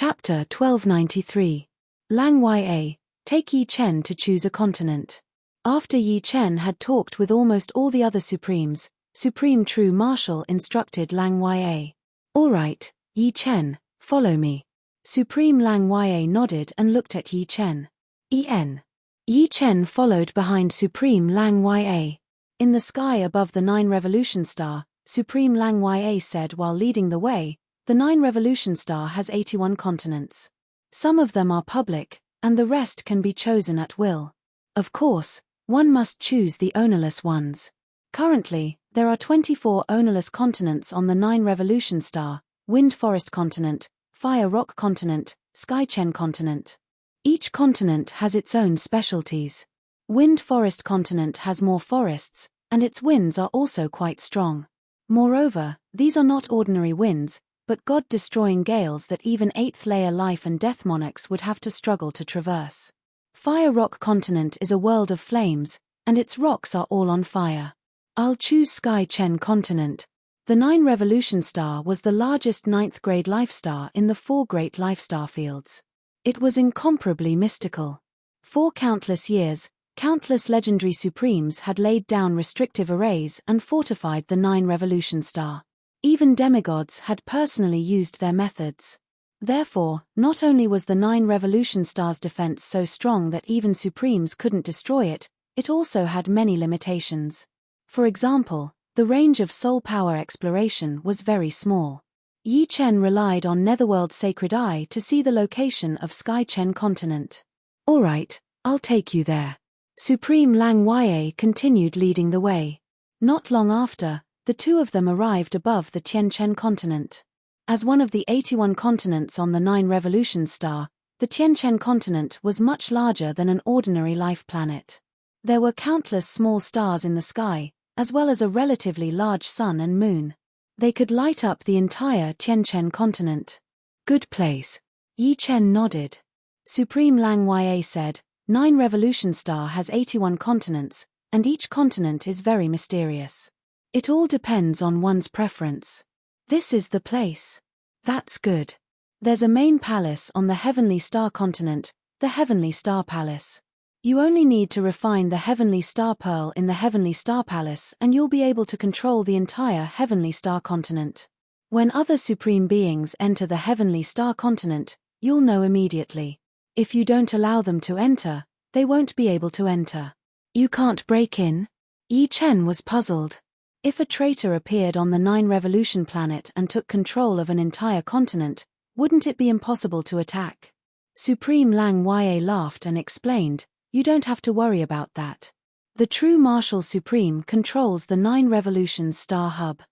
Chapter 1293. Lang Ya, take Yi Chen to choose a continent. After Yi Chen had talked with almost all the other Supremes, Supreme True Marshal instructed Lang Ya. All right, Yi Chen, follow me. Supreme Lang Ya nodded and looked at Yi Chen. Yi Chen followed behind Supreme Lang Ya. In the sky above the 9 Revolution Star, Supreme Lang Ya said while leading the way, the 9 Revolution Star has 81 continents. Some of them are public, and the rest can be chosen at will. Of course, one must choose the ownerless ones. Currently, there are 24 ownerless continents on the 9 Revolution Star: Wind Forest Continent, Fire Rock Continent, Sky Chen Continent. Each continent has its own specialties. Wind Forest Continent has more forests, and its winds are also quite strong. Moreover, these are not ordinary winds, but God-destroying gales that even 8th-layer life and death monarchs would have to struggle to traverse. Fire Rock Continent is a world of flames, and its rocks are all on fire. I'll choose Sky Chen Continent. The 9 Revolution Star was the largest 9th-grade life star in the 4 great life star fields. It was incomparably mystical. For countless years, countless legendary Supremes had laid down restrictive arrays and fortified the 9 Revolution Star. Even demigods had personally used their methods. Therefore, not only was the 9 Revolution Star's defense so strong that even Supremes couldn't destroy it, it also had many limitations. For example, the range of soul power exploration was very small. Yi Chen relied on Netherworld's sacred eye to see the location of Sky Chen Continent. All right, I'll take you there. Supreme Lang Ya continued leading the way. Not long after, the two of them arrived above the Tianchen continent. As one of the 81 continents on the 9 Revolution Star, the Tianchen continent was much larger than an ordinary life planet. There were countless small stars in the sky, as well as a relatively large sun and moon. They could light up the entire Tianchen continent. Good place. Yi Chen nodded. Supreme Lang Ya said, 9 Revolution Star has 81 continents, and each continent is very mysterious. It all depends on one's preference. This is the place. That's good. There's a main palace on the Heavenly Star continent, the Heavenly Star Palace. You only need to refine the Heavenly Star Pearl in the Heavenly Star Palace and you'll be able to control the entire Heavenly Star continent. When other Supreme Beings enter the Heavenly Star continent, you'll know immediately. If you don't allow them to enter, they won't be able to enter. You can't break in? Yi Chen was puzzled. If a traitor appeared on the 9 Revolution planet and took control of an entire continent, wouldn't it be impossible to attack? Supreme Lang Ya laughed and explained, you don't have to worry about that. The True Marshal Supreme controls the 9 Revolution Star Hub.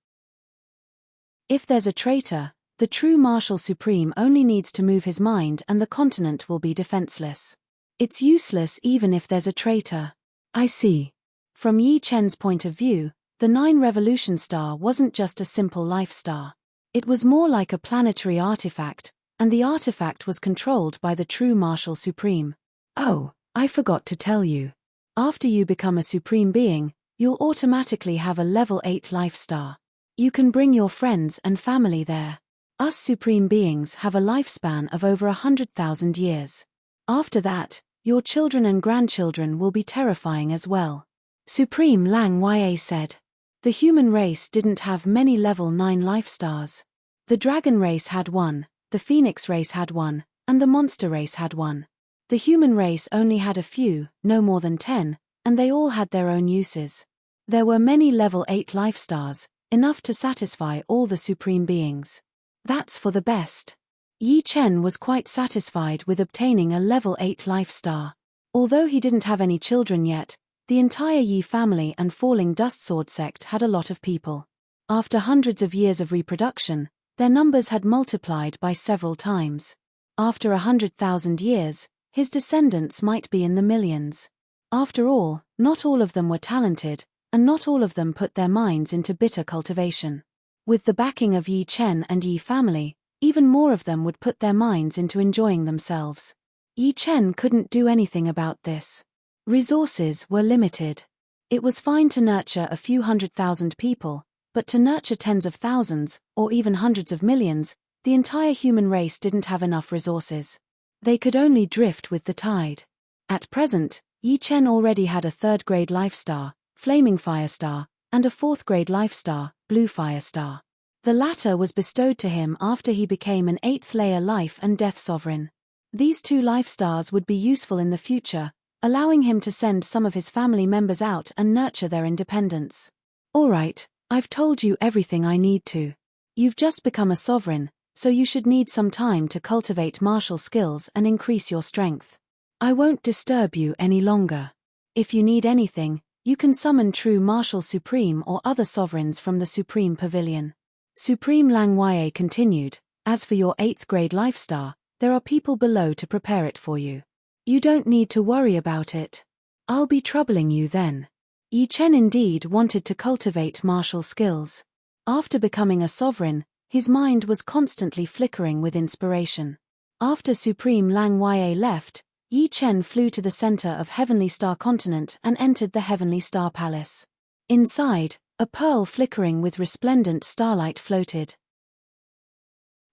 If there's a traitor, the True Marshal Supreme only needs to move his mind and the continent will be defenseless. It's useless even if there's a traitor. I see. From Yi Chen's point of view, the 9 Revolution Star wasn't just a simple life star. It was more like a planetary artifact, and the artifact was controlled by the True Marshal Supreme. Oh, I forgot to tell you. After you become a Supreme Being, you'll automatically have a level 8 life star. You can bring your friends and family there. Us Supreme Beings have a lifespan of over 100,000 years. After that, your children and grandchildren will be terrifying as well. Supreme Lang Ya said. The human race didn't have many level 9 life stars. The dragon race had one, the phoenix race had one, and the monster race had one. The human race only had a few, no more than 10, and they all had their own uses. There were many level 8 life stars, enough to satisfy all the Supreme Beings. That's for the best. Yi Chen was quite satisfied with obtaining a level 8 life star. Although he didn't have any children yet, the entire Yi family and Falling Dust Sword sect had a lot of people. After hundreds of years of reproduction, their numbers had multiplied by several times. After 100,000 years, his descendants might be in the millions. After all, not all of them were talented, and not all of them put their minds into bitter cultivation. With the backing of Yi Chen and Yi family, even more of them would put their minds into enjoying themselves. Yi Chen couldn't do anything about this. Resources were limited. It was fine to nurture a few 100,000 people, but to nurture tens of thousands, or even hundreds of millions, the entire human race didn't have enough resources. They could only drift with the tide. At present, Yi Chen already had a third-grade life star, Flaming Fire Star, and a fourth-grade life star, Blue Fire Star. The latter was bestowed to him after he became an 8th-layer life and death sovereign. These 2 life stars would be useful in the future, allowing him to send some of his family members out and nurture their independence. Alright, I've told you everything I need to. You've just become a sovereign, so you should need some time to cultivate martial skills and increase your strength. I won't disturb you any longer. If you need anything, you can summon true Martial Supreme or other sovereigns from the Supreme Pavilion. Supreme Lang Wei continued, as for your 8th grade life star, there are people below to prepare it for you. You don't need to worry about it. I'll be troubling you then. Yi Chen indeed wanted to cultivate martial skills. After becoming a sovereign, his mind was constantly flickering with inspiration. After Supreme Lang Wei left, Yi Chen flew to the center of Heavenly Star Continent and entered the Heavenly Star Palace. Inside, a pearl flickering with resplendent starlight floated.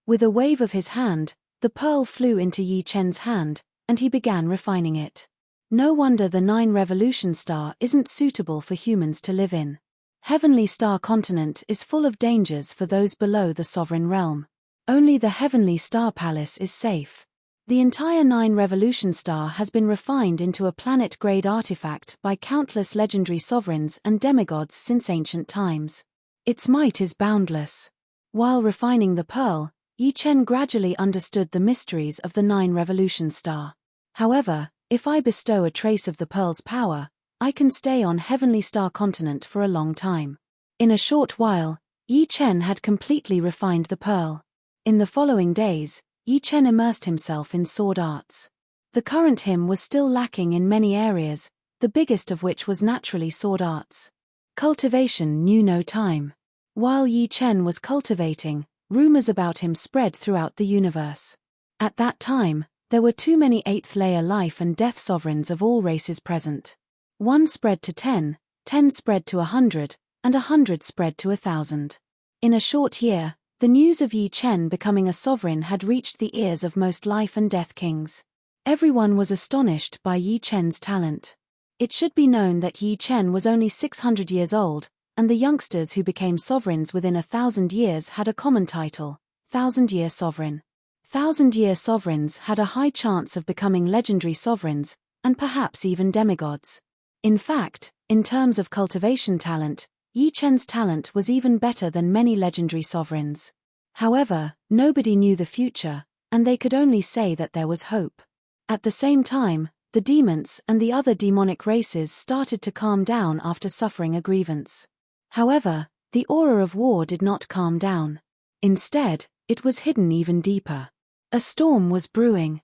With a wave of his hand, the pearl flew into Yi Chen's hand, and he began refining it. No wonder the 9 Revolution Star isn't suitable for humans to live in. Heavenly Star Continent is full of dangers for those below the sovereign realm. Only the Heavenly Star Palace is safe. The entire 9 Revolution Star has been refined into a planet-grade artifact by countless legendary sovereigns and demigods since ancient times. Its might is boundless. While refining the pearl, Yi Chen gradually understood the mysteries of the 9 Revolution Star. However, if I bestow a trace of the pearl's power, I can stay on Heavenly Star Continent for a long time. In a short while, Yi Chen had completely refined the pearl. In the following days, Yi Chen immersed himself in sword arts. The current him was still lacking in many areas, the biggest of which was naturally sword arts. Cultivation knew no time. While Yi Chen was cultivating, rumors about him spread throughout the universe. At that time, there were too many 8th-layer life and death sovereigns of all races present. 1 spread to 10, 10 spread to 100, and 100 spread to 1,000. In a short year, the news of Yi Chen becoming a sovereign had reached the ears of most life and death kings. Everyone was astonished by Yi Chen's talent. It should be known that Yi Chen was only 600 years old, and the youngsters who became sovereigns within 1,000 years had a common title, 1,000-year sovereign. 1,000-year sovereigns had a high chance of becoming legendary sovereigns, and perhaps even demigods. In fact, in terms of cultivation talent, Yi Chen's talent was even better than many legendary sovereigns. However, nobody knew the future, and they could only say that there was hope. At the same time, the demons and the other demonic races started to calm down after suffering a grievance. However, the aura of war did not calm down. Instead, it was hidden even deeper. A storm was brewing.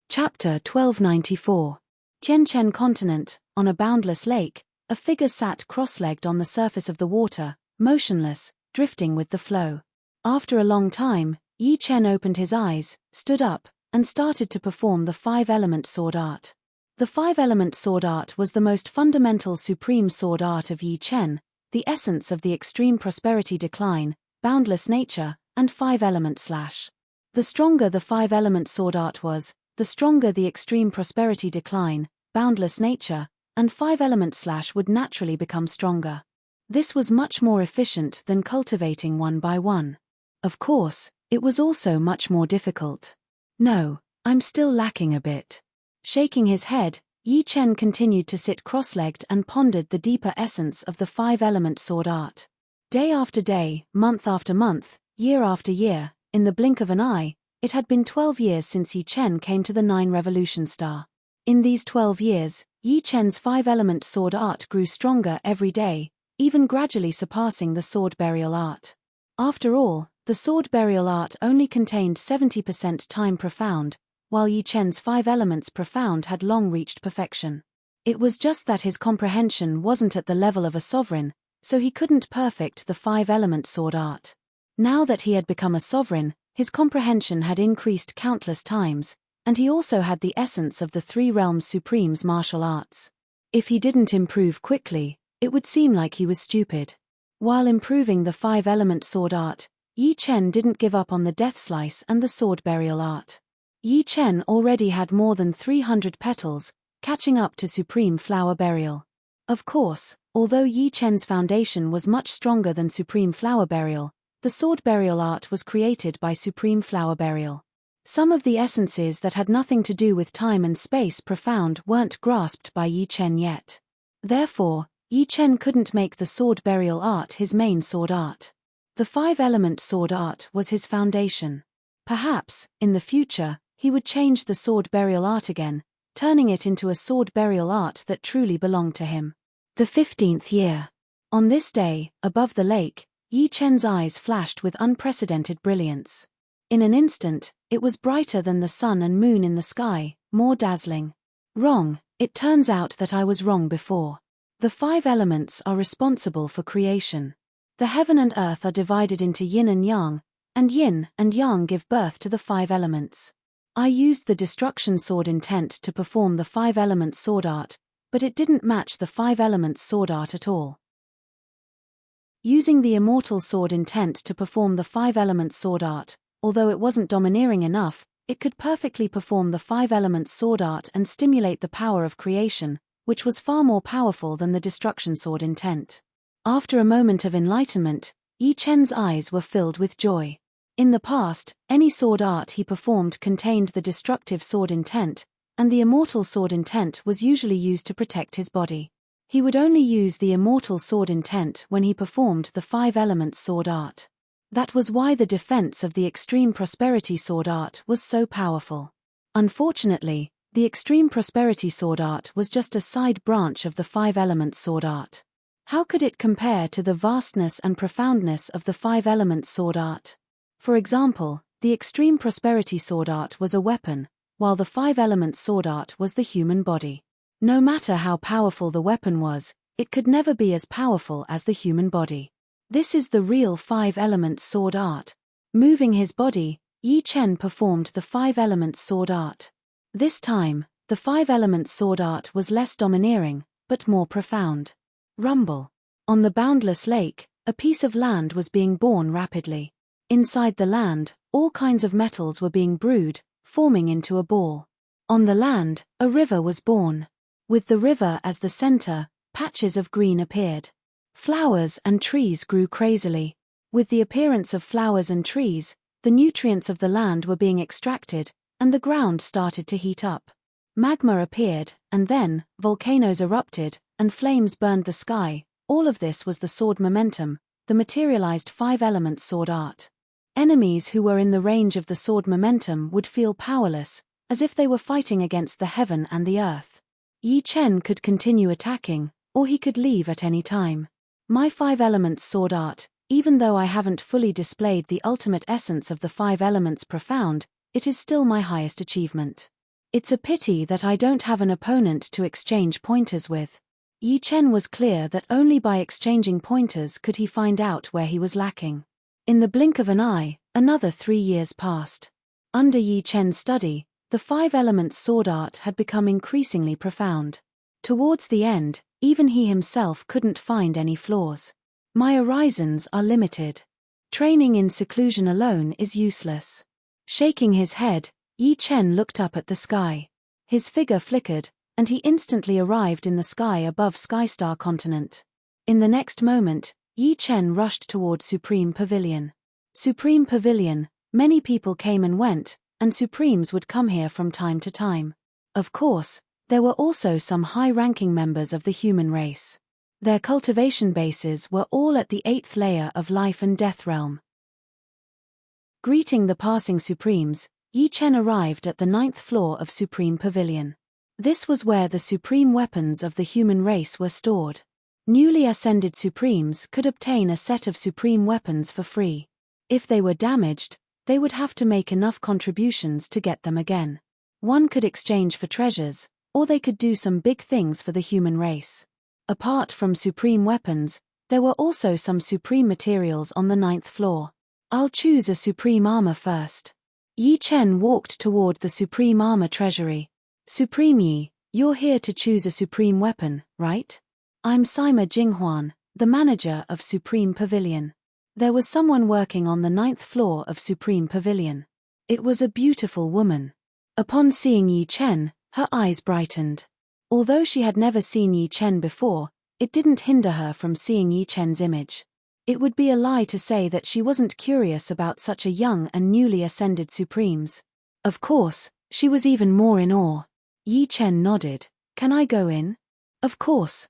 Chapter 1294. Tianchen Continent. On a boundless lake, a figure sat cross-legged on the surface of the water, motionless, drifting with the flow. After a long time, Yi Chen opened his eyes, stood up, and started to perform the 5-element sword art. The 5-element sword art was the most fundamental supreme sword art of Yi Chen, the essence of the extreme prosperity decline, boundless nature, and 5-element slash. The stronger the 5-element sword art was, the stronger the extreme prosperity decline, boundless nature, and 5-element slash would naturally become stronger. This was much more efficient than cultivating one by one. Of course, it was also much more difficult. No, I'm still lacking a bit. Shaking his head, Yi Chen continued to sit cross-legged and pondered the deeper essence of the 5-element sword art. Day after day, month after month, year after year, in the blink of an eye, it had been 12 years since Yi Chen came to the 9 Revolution Star. In these 12 years, Yi Chen's 5-element sword art grew stronger every day, even gradually surpassing the sword burial art. After all, the sword burial art only contained 70% time profound, while Yi Chen's 5 elements profound had long reached perfection. It was just that his comprehension wasn't at the level of a sovereign, so he couldn't perfect the 5-element sword art. Now that he had become a sovereign, his comprehension had increased countless times, and he also had the essence of the 3 realms supreme's martial arts. If he didn't improve quickly, it would seem like he was stupid. While improving the 5-element sword art, Yi Chen didn't give up on the death slice and the sword burial art. Yi Chen already had more than 300 petals, catching up to supreme flower burial. Of course, although Yi Chen's foundation was much stronger than supreme flower burial, the sword burial art was created by supreme flower burial. Some of the essences that had nothing to do with time and space profound weren't grasped by Yi Chen yet. Therefore, Yi Chen couldn't make the sword burial art his main sword art. The 5-element sword art was his foundation. Perhaps, in the future, he would change the sword burial art again, turning it into a sword burial art that truly belonged to him. The 15th year. On this day, above the lake, Yi Chen's eyes flashed with unprecedented brilliance. In an instant, it was brighter than the sun and moon in the sky, more dazzling. Wrong, it turns out that I was wrong before. The 5 elements are responsible for creation. The heaven and earth are divided into yin and yang give birth to the 5 elements. I used the destruction sword intent to perform the 5-element sword art, but it didn't match the 5-element sword art at all. Using the immortal sword intent to perform the 5-element sword art, although it wasn't domineering enough, it could perfectly perform the 5-element sword art and stimulate the power of creation, which was far more powerful than the destruction sword intent. After a moment of enlightenment, Yi Chen's eyes were filled with joy. In the past, any sword art he performed contained the destructive sword intent, and the immortal sword intent was usually used to protect his body. He would only use the immortal sword intent when he performed the 5-element sword art. That was why the defense of the extreme prosperity sword art was so powerful. Unfortunately, the extreme prosperity sword art was just a side branch of the 5-element sword art. How could it compare to the vastness and profoundness of the 5-element sword art? For example, the extreme prosperity sword art was a weapon, while the 5-element sword art was the human body. No matter how powerful the weapon was, it could never be as powerful as the human body. This is the real 5-element sword art. Moving his body, Yi Chen performed the 5-element sword art. This time, the 5-element sword art was less domineering, but more profound. Rumble. On the boundless lake, a piece of land was being born rapidly. Inside the land, all kinds of metals were being brewed, forming into a ball. On the land, a river was born. With the river as the center, patches of green appeared. Flowers and trees grew crazily. With the appearance of flowers and trees, the nutrients of the land were being extracted, and the ground started to heat up. Magma appeared, and then, volcanoes erupted, and flames burned the sky. All of this was the sword momentum, the materialized 5-element sword art. Enemies who were in the range of the sword momentum would feel powerless, as if they were fighting against the heaven and the earth. Yi Chen could continue attacking, or he could leave at any time. My 5-element sword art, even though I haven't fully displayed the ultimate essence of the 5 elements profound, it is still my highest achievement. It's a pity that I don't have an opponent to exchange pointers with. Yi Chen was clear that only by exchanging pointers could he find out where he was lacking. In the blink of an eye, another 3 years passed. Under Yi Chen's study, the 5-element sword art had become increasingly profound. Towards the end, even he himself couldn't find any flaws. My horizons are limited. Training in seclusion alone is useless. Shaking his head, Yi Chen looked up at the sky. His figure flickered, and he instantly arrived in the sky above Skystar Continent. In the next moment, Yi Chen rushed toward Supreme Pavilion. Supreme Pavilion, many people came and went, and Supremes would come here from time to time. Of course, there were also some high-ranking members of the human race. Their cultivation bases were all at the 8th layer of life and death realm. Greeting the passing Supremes, Yi Chen arrived at the 9th floor of Supreme Pavilion. This was where the supreme weapons of the human race were stored. Newly ascended Supremes could obtain a set of supreme weapons for free. If they were damaged, they would have to make enough contributions to get them again. One could exchange for treasures, or they could do some big things for the human race. Apart from supreme weapons, there were also some supreme materials on the 9th floor. I'll choose a supreme armor first. Yi Chen walked toward the supreme armor treasury. Supreme Yi, you're here to choose a supreme weapon, right? I'm Sima Jinghuan, The manager of Supreme Pavilion. There was someone working on the 9th floor of Supreme Pavilion. It was a beautiful woman. Upon seeing Yi Chen, her eyes brightened. Although she had never seen Yi Chen before, it didn't hinder her from seeing Yi Chen's image. It would be a lie to say that she wasn't curious about such a young and newly ascended Supremes. Of course, she was even more in awe. Yi Chen nodded. "Can I go in?" Of course.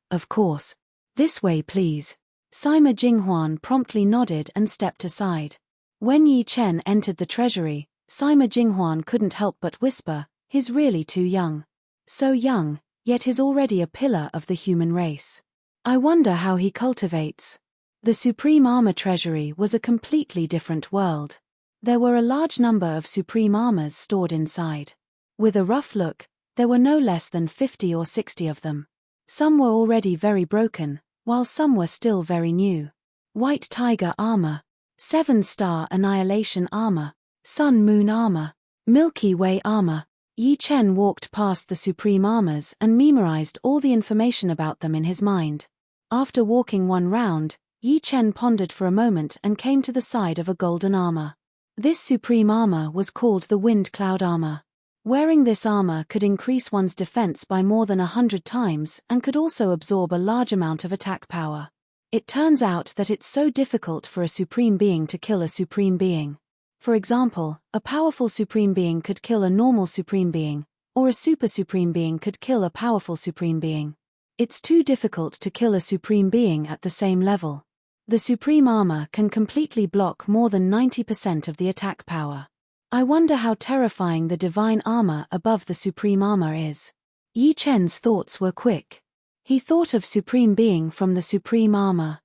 This way please." Sima Jinghuan promptly nodded and stepped aside. When Yi Chen entered the treasury, Sima Jinghuan couldn't help but whisper, "He's really too young. So young, yet he's already a pillar of the human race. I wonder how he cultivates." The Supreme Armor Treasury was a completely different world. There were a large number of Supreme Armors stored inside. With a rough look, there were no less than 50 or 60 of them. Some were already very broken, while some were still very new. White Tiger Armor, 7-star Annihilation Armor, Sun Moon Armor, Milky Way Armor. Yi Chen walked past the Supreme Armors and memorized all the information about them in his mind. After walking one round, Yi Chen pondered for a moment and came to the side of a golden armor. This Supreme Armor was called the Wind Cloud Armor. Wearing this armor could increase one's defense by more than 100 times and could also absorb a large amount of attack power. It turns out that it's so difficult for a Supreme Being to kill a Supreme Being. For example, a powerful Supreme Being could kill a normal Supreme Being, or a Super Supreme Being could kill a powerful Supreme Being. It's too difficult to kill a Supreme Being at the same level. The Supreme Armor can completely block more than 90% of the attack power. I wonder how terrifying the Divine Armor above the Supreme Armor is. Yi Chen's thoughts were quick. He thought of Supreme Being from the Supreme Armor.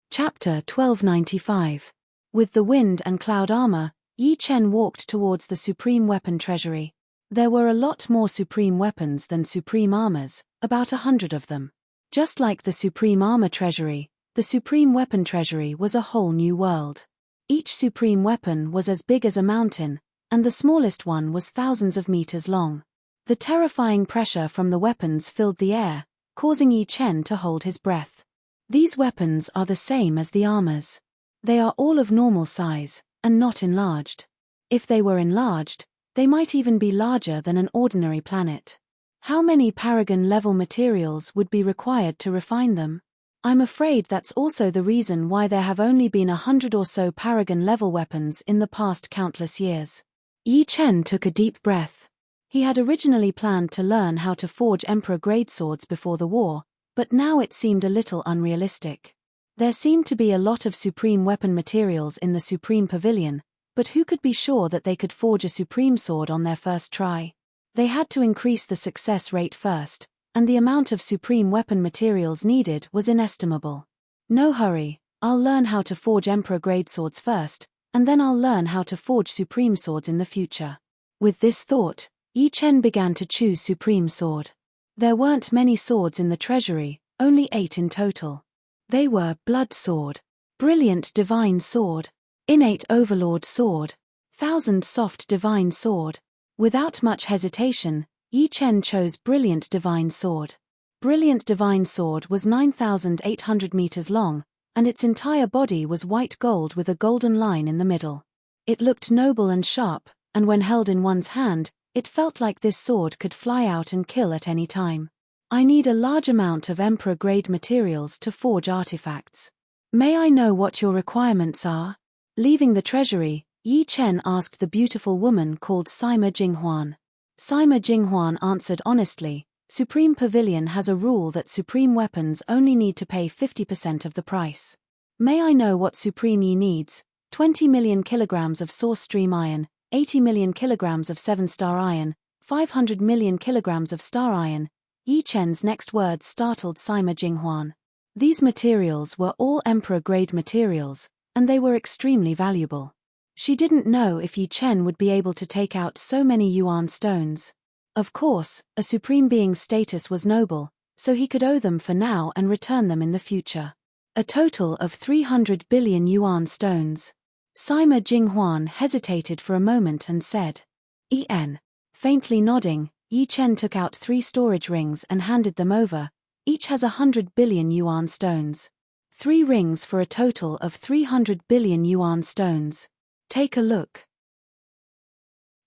Chapter 1295. With the Wind and Cloud Armor, Yi Chen walked towards the Supreme Weapon Treasury. There were a lot more Supreme Weapons than Supreme Armors, about 100 of them. Just like the Supreme Armor Treasury, the Supreme Weapon Treasury was a whole new world. Each Supreme Weapon was as big as a mountain, and the smallest one was thousands of meters long. The terrifying pressure from the weapons filled the air, causing Yi Chen to hold his breath. These weapons are the same as the armors. They are all of normal size, and not enlarged. If they were enlarged, they might even be larger than an ordinary planet. How many Paragon-level materials would be required to refine them? I'm afraid that's also the reason why there have only been 100 or so Paragon-level weapons in the past countless years. Yi Chen took a deep breath. He had originally planned to learn how to forge Emperor-grade swords before the war, but now it seemed a little unrealistic. There seemed to be a lot of Supreme weapon materials in the Supreme Pavilion, but who could be sure that they could forge a Supreme sword on their first try? They had to increase the success rate first, and the amount of Supreme weapon materials needed was inestimable. No hurry, I'll learn how to forge Emperor-grade swords first, and then I'll learn how to forge Supreme swords in the future. With this thought, Yi Chen began to choose Supreme sword. There weren't many swords in the treasury, only 8 in total. They were Blood Sword, Brilliant Divine Sword, Innate Overlord Sword, Thousand Soft Divine Sword. Without much hesitation, Yi Chen chose Brilliant Divine Sword. Brilliant Divine Sword was 9,800 meters long, and its entire body was white gold with a golden line in the middle. It looked noble and sharp, and when held in one's hand, it felt like this sword could fly out and kill at any time. I need a large amount of Emperor-grade materials to forge artifacts. May I know what your requirements are? Leaving the treasury, Yi Chen asked the beautiful woman called Sima Jinghuan. Sima Jinghuan answered honestly, Supreme Pavilion has a rule that Supreme weapons only need to pay 50% of the price. May I know what Supreme Yi needs? 20 million kilograms of Source Stream Iron, 80 million kilograms of 7-star iron, 500 million kilograms of star iron. Yi Chen's next words startled Sima Jinghuan. These materials were all Emperor-grade materials, and they were extremely valuable. She didn't know if Yi Chen would be able to take out so many yuan stones. Of course, a Supreme Being's status was noble, so he could owe them for now and return them in the future. A total of 300 billion yuan stones. Sima Jinghuan hesitated for a moment and said, "En." Faintly nodding, Yi Chen took out 3 storage rings and handed them over, Each has 100 billion yuan stones. 3 rings for a total of 300 billion yuan stones. Take a look.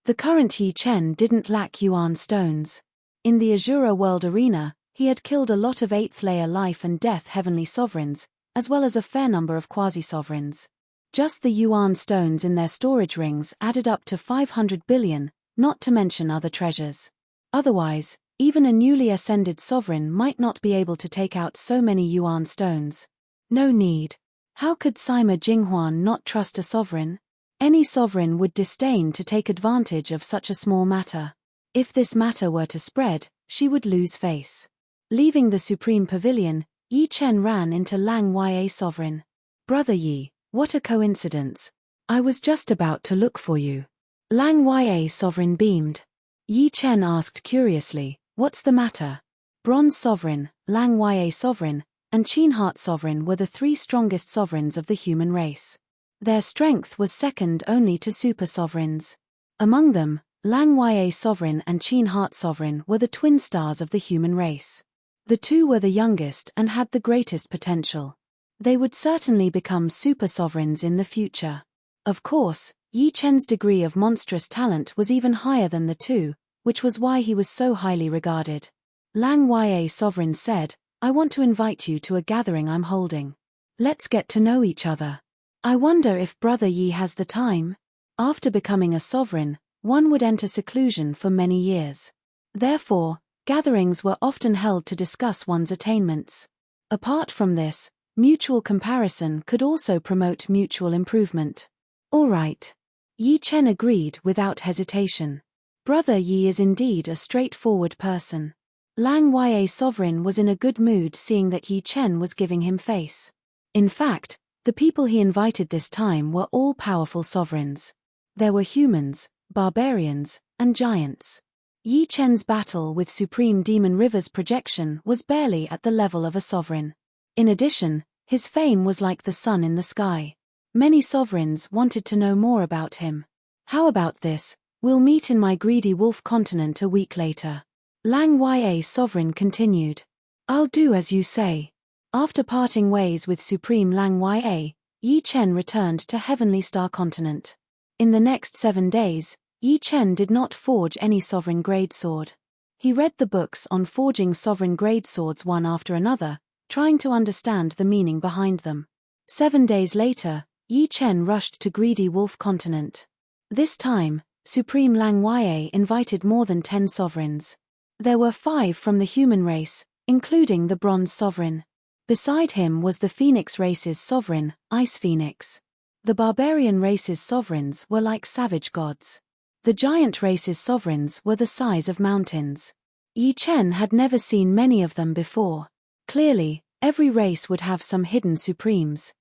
The current Yi Chen didn't lack yuan stones. In the Azura world arena, he had killed a lot of 8th layer life and death heavenly sovereigns, as well as a fair number of quasi-sovereigns. Just the yuan stones in their storage rings added up to 500 billion, not to mention other treasures. Otherwise, even a newly ascended sovereign might not be able to take out so many yuan stones. No need. How could Sima Jinghuan not trust a sovereign? Any sovereign would disdain to take advantage of such a small matter. If this matter were to spread, she would lose face. Leaving the Supreme Pavilion, Yi Chen ran into Lang Ya Sovereign. Brother Yi, what a coincidence. I was just about to look for you. Lang Ya Sovereign beamed. Yi Chen asked curiously, what's the matter? Bronze Sovereign, Lang Ya Sovereign, and Qin Heart Sovereign were the 3 strongest sovereigns of the human race. Their strength was second only to super sovereigns. Among them, Lang Ya Sovereign and Qin Heart Sovereign were the twin stars of the human race. The 2 were the youngest and had the greatest potential. They would certainly become super sovereigns in the future. Of course, Yi Chen's degree of monstrous talent was even higher than the 2, which was why he was so highly regarded. Lang Ya Sovereign said, I want to invite you to a gathering I'm holding. Let's get to know each other. I wonder if Brother Yi has the time. After becoming a sovereign, one would enter seclusion for many years. Therefore, gatherings were often held to discuss one's attainments. Apart from this, mutual comparison could also promote mutual improvement. All right. Yi Chen agreed without hesitation. Brother Yi is indeed a straightforward person. Lang Ya Sovereign was in a good mood seeing that Yi Chen was giving him face. In fact, the people he invited this time were all powerful sovereigns. There were humans, barbarians, and giants. Yi Chen's battle with Supreme Demon River's projection was barely at the level of a sovereign. In addition, his fame was like the sun in the sky. Many sovereigns wanted to know more about him. How about this? We'll meet in my greedy wolf continent a week later. Lang Ya Sovereign continued. I'll do as you say. After parting ways with Supreme Lang Ya, Yi Chen returned to Heavenly Star Continent. In the next 7 days, Yi Chen did not forge any sovereign grade sword. He read the books on forging sovereign grade swords one after another, trying to understand the meaning behind them. 7 days later, Yi Chen rushed to Greedy Wolf Continent. This time, Supreme Lang Ya invited more than 10 sovereigns. There were 5 from the human race, including the Bronze Sovereign. Beside him was the Phoenix race's sovereign, Ice Phoenix. The Barbarian race's sovereigns were like savage gods. The Giant race's sovereigns were the size of mountains. Yi Chen had never seen many of them before. Clearly, every race would have some hidden supremes.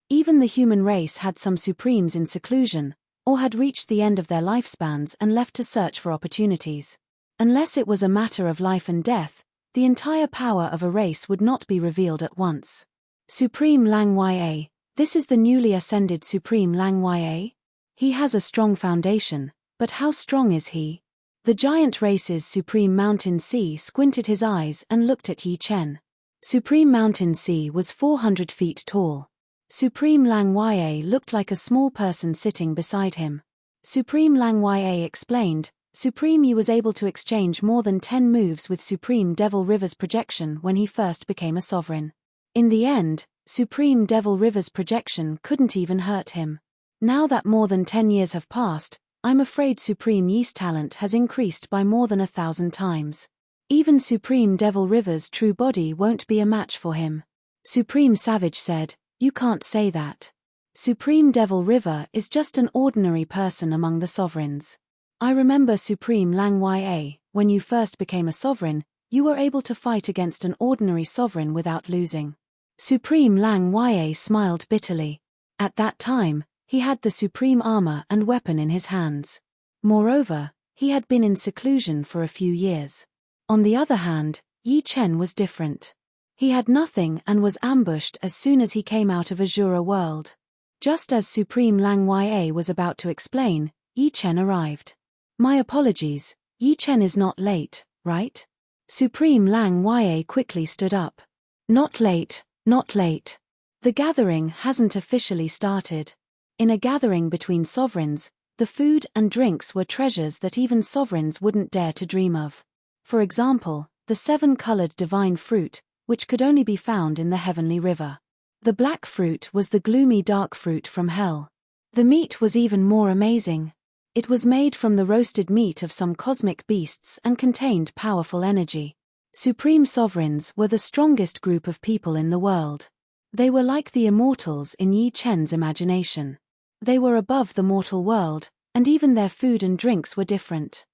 Even the human race had some supremes in seclusion, or had reached the end of their lifespans and left to search for opportunities. Unless it was a matter of life and death, the entire power of a race would not be revealed at once. Supreme Lang Ya, this is the newly ascended Supreme Lang Ya? He has a strong foundation, but how strong is he? The Giant race's Supreme Mountain Sea squinted his eyes and looked at Yi Chen. Supreme Mountain Sea was 400 feet tall. Supreme Lang Ya looked like a small person sitting beside him. Supreme Lang Ya explained, Supreme Yi was able to exchange more than 10 moves with Supreme Devil River's projection when he first became a sovereign. In the end, Supreme Devil River's projection couldn't even hurt him. Now that more than 10 years have passed, I'm afraid Supreme Yi's talent has increased by more than 1,000 times. Even Supreme Devil River's true body won't be a match for him. Supreme Savage said, you can't say that. Supreme Devil River is just an ordinary person among the sovereigns. I remember Supreme Lang Ya, when you first became a sovereign, you were able to fight against an ordinary sovereign without losing. Supreme Lang Ya smiled bitterly. At that time, he had the supreme armor and weapon in his hands. Moreover, he had been in seclusion for a few years. On the other hand, Yi Chen was different. He had nothing and was ambushed as soon as he came out of Azura world. Just as Supreme Lang Ya was about to explain, Yi Chen arrived. My apologies, Yi Chen is not late, right? Supreme Lang Ya quickly stood up. Not late, not late. The gathering hasn't officially started. In a gathering between sovereigns, the food and drinks were treasures that even sovereigns wouldn't dare to dream of. For example, the 7-colored divine fruit, which could only be found in the heavenly river. The black fruit was the gloomy dark fruit from hell. The meat was even more amazing. It was made from the roasted meat of some cosmic beasts and contained powerful energy. Supreme sovereigns were the strongest group of people in the world. They were like the immortals in Yi Chen's imagination. They were above the mortal world, and even their food and drinks were different.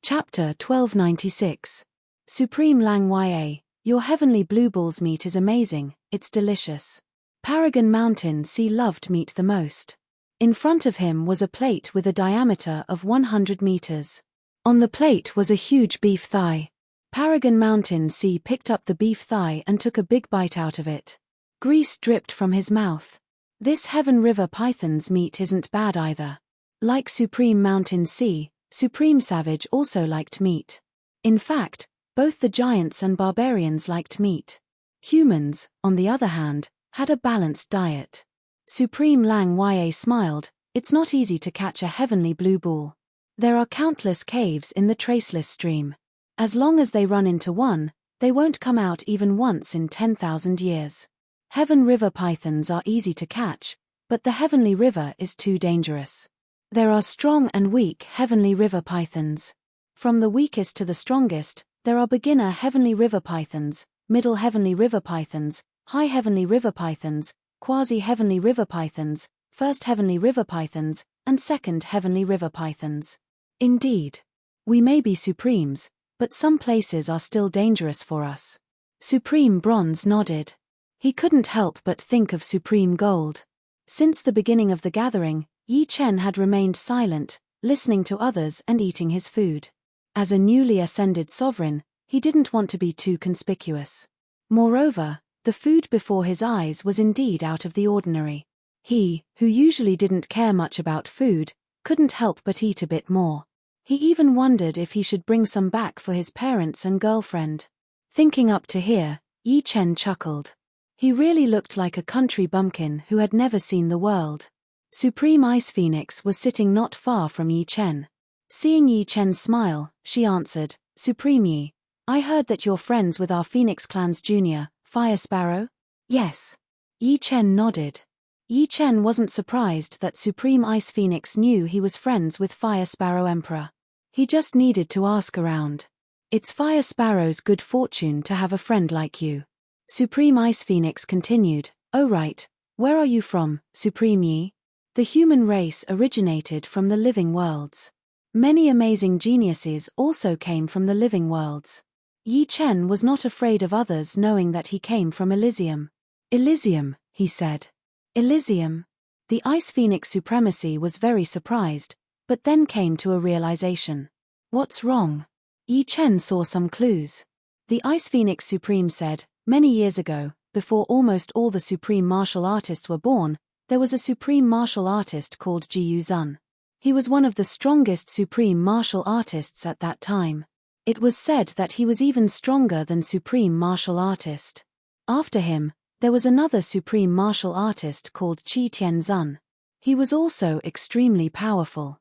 Chapter 1296. Supreme Lang Ya, your heavenly blueballs meat is amazing, it's delicious. Paragon Mountain Sea loved meat the most. In front of him was a plate with a diameter of 100 meters. On the plate was a huge beef thigh. Paragon Mountain Sea picked up the beef thigh and took a big bite out of it. Grease dripped from his mouth. This Heaven River python's meat isn't bad either. Like Supreme Mountain Sea, Supreme Savage also liked meat. In fact, both the giants and barbarians liked meat. Humans, on the other hand, had a balanced diet. Supreme Lang Ya smiled, it's not easy to catch a heavenly blue ball. There are countless caves in the traceless stream. As long as they run into one, they won't come out even once in 10,000 years. Heaven River pythons are easy to catch, but the heavenly river is too dangerous. There are strong and weak heavenly river pythons. From the weakest to the strongest, there are beginner heavenly river pythons, middle heavenly river pythons, high heavenly river pythons, quasi-heavenly river pythons, first heavenly river pythons, and second heavenly river pythons. Indeed, we may be supremes, but some places are still dangerous for us. Supreme Bronze nodded. He couldn't help but think of Supreme Gold. Since the beginning of the gathering, Yi Chen had remained silent, listening to others and eating his food. As a newly ascended sovereign, he didn't want to be too conspicuous. Moreover, the food before his eyes was indeed out of the ordinary. He, who usually didn't care much about food, couldn't help but eat a bit more. He even wondered if he should bring some back for his parents and girlfriend. Thinking up to here, Yi Chen chuckled. He really looked like a country bumpkin who had never seen the world. Supreme Ice Phoenix was sitting not far from Yi Chen. Seeing Yi Chen smile, she answered, Supreme Yi, I heard that you're friends with our Phoenix Clan's junior, Fire Sparrow? Yes. Yi Chen nodded. Yi Chen wasn't surprised that Supreme Ice Phoenix knew he was friends with Fire Sparrow Emperor. He just needed to ask around. It's Fire Sparrow's good fortune to have a friend like you. Supreme Ice Phoenix continued, oh right, where are you from, Supreme Yi? The human race originated from the living worlds. Many amazing geniuses also came from the living worlds. Yi Chen was not afraid of others knowing that he came from Elysium. Elysium, he said. Elysium. The Ice Phoenix supremacy was very surprised, but then came to a realization. What's wrong? Yi Chen saw some clues. The Ice Phoenix Supreme said, many years ago, before almost all the supreme martial artists were born, there was a supreme martial artist called Ji Zun. He was one of the strongest supreme martial artists at that time. It was said that he was even stronger than supreme martial artist. After him, there was another supreme martial artist called Qi Tianzun. He was also extremely powerful.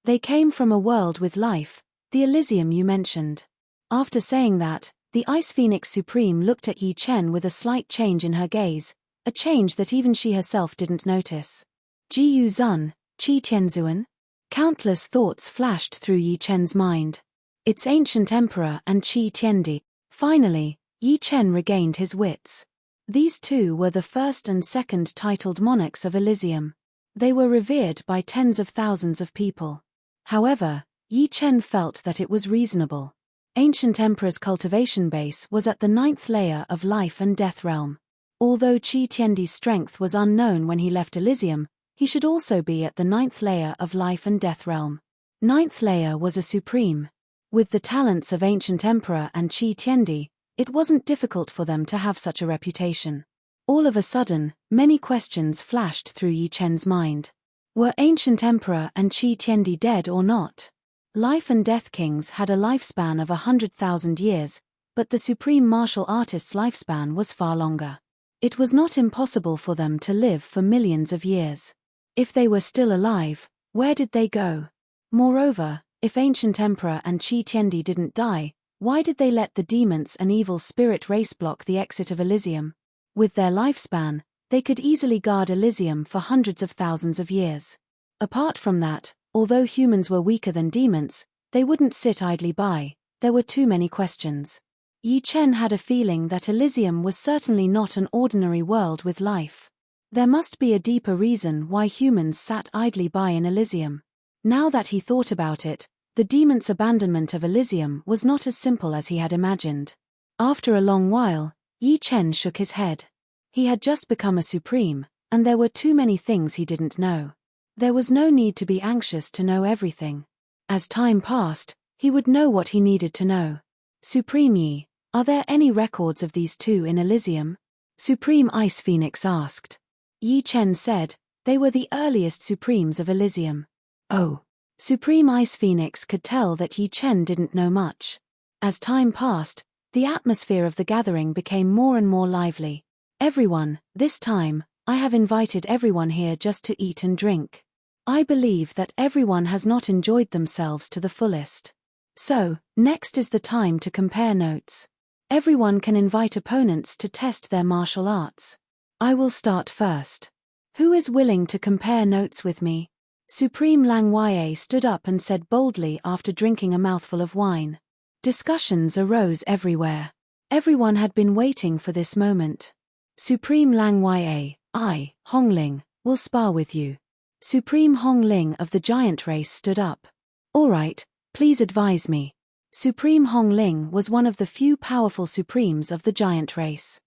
They came from a world with life, the Elysium you mentioned. After saying that, the Ice Phoenix Supreme looked at Yi Chen with a slight change in her gaze, a change that even she herself didn't notice. Ji Zun, Qi Tianzun? Countless thoughts flashed through Yi Chen's mind. It's ancient emperor and Qi Tiandi. Finally, Yi Chen regained his wits. These two were the first and second titled monarchs of Elysium. They were revered by tens of thousands of people. However, Yi Chen felt that it was reasonable. Ancient Emperor's cultivation base was at the 9th layer of life and death realm. Although Qi Tiandi's strength was unknown when he left Elysium, he should also be at the 9th layer of life and death realm. 9th layer was a supreme. With the talents of Ancient Emperor and Qi Tiandi, it wasn't difficult for them to have such a reputation. All of a sudden, many questions flashed through Yi Chen's mind. Were ancient emperor and Qi Tiandi dead or not? Life and Death Kings had a lifespan of 100,000 years, but the supreme martial artist's lifespan was far longer. It was not impossible for them to live for millions of years. If they were still alive, where did they go? Moreover, if ancient emperor and Qi Tiandi didn't die, why did they let the demons and evil spirit race block the exit of Elysium? With their lifespan, they could easily guard Elysium for hundreds of thousands of years. Apart from that, although humans were weaker than demons, they wouldn't sit idly by. There were too many questions. Yi Chen had a feeling that Elysium was certainly not an ordinary world with life. There must be a deeper reason why humans sat idly by in Elysium. Now that he thought about it, the demon's abandonment of Elysium was not as simple as he had imagined. After a long while, Yi Chen shook his head. He had just become a supreme, and there were too many things he didn't know. There was no need to be anxious to know everything. As time passed, he would know what he needed to know. Supreme Yi, are there any records of these two in Elysium? Supreme Ice Phoenix asked. Yi Chen said, they were the earliest supremes of Elysium. Oh. Supreme Ice Phoenix could tell that Yi Chen didn't know much. As time passed, the atmosphere of the gathering became more and more lively. Everyone, this time, I have invited everyone here just to eat and drink. I believe that everyone has not enjoyed themselves to the fullest. So, next is the time to compare notes. Everyone can invite opponents to test their martial arts. I will start first. Who is willing to compare notes with me? Supreme Lang Wei stood up and said boldly after drinking a mouthful of wine. Discussions arose everywhere. Everyone had been waiting for this moment. Supreme Lang Wei, I, Hongling, will spar with you. Supreme Hongling of the giant race stood up. All right, please advise me. Supreme Hongling was one of the few powerful supremes of the giant race.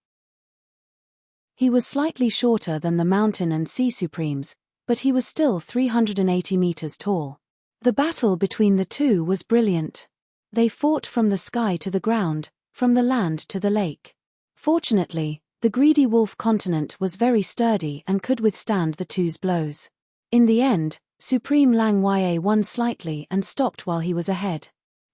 He was slightly shorter than the mountain and sea supremes, but he was still 380 meters tall. The battle between the two was brilliant. They fought from the sky to the ground, from the land to the lake. Fortunately, the greedy wolf continent was very sturdy and could withstand the two's blows. In the end, Supreme Lang Wei won slightly and stopped while he was ahead.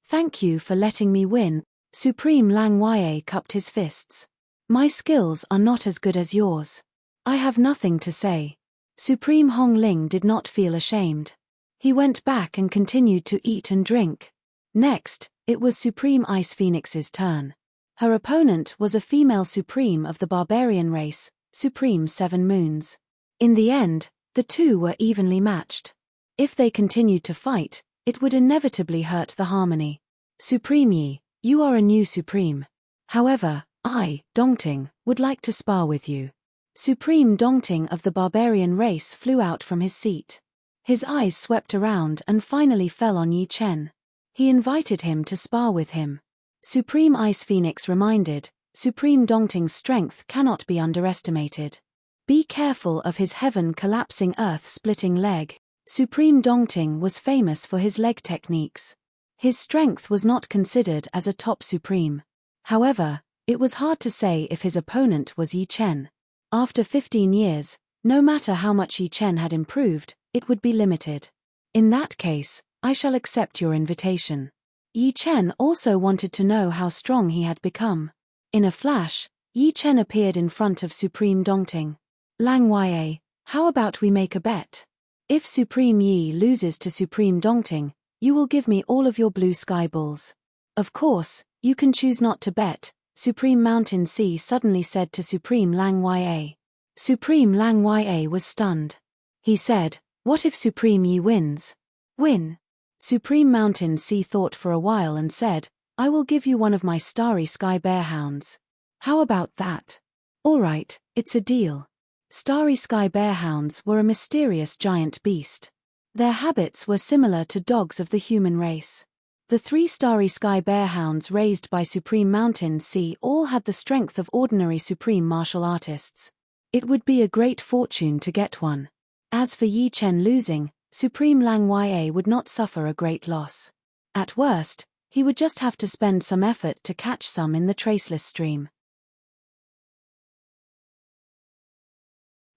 Thank you for letting me win. Supreme Lang Wei cupped his fists. My skills are not as good as yours. I have nothing to say. Supreme Hongling did not feel ashamed. He went back and continued to eat and drink. Next, it was Supreme Ice Phoenix's turn. Her opponent was a female supreme of the barbarian race, Supreme Seven Moons. In the end, the two were evenly matched. If they continued to fight, it would inevitably hurt the harmony. Supreme Yi, you are a new supreme. However, I, Dongting, would like to spar with you. Supreme Dongting of the barbarian race flew out from his seat. His eyes swept around and finally fell on Yi Chen. He invited him to spar with him. Supreme Ice Phoenix reminded, Supreme Dongting's strength cannot be underestimated. Be careful of his heaven-collapsing earth-splitting leg. Supreme Dongting was famous for his leg techniques. His strength was not considered as a top supreme. However, it was hard to say if his opponent was Yi Chen. After 15 years, no matter how much Yi Chen had improved, it would be limited. In that case, I shall accept your invitation. Yi Chen also wanted to know how strong he had become. In a flash, Yi Chen appeared in front of Supreme Dongting. Lang Wei, how about we make a bet? If Supreme Yi loses to Supreme Dongting, you will give me all of your blue sky balls. Of course, you can choose not to bet, Supreme Mountain Sea suddenly said to Supreme Lang Wei. Supreme Lang Wei was stunned. He said, what if Supreme Yi wins? Win? Supreme Mountain Sea thought for a while and said, I will give you one of my starry sky bearhounds. How about that? All right, it's a deal. Starry sky bearhounds were a mysterious giant beast. Their habits were similar to dogs of the human race. The 3 starry sky bearhounds raised by Supreme Mountain Sea all had the strength of ordinary supreme martial artists. It would be a great fortune to get one. As for Yi Chen losing, Supreme Lang Wei would not suffer a great loss. At worst, he would just have to spend some effort to catch some in the traceless stream.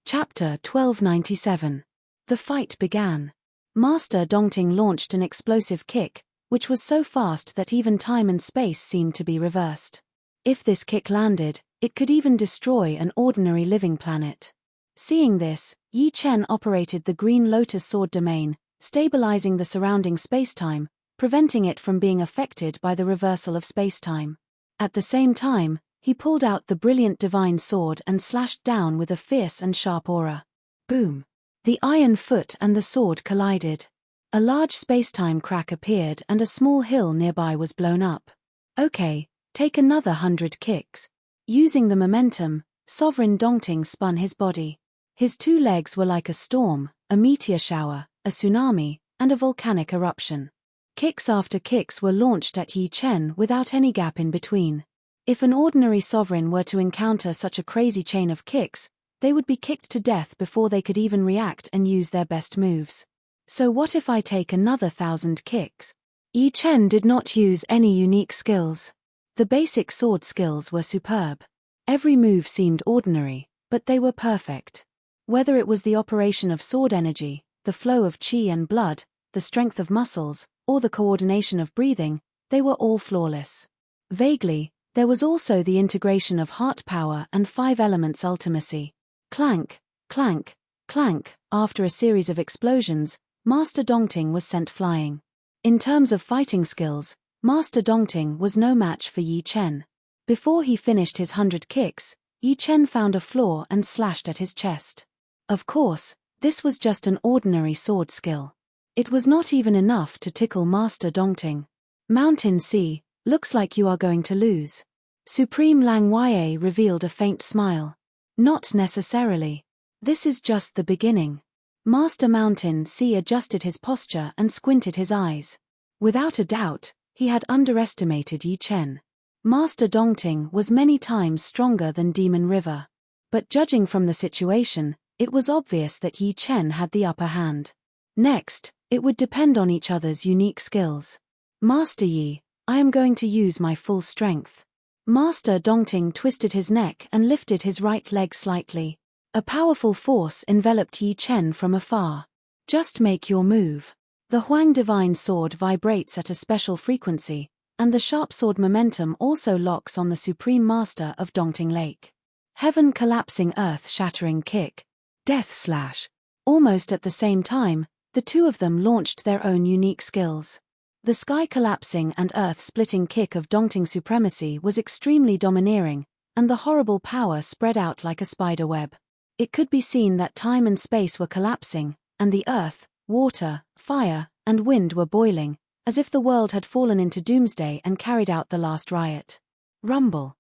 Chapter 1297. The fight began. Master Dongting launched an explosive kick, which was so fast that even time and space seemed to be reversed. If this kick landed, it could even destroy an ordinary living planet. Seeing this, Yi Chen operated the Green Lotus Sword domain, stabilizing the surrounding spacetime, preventing it from being affected by the reversal of spacetime. At the same time, he pulled out the brilliant divine sword and slashed down with a fierce and sharp aura. Boom! The iron foot and the sword collided. A large spacetime crack appeared and a small hill nearby was blown up. Okay, take another 100 kicks. Using the momentum, Sovereign Dongting spun his body. His two legs were like a storm, a meteor shower, a tsunami, and a volcanic eruption. Kicks after kicks were launched at Yi Chen without any gap in between. If an ordinary sovereign were to encounter such a crazy chain of kicks, they would be kicked to death before they could even react and use their best moves. So what if I take another 1,000 kicks? Yi Chen did not use any unique skills. The basic sword skills were superb. Every move seemed ordinary, but they were perfect. Whether it was the operation of sword energy, the flow of qi and blood, the strength of muscles, or the coordination of breathing, they were all flawless. Vaguely, there was also the integration of heart power and 5 elements ultimacy. Clank, clank, clank. After a series of explosions, Master Dongting was sent flying. In terms of fighting skills, Master Dongting was no match for Yi Chen. Before he finished his 100 kicks, Yi Chen found a flaw and slashed at his chest. Of course, this was just an ordinary sword skill. It was not even enough to tickle Master Dongting. Mountain Sea, looks like you are going to lose. Supreme Lang Wei revealed a faint smile. Not necessarily. This is just the beginning. Master Mountain Sea adjusted his posture and squinted his eyes. Without a doubt, he had underestimated Yi Chen. Master Dongting was many times stronger than Demon River. But judging from the situation, it was obvious that Yi Chen had the upper hand. Next, it would depend on each other's unique skills. Master Yi, I am going to use my full strength. Master Dongting twisted his neck and lifted his right leg slightly. A powerful force enveloped Yi Chen from afar. Just make your move. The Huang Divine Sword vibrates at a special frequency, and the sharp sword momentum also locks on the Supreme Master of Dongting Lake. Heaven collapsing earth-shattering kick. Death slash. Almost at the same time, the two of them launched their own unique skills. The sky-collapsing and earth-splitting kick of Dongting supremacy was extremely domineering, and the horrible power spread out like a spider web. It could be seen that time and space were collapsing, and the earth, water, fire, and wind were boiling, as if the world had fallen into doomsday and carried out the last riot. Rumble.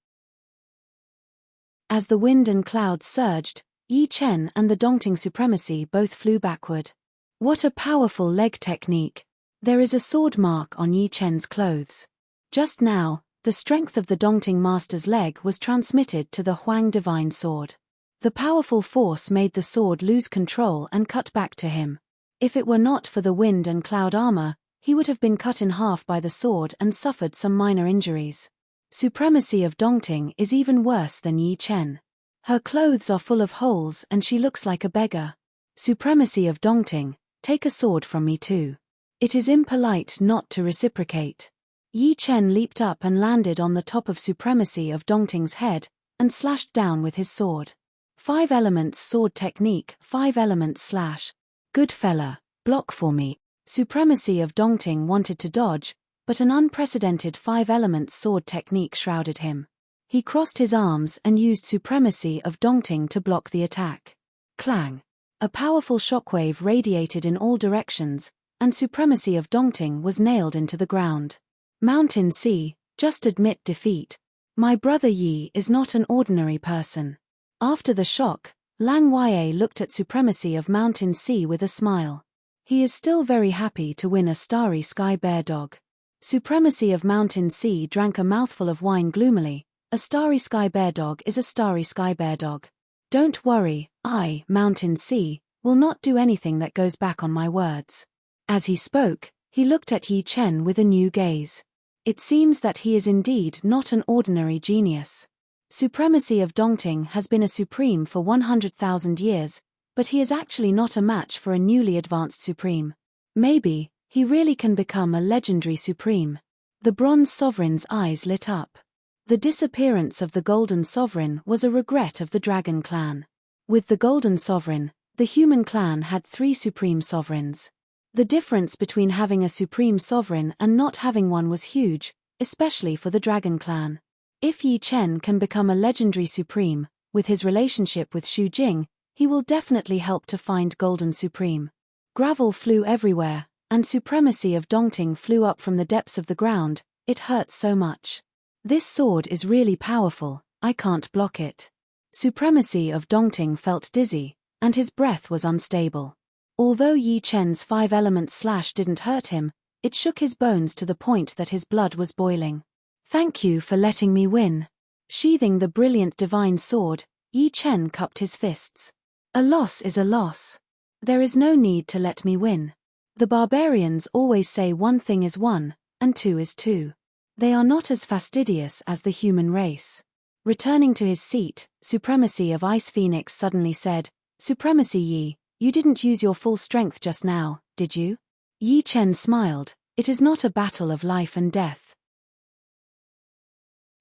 As the wind and clouds surged, Yi Chen and the Dongting supremacy both flew backward. What a powerful leg technique! There is a sword mark on Yi Chen's clothes. Just now, the strength of the Dongting master's leg was transmitted to the Huang Divine Sword. The powerful force made the sword lose control and cut back to him. If it were not for the wind and cloud armor, he would have been cut in half by the sword and suffered some minor injuries. Supremacy of Dongting is even worse than Yi Chen. Her clothes are full of holes and she looks like a beggar. Supremacy of Dongting, take a sword from me too. It is impolite not to reciprocate. Yi Chen leaped up and landed on the top of Supremacy of Dongting's head, and slashed down with his sword. 5 elements sword technique, 5 elements slash. Good fella, block for me. Supremacy of Dongting wanted to dodge, but an unprecedented 5 elements sword technique shrouded him. He crossed his arms and used Supremacy of Dongting to block the attack. Clang. A powerful shockwave radiated in all directions, and Supremacy of Dongting was nailed into the ground. Mountain Sea, just admit defeat. My brother Yi is not an ordinary person. After the shock, Lang Wei looked at Supremacy of Mountain Sea with a smile. He is still very happy to win a starry sky bear dog. Supremacy of Mountain Sea drank a mouthful of wine gloomily. A starry sky bear dog is a starry sky bear dog. Don't worry, I, Mountain Sea, will not do anything that goes back on my words. As he spoke, he looked at Yi Chen with a new gaze. It seems that he is indeed not an ordinary genius. Supremacy of Dongting has been a supreme for 100,000 years, but he is actually not a match for a newly advanced Supreme. Maybe, he really can become a legendary Supreme. The Bronze Sovereign's eyes lit up. The disappearance of the Golden Sovereign was a regret of the Dragon Clan. With the Golden Sovereign, the human clan had 3 Supreme Sovereigns. The difference between having a Supreme Sovereign and not having one was huge, especially for the Dragon Clan. If Yi Chen can become a legendary Supreme, with his relationship with Xu Jing, he will definitely help to find Golden Supreme. Gravel flew everywhere, and supremacy of Dongting flew up from the depths of the ground. It hurts so much. This sword is really powerful, I can't block it. Supremacy of Dongting felt dizzy, and his breath was unstable. Although Yi Chen's 5-element slash didn't hurt him, it shook his bones to the point that his blood was boiling. Thank you for letting me win. Sheathing the brilliant divine sword, Yi Chen cupped his fists. A loss is a loss. There is no need to let me win. The barbarians always say 1 thing is 1, and 2 is 2. They are not as fastidious as the human race. Returning to his seat, Supremacy of Ice Phoenix suddenly said, Supremacy Yi, you didn't use your full strength just now, did you? Yi Chen smiled, it is not a battle of life and death.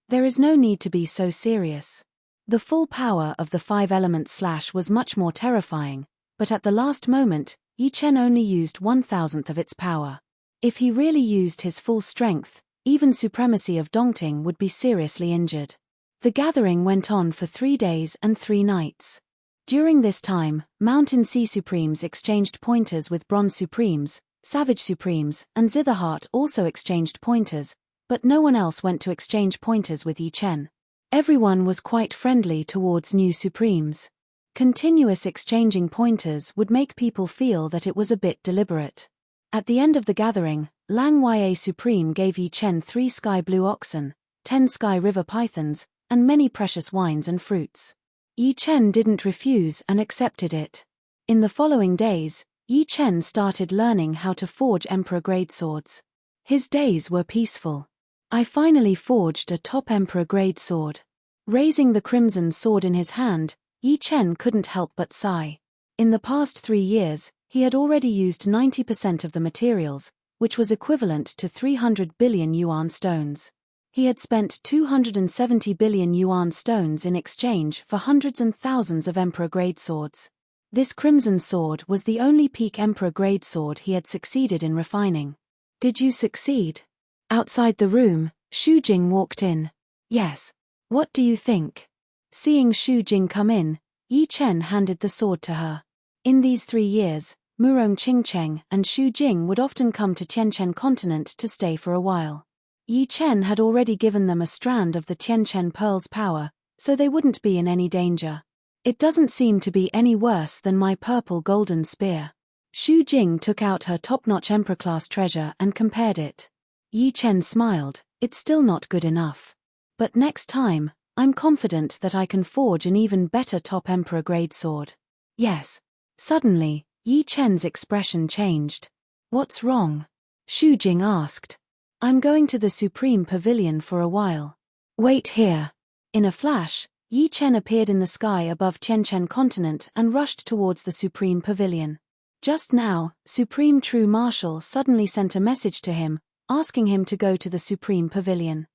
There is no need to be so serious. The full power of the 5-element slash was much more terrifying, but at the last moment, Yi Chen only used 1/1000th of its power. If he really used his full strength, even Supremacy of Dongting would be seriously injured. The gathering went on for 3 days and 3 nights. During this time, Mountain Sea Supremes exchanged pointers with Bronze Supremes, Savage Supremes, and Zitherheart also exchanged pointers, but no one else went to exchange pointers with Yi Chen. Everyone was quite friendly towards new Supremes. Continuous exchanging pointers would make people feel that it was a bit deliberate. At the end of the gathering, Lang Ya Supreme gave Yi Chen 3 sky blue oxen, 10 sky river pythons, and many precious wines and fruits. Yi Chen didn't refuse and accepted it. In the following days, Yi Chen started learning how to forge Emperor-grade swords. His days were peaceful. I finally forged a top Emperor-grade sword. Raising the crimson sword in his hand, Yi Chen couldn't help but sigh. In the past 3 years, he had already used 90% of the materials, which was equivalent to 300 billion yuan stones. He had spent 270 billion yuan stones in exchange for hundreds and thousands of Emperor-grade swords. This crimson sword was the only peak Emperor-grade sword he had succeeded in refining. Did you succeed? Outside the room, Xu Jing walked in. Yes. What do you think? Seeing Xu Jing come in, Yi Chen handed the sword to her. In these 3 years, Murong Qingcheng and Xu Jing would often come to Tianchen continent to stay for a while. Yi Chen had already given them a strand of the Tianchen Pearl's power, so they wouldn't be in any danger. It doesn't seem to be any worse than my purple golden spear. Xu Jing took out her top-notch Emperor-class treasure and compared it. Yi Chen smiled, it's still not good enough. But next time, I'm confident that I can forge an even better top Emperor-grade sword. Yes. Suddenly, Yi Chen's expression changed. What's wrong? Xu Jing asked. I'm going to the Supreme Pavilion for a while. Wait here. In a flash, Yi Chen appeared in the sky above Tianchen continent and rushed towards the Supreme Pavilion. Just now, Supreme True Marshal suddenly sent a message to him, asking him to go to the Supreme Pavilion.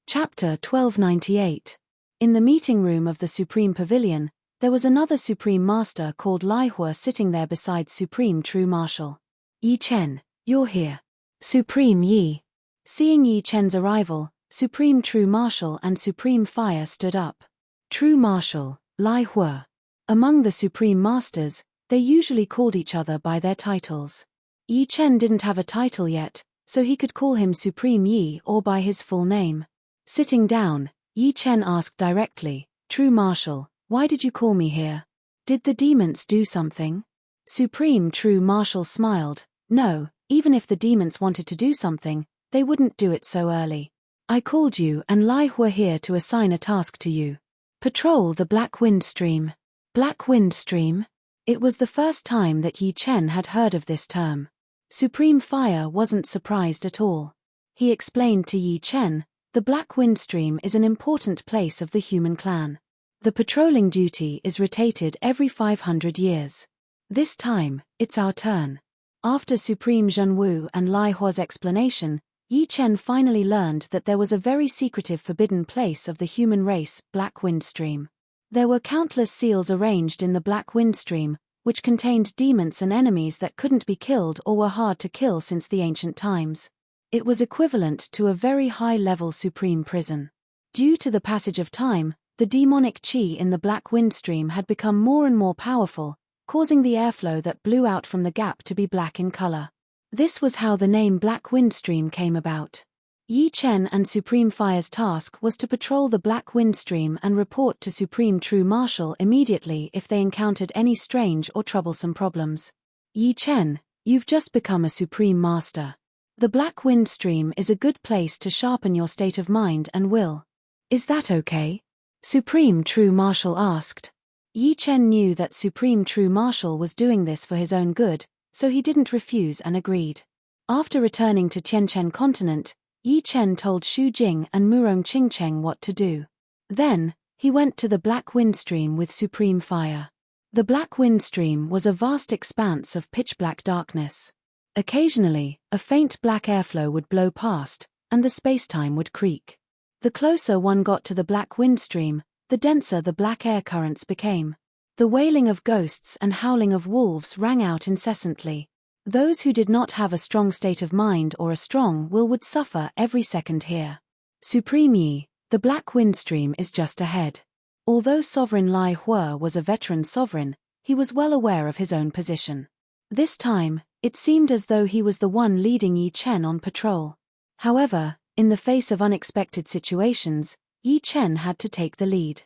Chapter 1298. In the meeting room of the Supreme Pavilion, there was another Supreme Master called Lai Hua sitting there beside Supreme True Marshal. Yi Chen, you're here. Supreme Yi. Seeing Yi Chen's arrival, Supreme True Marshal and Supreme Fire stood up. True Marshal, Lai Hua. Among the Supreme Masters, they usually called each other by their titles. Yi Chen didn't have a title yet, so he could call him Supreme Yi or by his full name. Sitting down, Yi Chen asked directly, True Marshal, why did you call me here? Did the demons do something? Supreme True Marshal smiled, no, even if the demons wanted to do something, they wouldn't do it so early. I called you and Lai Hua here to assign a task to you. Patrol the Black Wind Stream. Black Wind Stream? It was the first time that Yi Chen had heard of this term. Supreme Fire wasn't surprised at all. He explained to Yi Chen, the Black Wind Stream is an important place of the human clan. The patrolling duty is rotated every 500 years. This time, it's our turn. After Supreme Zhenwu and Lai Hua's explanation, Yi Chen finally learned that there was a very secretive forbidden place of the human race, Black Wind Stream. There were countless seals arranged in the Black Wind Stream, which contained demons and enemies that couldn't be killed or were hard to kill since the ancient times. It was equivalent to a very high-level supreme prison. Due to the passage of time, the demonic qi in the Black Wind Stream had become more and more powerful, causing the airflow that blew out from the gap to be black in color. This was how the name Black Wind Stream came about. Yi Chen and Supreme Fire's task was to patrol the Black Wind Stream and report to Supreme True Marshal immediately if they encountered any strange or troublesome problems. Yi Chen, you've just become a Supreme Master. The Black Wind Stream is a good place to sharpen your state of mind and will. Is that okay? Supreme True Marshal asked. Yi Chen knew that Supreme True Marshal was doing this for his own good, so he didn't refuse and agreed. After returning to Tianchen continent, Yi Chen told Xu Jing and Murong Qingcheng what to do. Then, he went to the Black Wind Stream with Supreme Fire. The Black Wind Stream was a vast expanse of pitch-black darkness. Occasionally, a faint black airflow would blow past, and the space-time would creak. The closer one got to the Black Wind Stream, the denser the black air currents became. The wailing of ghosts and howling of wolves rang out incessantly. Those who did not have a strong state of mind or a strong will would suffer every second here. Supreme Yi, the Black Wind Stream is just ahead. Although Sovereign Lai Hua was a veteran sovereign, he was well aware of his own position. This time, it seemed as though he was the one leading Yi Chen on patrol. However, in the face of unexpected situations, Yi Chen had to take the lead.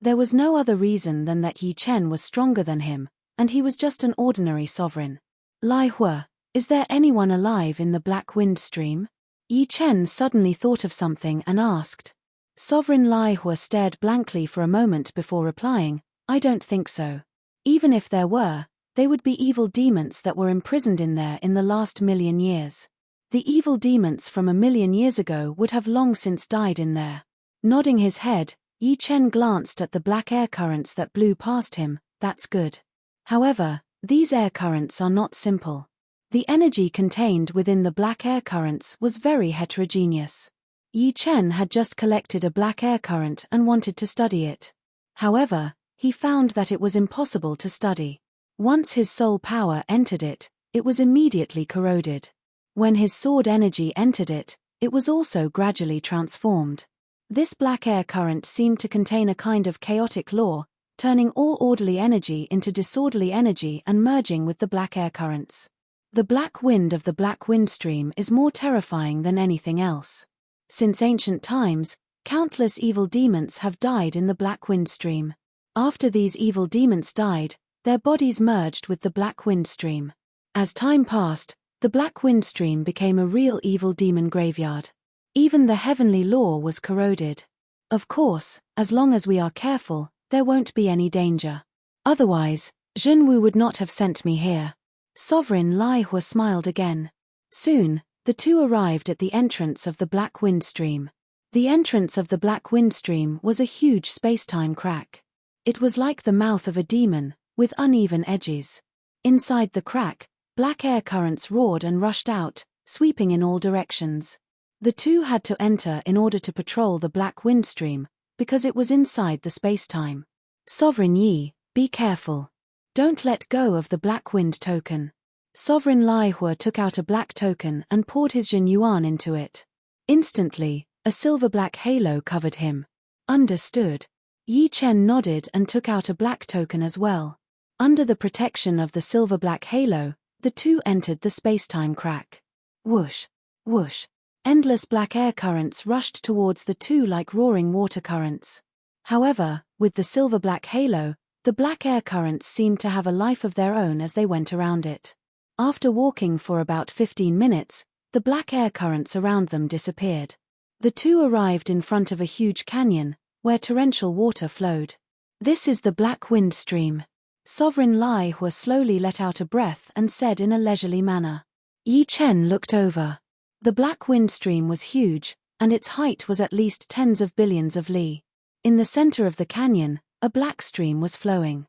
There was no other reason than that Yi Chen was stronger than him, and he was just an ordinary sovereign. Lai Hua, is there anyone alive in the Black Wind Stream? Yi Chen suddenly thought of something and asked. Sovereign Lai Hua stared blankly for a moment before replying, I don't think so. Even if there were, they would be evil demons that were imprisoned in there in the last 1,000,000 years. The evil demons from 1,000,000 years ago would have long since died in there. Nodding his head, Yi Chen glanced at the black air currents that blew past him. That's good. However, these air currents are not simple. The energy contained within the black air currents was very heterogeneous. Yi Chen had just collected a black air current and wanted to study it. However, he found that it was impossible to study. Once his soul power entered it, it was immediately corroded. When his sword energy entered it, it was also gradually transformed. This black air current seemed to contain a kind of chaotic law, turning all orderly energy into disorderly energy and merging with the black air currents. The black wind of the Black Wind Stream is more terrifying than anything else. Since ancient times, countless evil demons have died in the Black Wind Stream. After these evil demons died, their bodies merged with the Black Wind Stream. As time passed, the Black Wind Stream became a real evil demon graveyard. Even the heavenly law was corroded. Of course, as long as we are careful, there won't be any danger. Otherwise, Zhenwu would not have sent me here. Sovereign Lai Hua smiled again. Soon, the two arrived at the entrance of the Black Wind Stream. The entrance of the Black Wind Stream was a huge space-time crack. It was like the mouth of a demon, with uneven edges. Inside the crack, black air currents roared and rushed out, sweeping in all directions. The two had to enter in order to patrol the Black Wind Stream, because it was inside the space-time. Sovereign Yi, be careful. Don't let go of the Black Wind token. Sovereign Lai Hua took out a black token and poured his Jin Yuan into it. Instantly, a silver-black halo covered him. Understood. Yi Chen nodded and took out a black token as well. Under the protection of the silver-black halo, the two entered the space-time crack. Whoosh, whoosh. Endless black air currents rushed towards the two like roaring water currents. However, with the silver-black halo, the black air currents seemed to have a life of their own as they went around it. After walking for about 15 minutes, the black air currents around them disappeared. The two arrived in front of a huge canyon, where torrential water flowed. This is the Black Wind Stream. Sovereign Lai Hua slowly let out a breath and said in a leisurely manner. Yi Chen looked over. The Black Wind Stream was huge, and its height was at least tens of billions of li. In the center of the canyon, a black stream was flowing.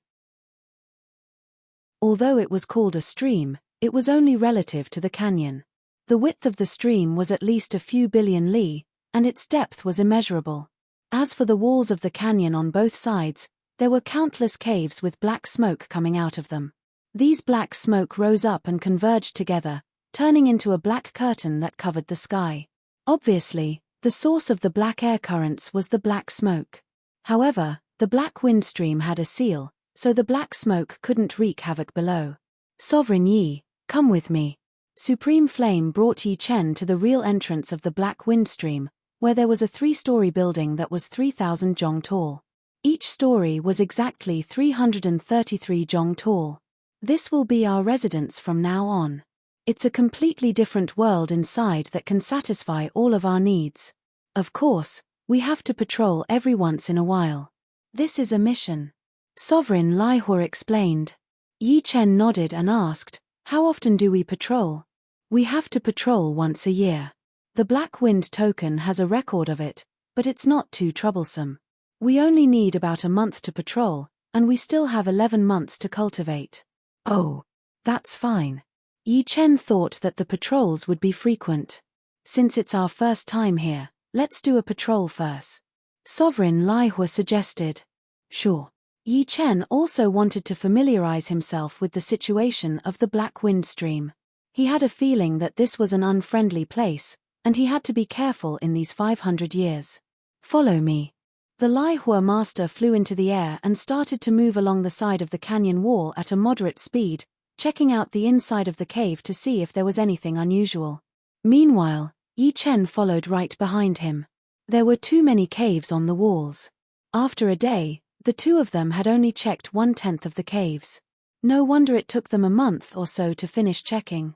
Although it was called a stream, it was only relative to the canyon. The width of the stream was at least a few billion li, and its depth was immeasurable. As for the walls of the canyon on both sides, there were countless caves with black smoke coming out of them. These black smoke rose up and converged together, turning into a black curtain that covered the sky. Obviously, the source of the black air currents was the black smoke. However, the black wind stream had a seal, so the black smoke couldn't wreak havoc below. Sovereign Yi, come with me. Supreme Flame brought Yi Chen to the real entrance of the black wind stream, where there was a 3-story building that was 3,000 zhong tall. Each story was exactly 333 zhong tall. This will be our residence from now on. It's a completely different world inside that can satisfy all of our needs. Of course, we have to patrol every once in a while. This is a mission. Sovereign Lai Hua explained. Yi Chen nodded and asked, how often do we patrol? We have to patrol once a year. The Black Wind token has a record of it, but it's not too troublesome. We only need about a month to patrol, and we still have 11 months to cultivate. Oh, that's fine. Yi Chen thought that the patrols would be frequent. Since it's our first time here, let's do a patrol first. Sovereign Lai Hua suggested. Sure. Yi Chen also wanted to familiarize himself with the situation of the Black Wind stream. He had a feeling that this was an unfriendly place, and he had to be careful in these 500 years. Follow me. The Lai Hua master flew into the air and started to move along the side of the canyon wall at a moderate speed, checking out the inside of the cave to see if there was anything unusual. Meanwhile, Yi Chen followed right behind him. There were too many caves on the walls. After a day, the two of them had only checked 1/10 of the caves. No wonder it took them a month or so to finish checking.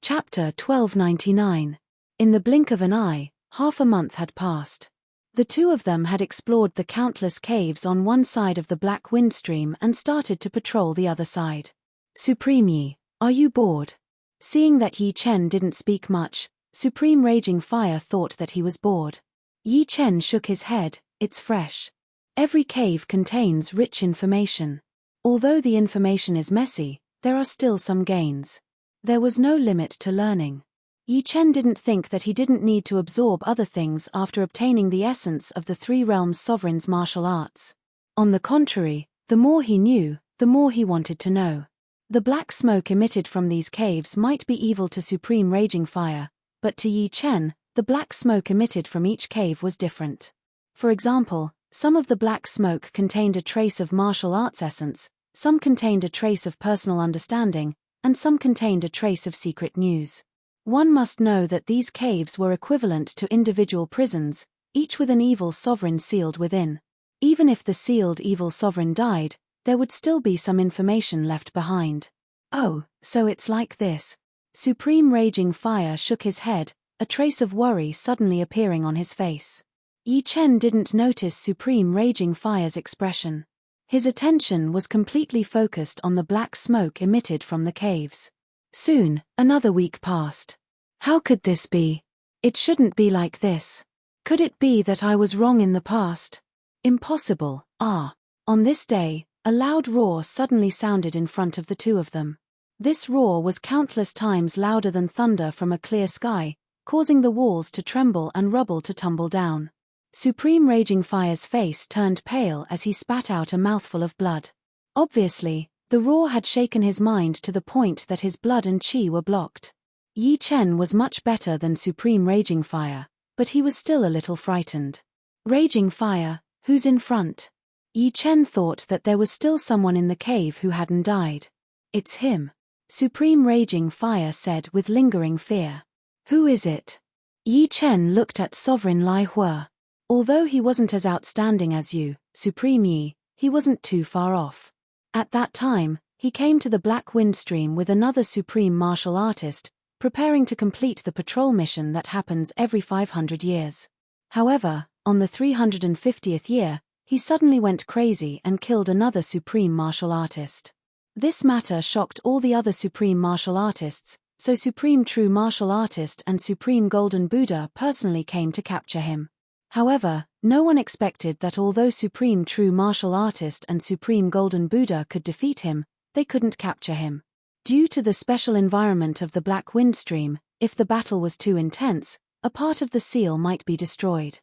Chapter 1299. In the blink of an eye, half a month had passed. The two of them had explored the countless caves on one side of the Black Wind stream and started to patrol the other side. Supreme Yi, are you bored? Seeing that Yi Chen didn't speak much, Supreme Raging Fire thought that he was bored. Yi Chen shook his head, it's fresh. Every cave contains rich information. Although the information is messy, there are still some gains. There was no limit to learning. Yi Chen didn't think that he didn't need to absorb other things after obtaining the essence of the Three Realms Sovereign's martial arts. On the contrary, the more he knew, the more he wanted to know. The black smoke emitted from these caves might be evil to Supreme Raging Fire, but to Yi Chen, the black smoke emitted from each cave was different. For example, some of the black smoke contained a trace of martial arts essence, some contained a trace of personal understanding, and some contained a trace of secret news. One must know that these caves were equivalent to individual prisons, each with an evil sovereign sealed within. Even if the sealed evil sovereign died, there would still be some information left behind. Oh, so it's like this. Supreme Raging Fire shook his head, a trace of worry suddenly appearing on his face. Yi Chen didn't notice Supreme Raging Fire's expression. His attention was completely focused on the black smoke emitted from the caves. Soon, another week passed. How could this be? It shouldn't be like this. Could it be that I was wrong in the past? Impossible. On this day, a loud roar suddenly sounded in front of the two of them. This roar was countless times louder than thunder from a clear sky, causing the walls to tremble and rubble to tumble down. Supreme Raging Fire's face turned pale as he spat out a mouthful of blood. Obviously, the roar had shaken his mind to the point that his blood and chi were blocked. Yi Chen was much better than Supreme Raging Fire, but he was still a little frightened. Raging Fire, who's in front? Yi Chen thought that there was still someone in the cave who hadn't died. It's him. Supreme Raging Fire said with lingering fear. Who is it? Yi Chen looked at Sovereign Lai Hua. Although he wasn't as outstanding as you, Supreme Yi, he wasn't too far off. At that time, he came to the Black Wind stream with another supreme martial artist, preparing to complete the patrol mission that happens every 500 years. However, on the 350th year, he suddenly went crazy and killed another supreme martial artist. This matter shocked all the other supreme martial artists, so Supreme True Martial Artist and Supreme Golden Buddha personally came to capture him. However, no one expected that although Supreme True Martial Artist and Supreme Golden Buddha could defeat him, they couldn't capture him. Due to the special environment of the Black Wind Stream, if the battle was too intense, a part of the seal might be destroyed.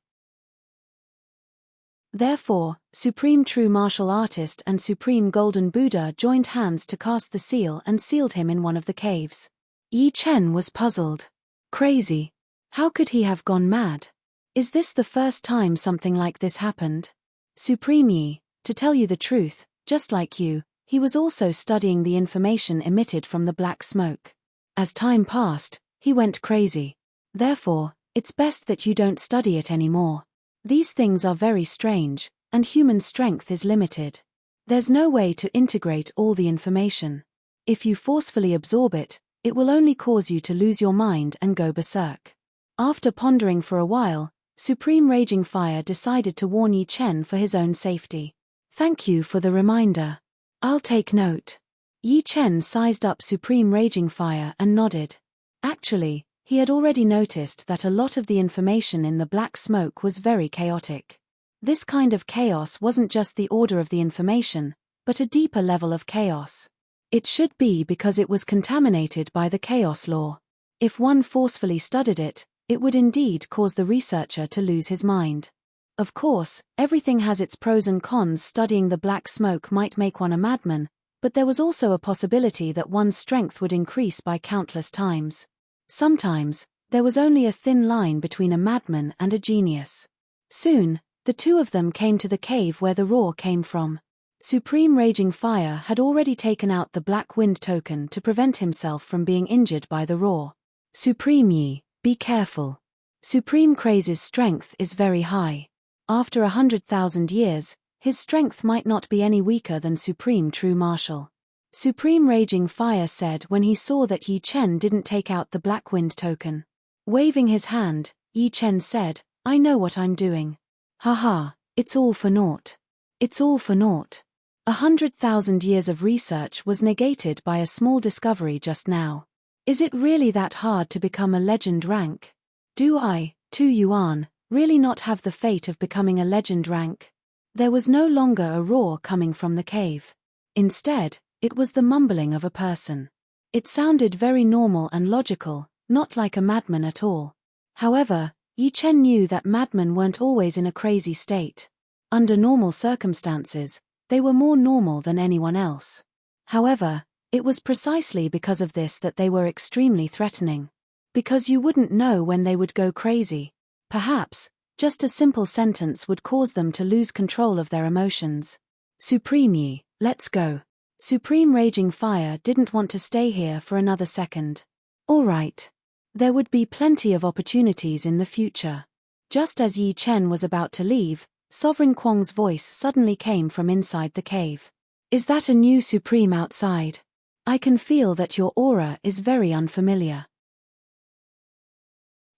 Therefore, Supreme True Martial Artist and Supreme Golden Buddha joined hands to cast the seal and sealed him in one of the caves. Yi Chen was puzzled. Crazy. How could he have gone mad? Is this the first time something like this happened? Supreme Yi, to tell you the truth, just like you, he was also studying the information emitted from the black smoke. As time passed, he went crazy. Therefore, it's best that you don't study it anymore. These things are very strange, and human strength is limited. There's no way to integrate all the information. If you forcefully absorb it, it will only cause you to lose your mind and go berserk. After pondering for a while, Supreme Raging Fire decided to warn Yi Chen for his own safety. Thank you for the reminder. I'll take note. Yi Chen sized up Supreme Raging Fire and nodded. Actually, he had already noticed that a lot of the information in the black smoke was very chaotic. This kind of chaos wasn't just the order of the information, but a deeper level of chaos. It should be because it was contaminated by the chaos law. If one forcefully studied it, it would indeed cause the researcher to lose his mind. Of course, everything has its pros and cons. Studying the black smoke might make one a madman, but there was also a possibility that one's strength would increase by countless times. Sometimes, there was only a thin line between a madman and a genius. Soon, the two of them came to the cave where the roar came from. Supreme Raging Fire had already taken out the Black Wind token to prevent himself from being injured by the roar. Supreme Yi, be careful. Supreme Craze's strength is very high. After 100,000 years, his strength might not be any weaker than Supreme True Martial. Supreme Raging Fire said when he saw that Yi Chen didn't take out the Black Wind token. Waving his hand, Yi Chen said, I know what I'm doing. Haha, it's all for naught. It's all for naught. 100,000 years of research was negated by a small discovery just now. Is it really that hard to become a legend rank? Do I, Tu Yuan, really not have the fate of becoming a legend rank? There was no longer a roar coming from the cave. Instead, it was the mumbling of a person. It sounded very normal and logical, not like a madman at all. However, Yi Chen knew that madmen weren't always in a crazy state. Under normal circumstances, they were more normal than anyone else. However, it was precisely because of this that they were extremely threatening. Because you wouldn't know when they would go crazy. Perhaps, just a simple sentence would cause them to lose control of their emotions. Supreme Yi, let's go. Supreme Raging Fire didn't want to stay here for another second. All right. There would be plenty of opportunities in the future. Just as Yi Chen was about to leave, Sovereign Kwong's voice suddenly came from inside the cave. Is that a new Supreme outside? I can feel that your aura is very unfamiliar.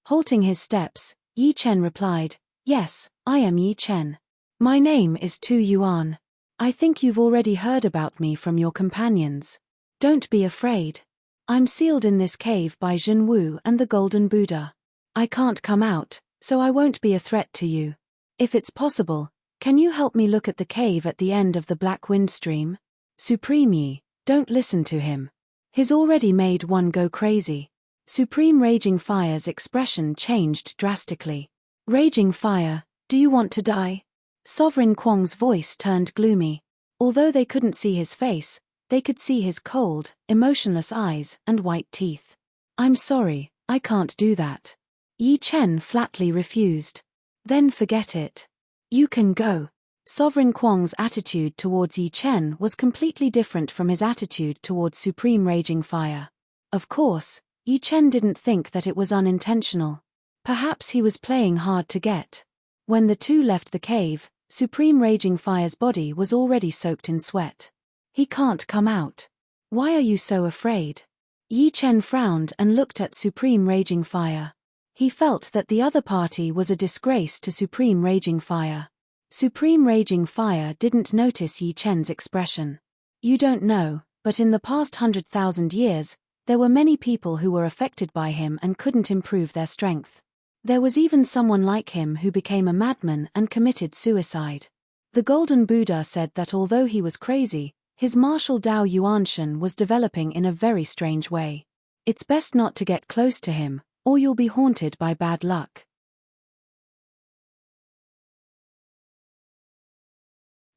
Halting his steps, Yi Chen replied, Yes, I am Yi Chen. My name is Tu Yuan. I think you've already heard about me from your companions. Don't be afraid. I'm sealed in this cave by Zhen Wu and the Golden Buddha. I can't come out, so I won't be a threat to you. If it's possible, can you help me look at the cave at the end of the Black Wind Stream? Supreme Yi, don't listen to him. He's already made one go crazy. Supreme Raging Fire's expression changed drastically. Raging Fire, do you want to die? Sovereign Kwong's voice turned gloomy. Although they couldn't see his face, they could see his cold, emotionless eyes and white teeth. I'm sorry, I can't do that. Yi Chen flatly refused. Then forget it. You can go. Sovereign Kwong's attitude towards Yi Chen was completely different from his attitude towards Supreme Raging Fire. Of course, Yi Chen didn't think that it was unintentional. Perhaps he was playing hard to get. When the two left the cave, Supreme Raging Fire's body was already soaked in sweat. He can't come out. Why are you so afraid? Yi Chen frowned and looked at Supreme Raging Fire. He felt that the other party was a disgrace to Supreme Raging Fire. Supreme Raging Fire didn't notice Yi Chen's expression. You don't know, but in the past 100,000 years, There were many people who were affected by him and couldn't improve their strength. There was even someone like him who became a madman and committed suicide. The Golden Buddha said that although he was crazy, his martial Dao Yuanshan was developing in a very strange way. It's best not to get close to him, or you'll be haunted by bad luck.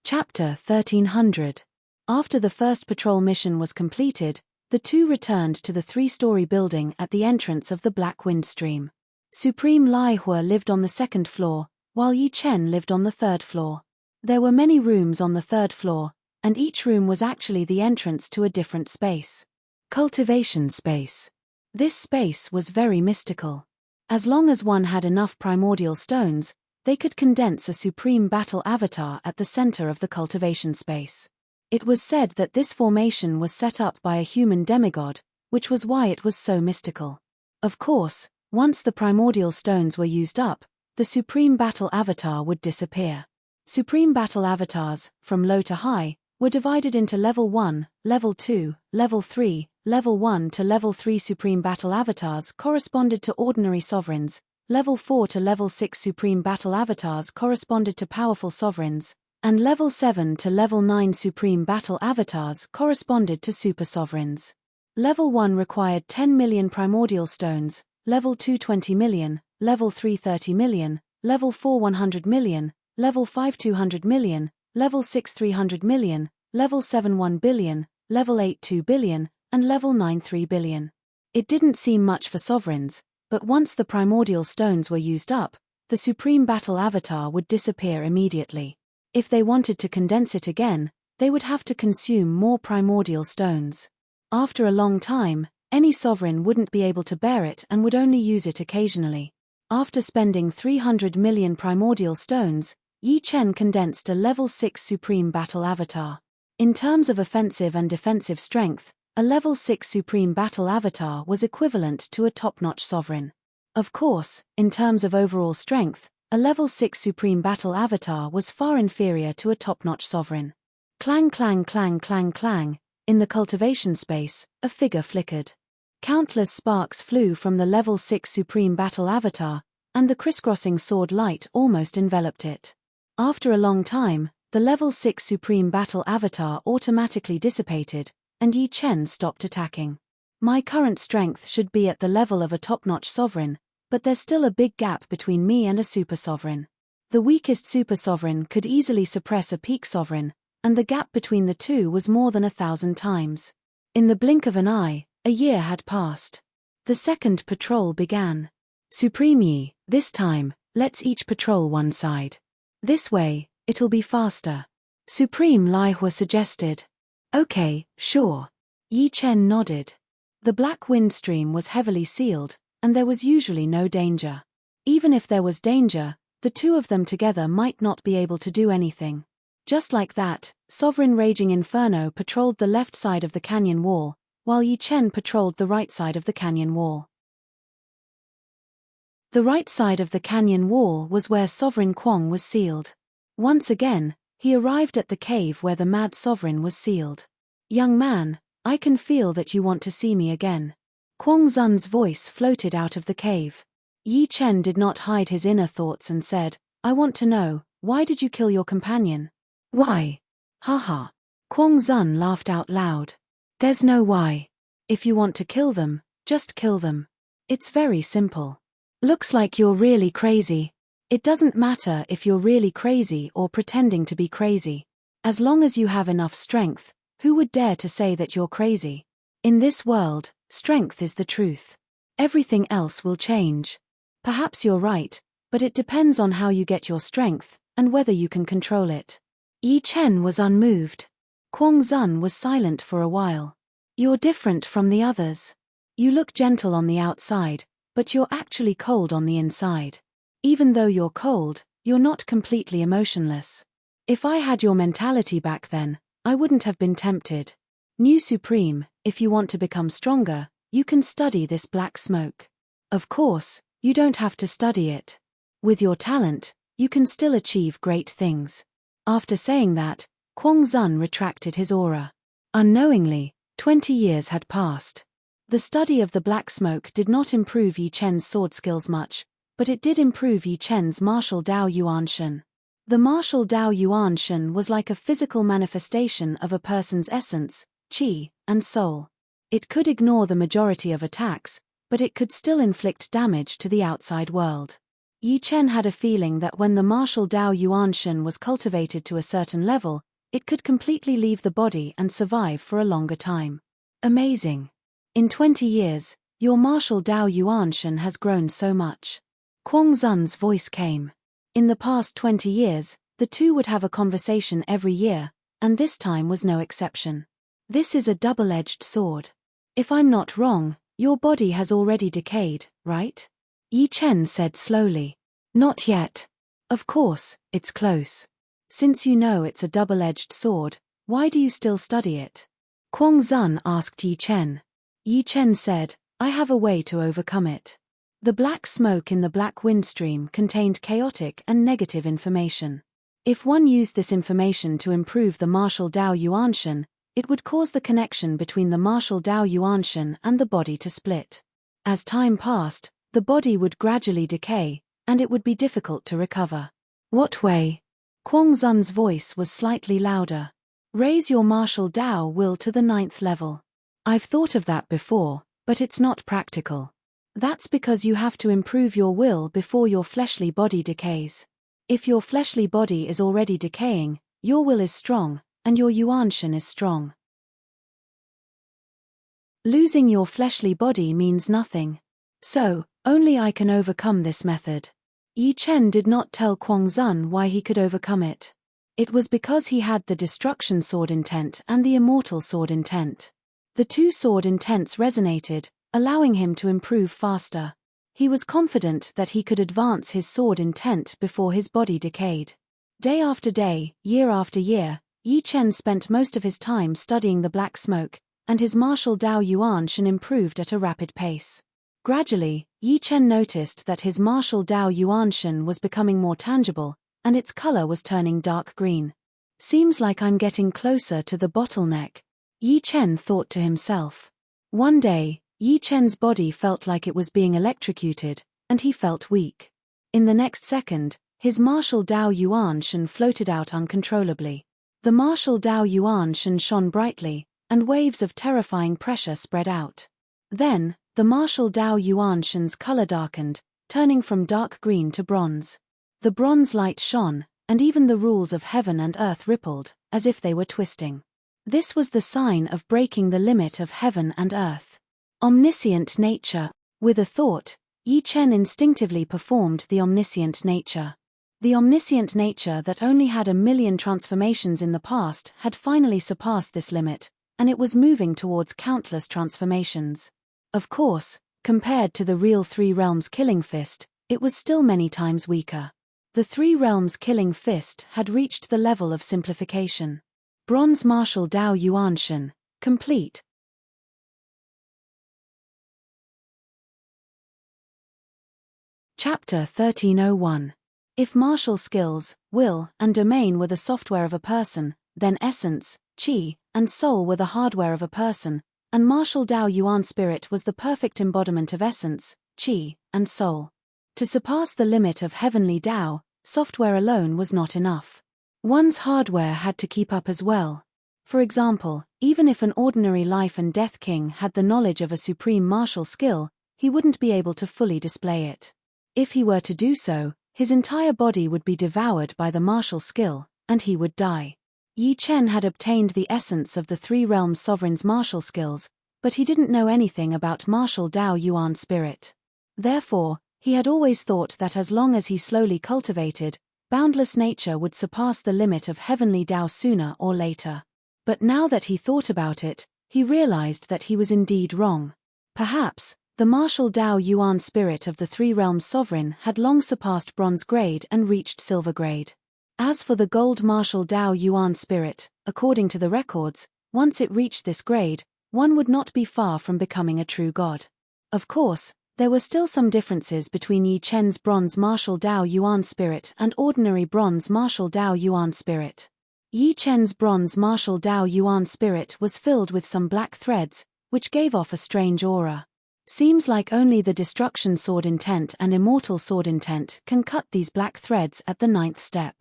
Chapter 1300. After the first patrol mission was completed, the two returned to the 3-story building at the entrance of the Black Wind Stream. Supreme Lai Hua lived on the 2nd floor, while Yi Chen lived on the 3rd floor. There were many rooms on the 3rd floor, and each room was actually the entrance to a different space. Cultivation space. This space was very mystical. As long as one had enough primordial stones, they could condense a supreme battle avatar at the center of the cultivation space. It was said that this formation was set up by a human demigod, which was why it was so mystical. Of course, once the primordial stones were used up, the supreme battle avatar would disappear. Supreme battle avatars, from low to high, were divided into Level 1, Level 2, Level 3, Level 1 to Level 3 Supreme Battle Avatars corresponded to ordinary sovereigns, Level 4 to Level 6 Supreme Battle Avatars corresponded to powerful sovereigns, and Level 7 to Level 9 Supreme Battle Avatars corresponded to super sovereigns. Level 1 required 10 million primordial stones, Level 2 20 million, Level 3 30 million, Level 4 100 million, Level 5 200 million, Level 6 300 million, Level 7 1 billion, Level 8 2 billion, and Level 9 3 billion. It didn't seem much for sovereigns, but once the primordial stones were used up, the Supreme Battle Avatar would disappear immediately. If they wanted to condense it again, they would have to consume more primordial stones. After a long time, any sovereign wouldn't be able to bear it and would only use it occasionally. After spending 300 million primordial stones, Yi Chen condensed a Level 6 Supreme Battle Avatar. In terms of offensive and defensive strength, a Level 6 Supreme Battle Avatar was equivalent to a top-notch sovereign. Of course, in terms of overall strength, a Level 6 Supreme Battle Avatar was far inferior to a top-notch sovereign. Clang clang clang clang clang, in the cultivation space, a figure flickered. Countless sparks flew from the Level 6 Supreme Battle Avatar, and the crisscrossing sword light almost enveloped it. After a long time, the Level 6 Supreme Battle Avatar automatically dissipated, and Yi Chen stopped attacking. My current strength should be at the level of a top-notch sovereign, but there's still a big gap between me and a super sovereign. The weakest super sovereign could easily suppress a peak sovereign, and the gap between the two was more than 1,000 times. In the blink of an eye, a year had passed. The second patrol began. Supreme Yi, this time, let's each patrol one side. This way, it'll be faster. Supreme Lai Hua suggested. Okay, sure. Yi Chen nodded. The Black Wind Stream was heavily sealed, and there was usually no danger. Even if there was danger, the two of them together might not be able to do anything. Just like that, Sovereign Raging Inferno patrolled the left side of the canyon wall, while Yi Chen patrolled the right side of the canyon wall. The right side of the canyon wall was where Sovereign Kwong was sealed. Once again, he arrived at the cave where the Mad Sovereign was sealed. Young man, I can feel that you want to see me again. Kwong Zun's voice floated out of the cave. Yi Chen did not hide his inner thoughts and said, I want to know, why did you kill your companion? Why? Haha. Kwong Zun laughed out loud. There's no why. If you want to kill them, just kill them. It's very simple. Looks like you're really crazy. It doesn't matter if you're really crazy or pretending to be crazy. As long as you have enough strength, who would dare to say that you're crazy? In this world, strength is the truth. Everything else will change. Perhaps you're right, but it depends on how you get your strength, and whether you can control it. Yi Chen was unmoved. Kwong Zun was silent for a while. You're different from the others. You look gentle on the outside, but you're actually cold on the inside. Even though you're cold, you're not completely emotionless. If I had your mentality back then, I wouldn't have been tempted. New Supreme, if you want to become stronger, you can study this black smoke. Of course, you don't have to study it. With your talent, you can still achieve great things. After saying that, Kwong Zun retracted his aura. Unknowingly, 20 years had passed. The study of the black smoke did not improve Yi Chen's sword skills much, but it did improve Yi Chen's martial Dao Yuan Shen. The martial Dao Yuan Shen was like a physical manifestation of a person's essence, qi, and soul. It could ignore the majority of attacks, but it could still inflict damage to the outside world. Yi Chen had a feeling that when the martial Dao Yuan Shen was cultivated to a certain level, it could completely leave the body and survive for a longer time. Amazing. In 20 years, your martial Dao Yuan Shen has grown so much. Kuang Zun's voice came. In the past 20 years, the two would have a conversation every year, and this time was no exception. This is a double-edged sword. If I'm not wrong, your body has already decayed, right? Yi Chen said slowly. Not yet. Of course, it's close. Since you know it's a double-edged sword, why do you still study it? Kuang Zun asked Yi Chen. Yi Chen said, I have a way to overcome it. The black smoke in the black wind stream contained chaotic and negative information. If one used this information to improve the martial Dao Yuan Shen, it would cause the connection between the martial Dao Yuan Shen and the body to split. As time passed, the body would gradually decay, and it would be difficult to recover. What way? Kuang Zun's voice was slightly louder. Raise your martial Dao will to the 9th level. I've thought of that before, but it's not practical. That's because you have to improve your will before your fleshly body decays. If your fleshly body is already decaying, your will is strong, and your Yuan Shen is strong. Losing your fleshly body means nothing. So, only I can overcome this method. Yi Chen did not tell Kuang Zun why he could overcome it. It was because he had the destruction sword intent and the immortal sword intent. The two sword intents resonated, allowing him to improve faster. He was confident that he could advance his sword intent before his body decayed. Day after day, year after year, Yi Chen spent most of his time studying the black smoke, and his martial Dao Yuan Shen improved at a rapid pace. Gradually, Yi Chen noticed that his martial Dao Yuan Shen was becoming more tangible, and its color was turning dark green. Seems like I'm getting closer to the bottleneck, Yi Chen thought to himself. One day, Yi Chen's body felt like it was being electrocuted, and he felt weak. In the next second, his martial Dao Yuan Shen floated out uncontrollably. The martial Dao Yuan Shen shone brightly, and waves of terrifying pressure spread out. Then, the martial Dao Yuan Shen's color darkened, turning from dark green to bronze. The bronze light shone, and even the rules of heaven and earth rippled, as if they were twisting. This was the sign of breaking the limit of heaven and earth. Omniscient nature. With a thought, Yi Chen instinctively performed the omniscient nature. The omniscient nature that only had 1,000,000 transformations in the past had finally surpassed this limit, and it was moving towards countless transformations. Of course, compared to the real Three Realms Killing Fist, it was still many times weaker. The Three Realms Killing Fist had reached the level of simplification. Bronze martial Dao Yuan Shen, complete. Chapter 1301. If martial skills, will, and domain were the software of a person, then essence, qi, and soul were the hardware of a person, and martial Dao Yuan spirit was the perfect embodiment of essence, qi, and soul. To surpass the limit of heavenly Dao, software alone was not enough. One's hardware had to keep up as well. For example, even if an ordinary life and death king had the knowledge of a supreme martial skill, he wouldn't be able to fully display it. If he were to do so, his entire body would be devoured by the martial skill, and he would die. Yi Chen had obtained the essence of the Three Realms Sovereign's martial skills, but he didn't know anything about martial Dao Yuan spirit. Therefore, he had always thought that as long as he slowly cultivated, boundless nature would surpass the limit of heavenly Dao sooner or later. But now that he thought about it, he realized that he was indeed wrong. Perhaps, the martial Dao Yuan spirit of the Three Realms Sovereign had long surpassed bronze grade and reached silver grade. As for the gold martial Dao Yuan spirit, according to the records, once it reached this grade, one would not be far from becoming a true god. Of course, there were still some differences between Yi Chen's bronze martial Dao Yuan spirit and ordinary bronze martial Dao Yuan spirit. Yi Chen's bronze martial Dao Yuan spirit was filled with some black threads, which gave off a strange aura. Seems like only the destruction sword intent and immortal sword intent can cut these black threads at the 9th step.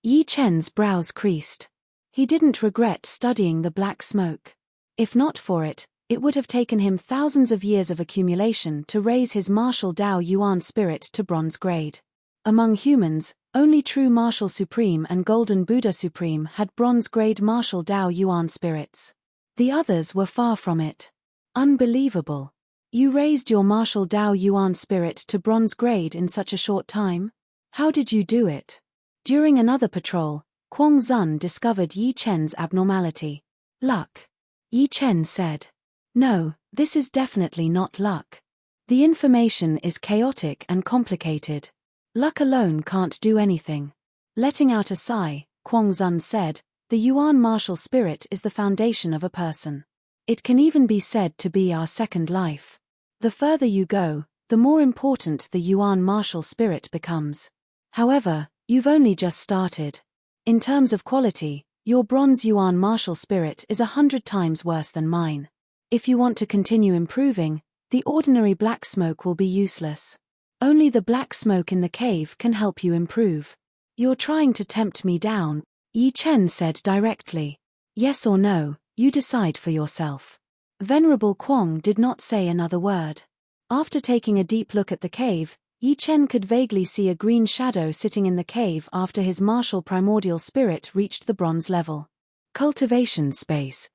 Yi Chen's brows creased. He didn't regret studying the black smoke. If not for it, it would have taken him thousands of years of accumulation to raise his martial Dao Yuan spirit to bronze grade. Among humans, only true Martial Supreme and Golden Buddha Supreme had bronze grade martial Dao Yuan spirits. The others were far from it. Unbelievable. You raised your martial Dao Yuan spirit to bronze grade in such a short time? How did you do it? During another patrol, Kuang Zun discovered Yi Chen's abnormality. Luck. Yi Chen said. No, this is definitely not luck. The information is chaotic and complicated. Luck alone can't do anything. Letting out a sigh, Kuang Zun said, the Yuan martial spirit is the foundation of a person. It can even be said to be our second life. The further you go, the more important the Yuan martial spirit becomes. However, you've only just started. In terms of quality, your bronze Yuan martial spirit is 100 times worse than mine. If you want to continue improving, the ordinary black smoke will be useless. Only the black smoke in the cave can help you improve. You're trying to tempt me down, Yi Chen said directly. Yes or no, you decide for yourself. Venerable Kuang did not say another word. After taking a deep look at the cave, Yi Chen could vaguely see a green shadow sitting in the cave after his martial primordial spirit reached the bronze level. Cultivation space.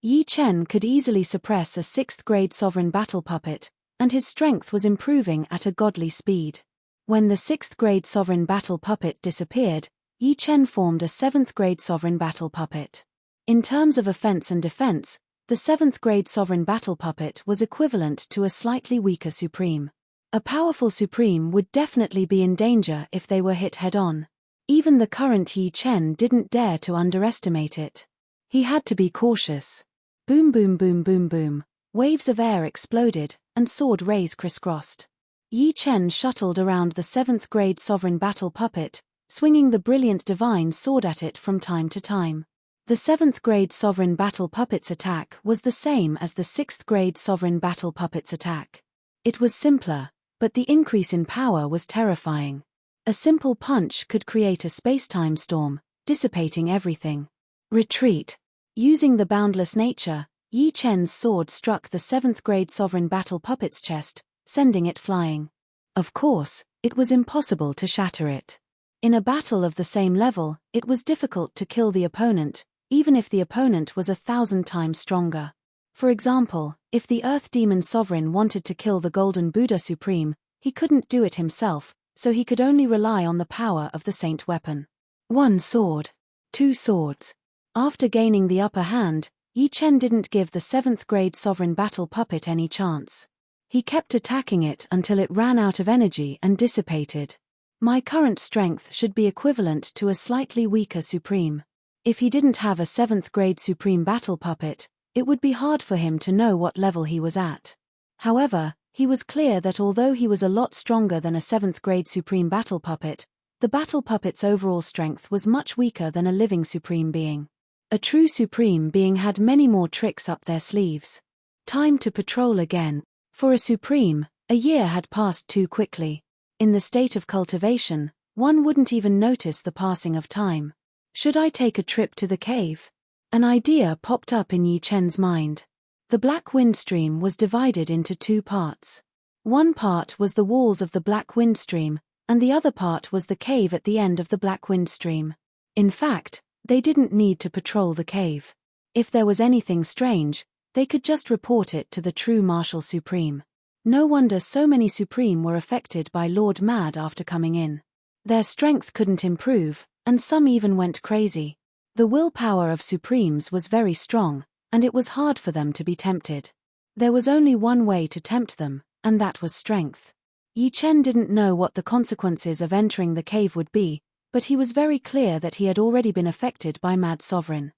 Yi Chen could easily suppress a 6th grade sovereign battle puppet, and his strength was improving at a godly speed. When the 6th grade sovereign battle puppet disappeared, Yi Chen formed a 7th grade sovereign battle puppet. In terms of offense and defense, the 7th grade sovereign battle puppet was equivalent to a slightly weaker supreme. A powerful supreme would definitely be in danger if they were hit head-on. Even the current Yi Chen didn't dare to underestimate it. He had to be cautious. Boom boom boom boom boom, waves of air exploded, and sword rays crisscrossed. Yi Chen shuttled around the 7th grade sovereign battle puppet, swinging the brilliant divine sword at it from time to time. The 7th grade sovereign battle puppet's attack was the same as the 6th grade sovereign battle puppet's attack. It was simpler, but the increase in power was terrifying. A simple punch could create a space-time storm, dissipating everything. Retreat. Using the boundless nature, Yi Chen's sword struck the 7th grade sovereign battle puppet's chest, sending it flying. Of course, it was impossible to shatter it. In a battle of the same level, it was difficult to kill the opponent, even if the opponent was 1,000 times stronger. For example, if the Earth Demon Sovereign wanted to kill the Golden Buddha Supreme, he couldn't do it himself, so he could only rely on the power of the Saint weapon. 1 sword. 2 swords. After gaining the upper hand, Yi Chen didn't give the 7th grade sovereign battle puppet any chance. He kept attacking it until it ran out of energy and dissipated. My current strength should be equivalent to a slightly weaker supreme. If he didn't have a 7th grade supreme battle puppet, it would be hard for him to know what level he was at. However, he was clear that although he was a lot stronger than a 7th grade supreme battle puppet, the battle puppet's overall strength was much weaker than a living supreme being. A true supreme being had many more tricks up their sleeves. Time to patrol again. For a supreme, a year had passed too quickly. In the state of cultivation, one wouldn't even notice the passing of time. Should I take a trip to the cave? An idea popped up in Yi Chen's mind. The Black Wind Stream was divided into 2 parts. One part was the walls of the Black Wind Stream, and the other part was the cave at the end of the Black Wind Stream. In fact, they didn't need to patrol the cave. If there was anything strange, they could just report it to the true Martial Supreme. No wonder so many Supreme were affected by Lord Mad after coming in. Their strength couldn't improve, and some even went crazy. The willpower of Supremes was very strong, and it was hard for them to be tempted. There was only one way to tempt them, and that was strength. Yi Chen didn't know what the consequences of entering the cave would be, but he was very clear that he had already been affected by Mad Sovereign.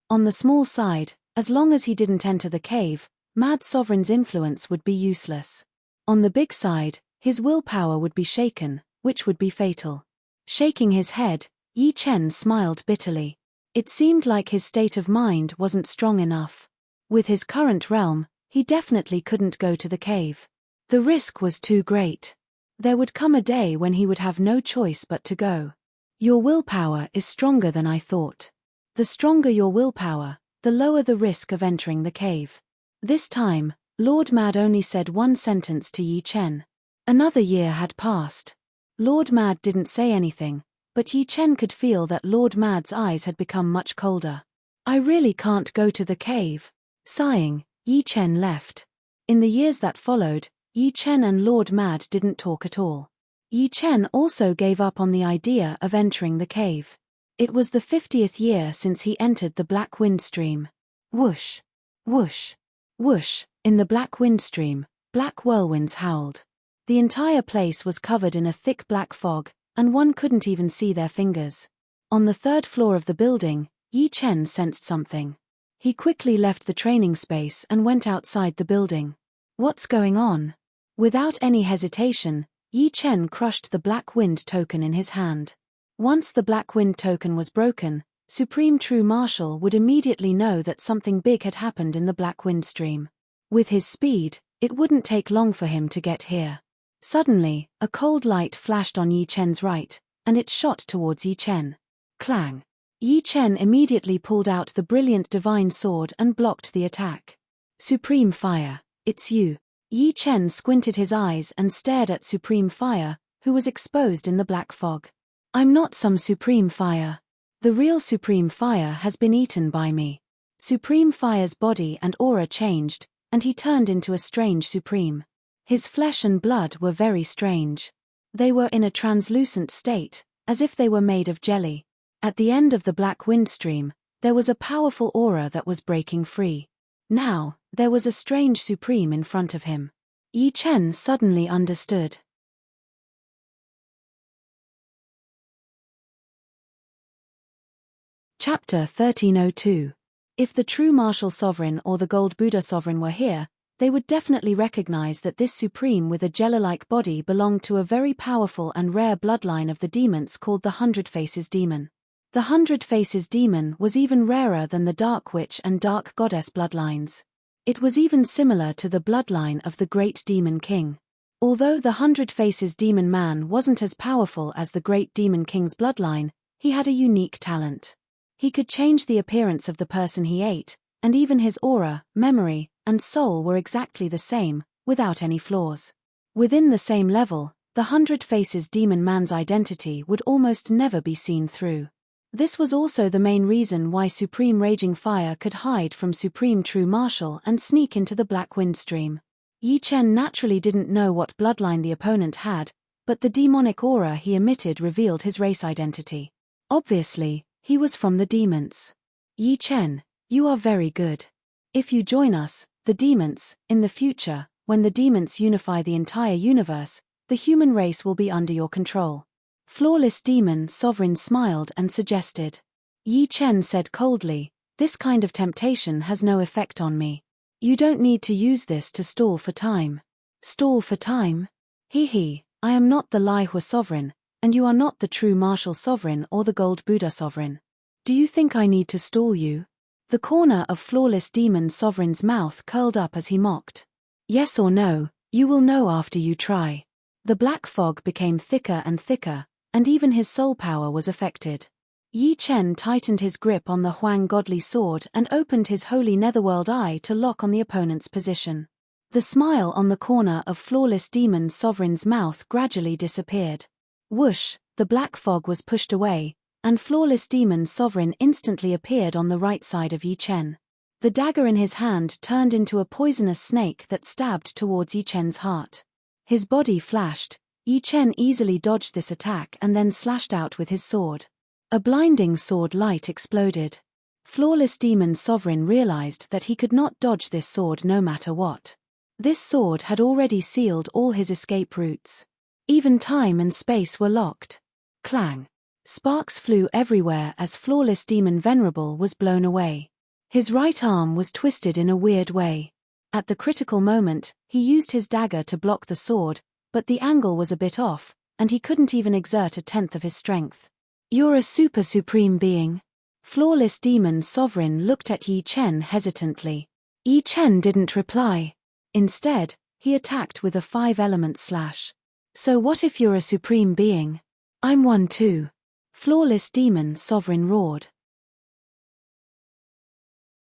On the small side, as long as he didn't enter the cave, Mad Sovereign's influence would be useless. On the big side, his willpower would be shaken, which would be fatal. Shaking his head, Yi Chen smiled bitterly. It seemed like his state of mind wasn't strong enough. With his current realm, he definitely couldn't go to the cave. The risk was too great. There would come a day when he would have no choice but to go. Your willpower is stronger than I thought. The stronger your willpower, the lower the risk of entering the cave. This time, Lord Mad only said one sentence to Yi Chen. Another year had passed. Lord Mad didn't say anything, but Yi Chen could feel that Lord Mad's eyes had become much colder. I really can't go to the cave. Sighing, Yi Chen left. In the years that followed, Yi Chen and Lord Mad didn't talk at all. Yi Chen also gave up on the idea of entering the cave. It was the 50th year since he entered the Black Wind Stream. Whoosh! Whoosh! Whoosh! In the Black Wind Stream, black whirlwinds howled. The entire place was covered in a thick black fog, and one couldn't even see their fingers. On the 3rd floor of the building, Yi Chen sensed something. He quickly left the training space and went outside the building. What's going on? Without any hesitation, Yi Chen crushed the Black Wind token in his hand. Once the Black Wind token was broken, Supreme True Marshal would immediately know that something big had happened in the Black Wind Stream. With his speed, it wouldn't take long for him to get here. Suddenly, a cold light flashed on Yi Chen's right, and it shot towards Yi Chen. Clang! Yi Chen immediately pulled out the brilliant divine sword and blocked the attack. Supreme Fire, it's you. Yi Chen squinted his eyes and stared at Supreme Fire, who was exposed in the black fog. I'm not some Supreme Fire. The real Supreme Fire has been eaten by me. Supreme Fire's body and aura changed, and he turned into a strange Supreme. His flesh and blood were very strange. They were in a translucent state, as if they were made of jelly. At the end of the Black Wind Stream, there was a powerful aura that was breaking free. Now, there was a strange Supreme in front of him. Yi Chen suddenly understood. Chapter 1302. If the true Martial Sovereign or the Gold Buddha Sovereign were here, they would definitely recognize that this Supreme with a jelly-like body belonged to a very powerful and rare bloodline of the demons called the 100 Faces Demon. The 100 Faces Demon was even rarer than the Dark Witch and Dark Goddess bloodlines. It was even similar to the bloodline of the Great Demon King. Although the 100 Faces Demon Man wasn't as powerful as the Great Demon King's bloodline, he had a unique talent. He could change the appearance of the person he ate, and even his aura, memory, and soul were exactly the same, without any flaws. Within the same level, the 100 Faces Demon Man's identity would almost never be seen through. This was also the main reason why Supreme Raging Fire could hide from Supreme True Marshal and sneak into the Black Wind Stream. Yi Chen naturally didn't know what bloodline the opponent had, but the demonic aura he emitted revealed his race identity. Obviously, he was from the demons. Yi Chen, you are very good. If you join us, the demons, in the future, when the demons unify the entire universe, the human race will be under your control. Flawless Demon Sovereign smiled and suggested. Yi Chen said coldly, this kind of temptation has no effect on me. You don't need to use this to stall for time. Stall for time? He, I am not the Lai Hua Sovereign, and you are not the true Martial Sovereign or the Gold Buddha Sovereign. Do you think I need to stall you? The corner of Flawless Demon Sovereign's mouth curled up as he mocked. Yes or no, you will know after you try. The black fog became thicker and thicker, and even his soul power was affected. Yi Chen tightened his grip on the Huang godly sword and opened his holy netherworld eye to lock on the opponent's position. The smile on the corner of Flawless Demon Sovereign's mouth gradually disappeared. Whoosh, the black fog was pushed away, and Flawless Demon Sovereign instantly appeared on the right side of Yi Chen. The dagger in his hand turned into a poisonous snake that stabbed towards Yi Chen's heart. His body flashed. Yi Chen easily dodged this attack and then slashed out with his sword. A blinding sword light exploded. Flawless Demon Sovereign realized that he could not dodge this sword no matter what. This sword had already sealed all his escape routes. Even time and space were locked. Clang. Sparks flew everywhere as Flawless Demon Venerable was blown away. His right arm was twisted in a weird way. At the critical moment, he used his dagger to block the sword, but the angle was a bit off, and he couldn't even exert a tenth of his strength. You're a super supreme being. Flawless Demon Sovereign looked at Yi Chen hesitantly. Yi Chen didn't reply. Instead, he attacked with a 5-element slash. So what if you're a supreme being? I'm one too. Flawless Demon Sovereign roared.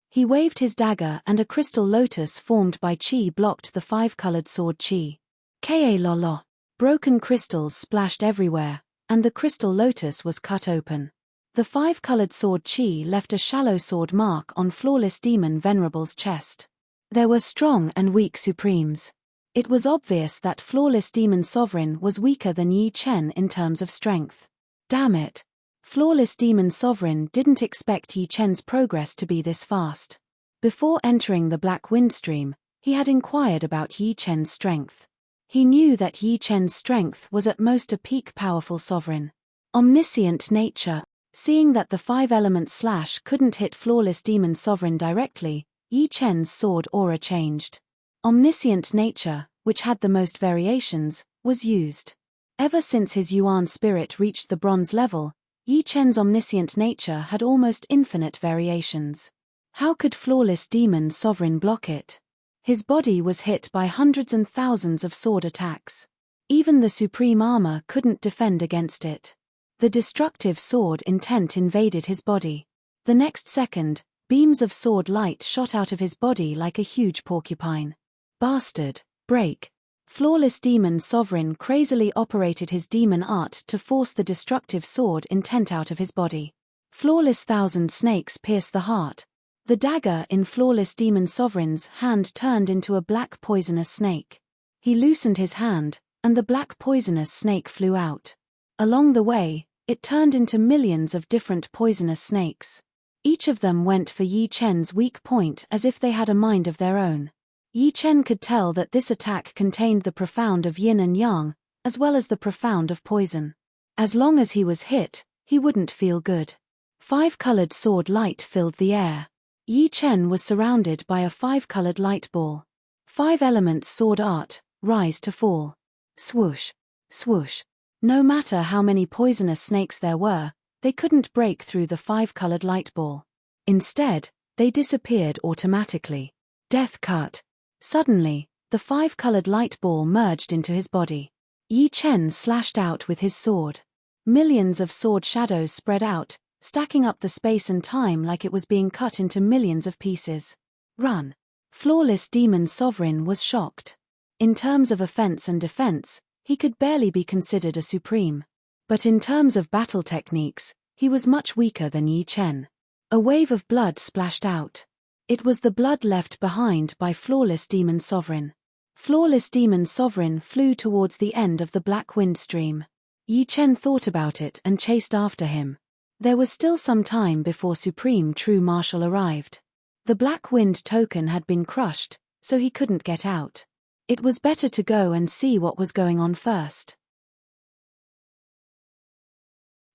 He waved his dagger and a crystal lotus formed by chi blocked the 5-colored sword chi. Ka-la-la. Broken crystals splashed everywhere, and the crystal lotus was cut open. The 5-colored sword chi left a shallow sword mark on Flawless Demon Venerable's chest. There were strong and weak supremes. It was obvious that Flawless Demon Sovereign was weaker than Yi Chen in terms of strength. Damn it. Flawless Demon Sovereign didn't expect Yi Chen's progress to be this fast. Before entering the Black Wind Stream, he had inquired about Yi Chen's strength. He knew that Yi Chen's strength was at most a peak powerful sovereign. Omniscient nature. Seeing that the 5-element slash couldn't hit Flawless Demon Sovereign directly, Yi Chen's sword aura changed. Omniscient nature, which had the most variations, was used. Ever since his Yuan spirit reached the bronze level, Yi Chen's omniscient nature had almost infinite variations. How could Flawless Demon Sovereign block it? His body was hit by hundreds and thousands of sword attacks. Even the supreme armor couldn't defend against it. The destructive sword intent invaded his body. The next second, beams of sword light shot out of his body like a huge porcupine. Bastard. Break. Flawless Demon Sovereign crazily operated his demon art to force the destructive sword intent out of his body. Flawless Thousand Snakes pierced the heart. The dagger in Flawless Demon Sovereign's hand turned into a black poisonous snake. He loosened his hand, and the black poisonous snake flew out. Along the way, it turned into millions of different poisonous snakes. Each of them went for Yi Chen's weak point as if they had a mind of their own. Yi Chen could tell that this attack contained the profound of yin and yang, as well as the profound of poison. As long as he was hit, he wouldn't feel good. 5-colored sword light filled the air. Yi Chen was surrounded by a 5-colored light ball. 5-element sword art, rise to fall. Swoosh. Swoosh. No matter how many poisonous snakes there were, they couldn't break through the 5-colored light ball. Instead, they disappeared automatically. Death cut. Suddenly, the 5-colored light ball merged into his body. Yi Chen slashed out with his sword. Millions of sword shadows spread out, stacking up the space and time like it was being cut into millions of pieces. Run. Flawless Demon Sovereign was shocked. In terms of offense and defense, he could barely be considered a supreme. But in terms of battle techniques, he was much weaker than Yi Chen. A wave of blood splashed out. It was the blood left behind by Flawless Demon Sovereign. Flawless Demon Sovereign flew towards the end of the Black Wind Stream. Yi Chen thought about it and chased after him. There was still some time before Supreme True Marshal arrived. The Black Wind token had been crushed, so he couldn't get out. It was better to go and see what was going on first.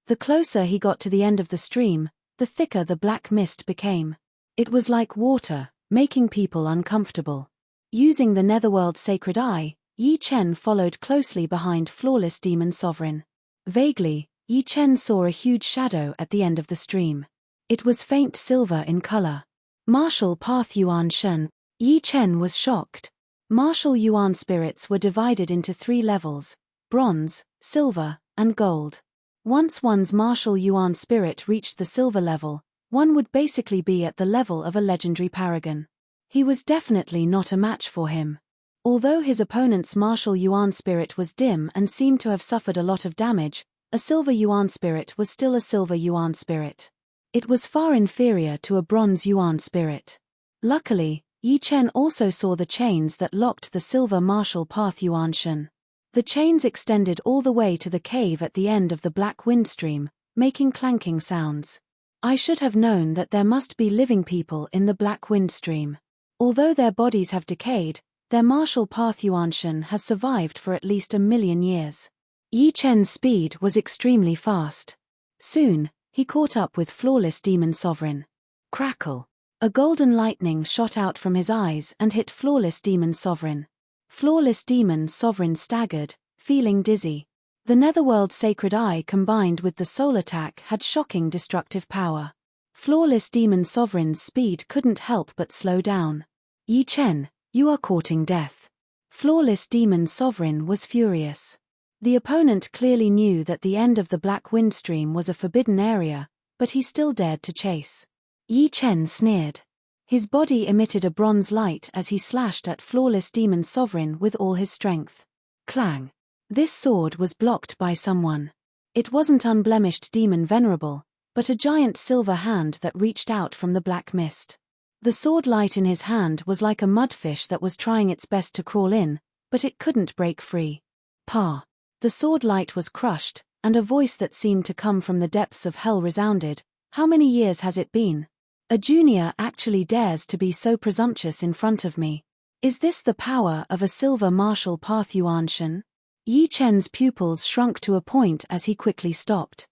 The closer he got to the end of the stream, the thicker the black mist became. It was like water, making people uncomfortable. Using the Netherworld Sacred Eye, Yi Chen followed closely behind Flawless Demon Sovereign. Vaguely, Yi Chen saw a huge shadow at the end of the stream. It was faint silver in color. Martial Path Yuan Shen. Yi Chen was shocked. Martial Yuan spirits were divided into 3 levels: bronze, silver, and gold. Once one's martial Yuan spirit reached the silver level, one would basically be at the level of a legendary paragon. He was definitely not a match for him. Although his opponent's martial Yuan spirit was dim and seemed to have suffered a lot of damage, a silver Yuan spirit was still a silver Yuan spirit. It was far inferior to a bronze Yuan spirit. Luckily, Yi Chen also saw the chains that locked the silver martial path Yuanshan. The chains extended all the way to the cave at the end of the Black Wind Stream, making clanking sounds. I should have known that there must be living people in the Black Wind Stream. Although their bodies have decayed, their martial path Yuanshan has survived for at least 1,000,000 years. Yi Chen's speed was extremely fast. Soon, he caught up with Flawless Demon Sovereign. Crackle! A golden lightning shot out from his eyes and hit Flawless Demon Sovereign. Flawless Demon Sovereign staggered, feeling dizzy. The Netherworld Sacred Eye combined with the soul attack had shocking destructive power. Flawless Demon Sovereign's speed couldn't help but slow down. Yi Chen, you are courting death. Flawless Demon Sovereign was furious. The opponent clearly knew that the end of the Black Wind Stream was a forbidden area, but he still dared to chase. Yi Chen sneered. His body emitted a bronze light as he slashed at Flawless Demon Sovereign with all his strength. Clang! This sword was blocked by someone. It wasn't Unblemished Demon Venerable, but a giant silver hand that reached out from the black mist. The sword light in his hand was like a mudfish that was trying its best to crawl in, but it couldn't break free. Pa! The sword light was crushed, and a voice that seemed to come from the depths of hell resounded. How many years has it been? A junior actually dares to be so presumptuous in front of me. Is this the power of a silver martial path Yuanshan? Yi Chen's pupils shrunk to a point as he quickly stopped.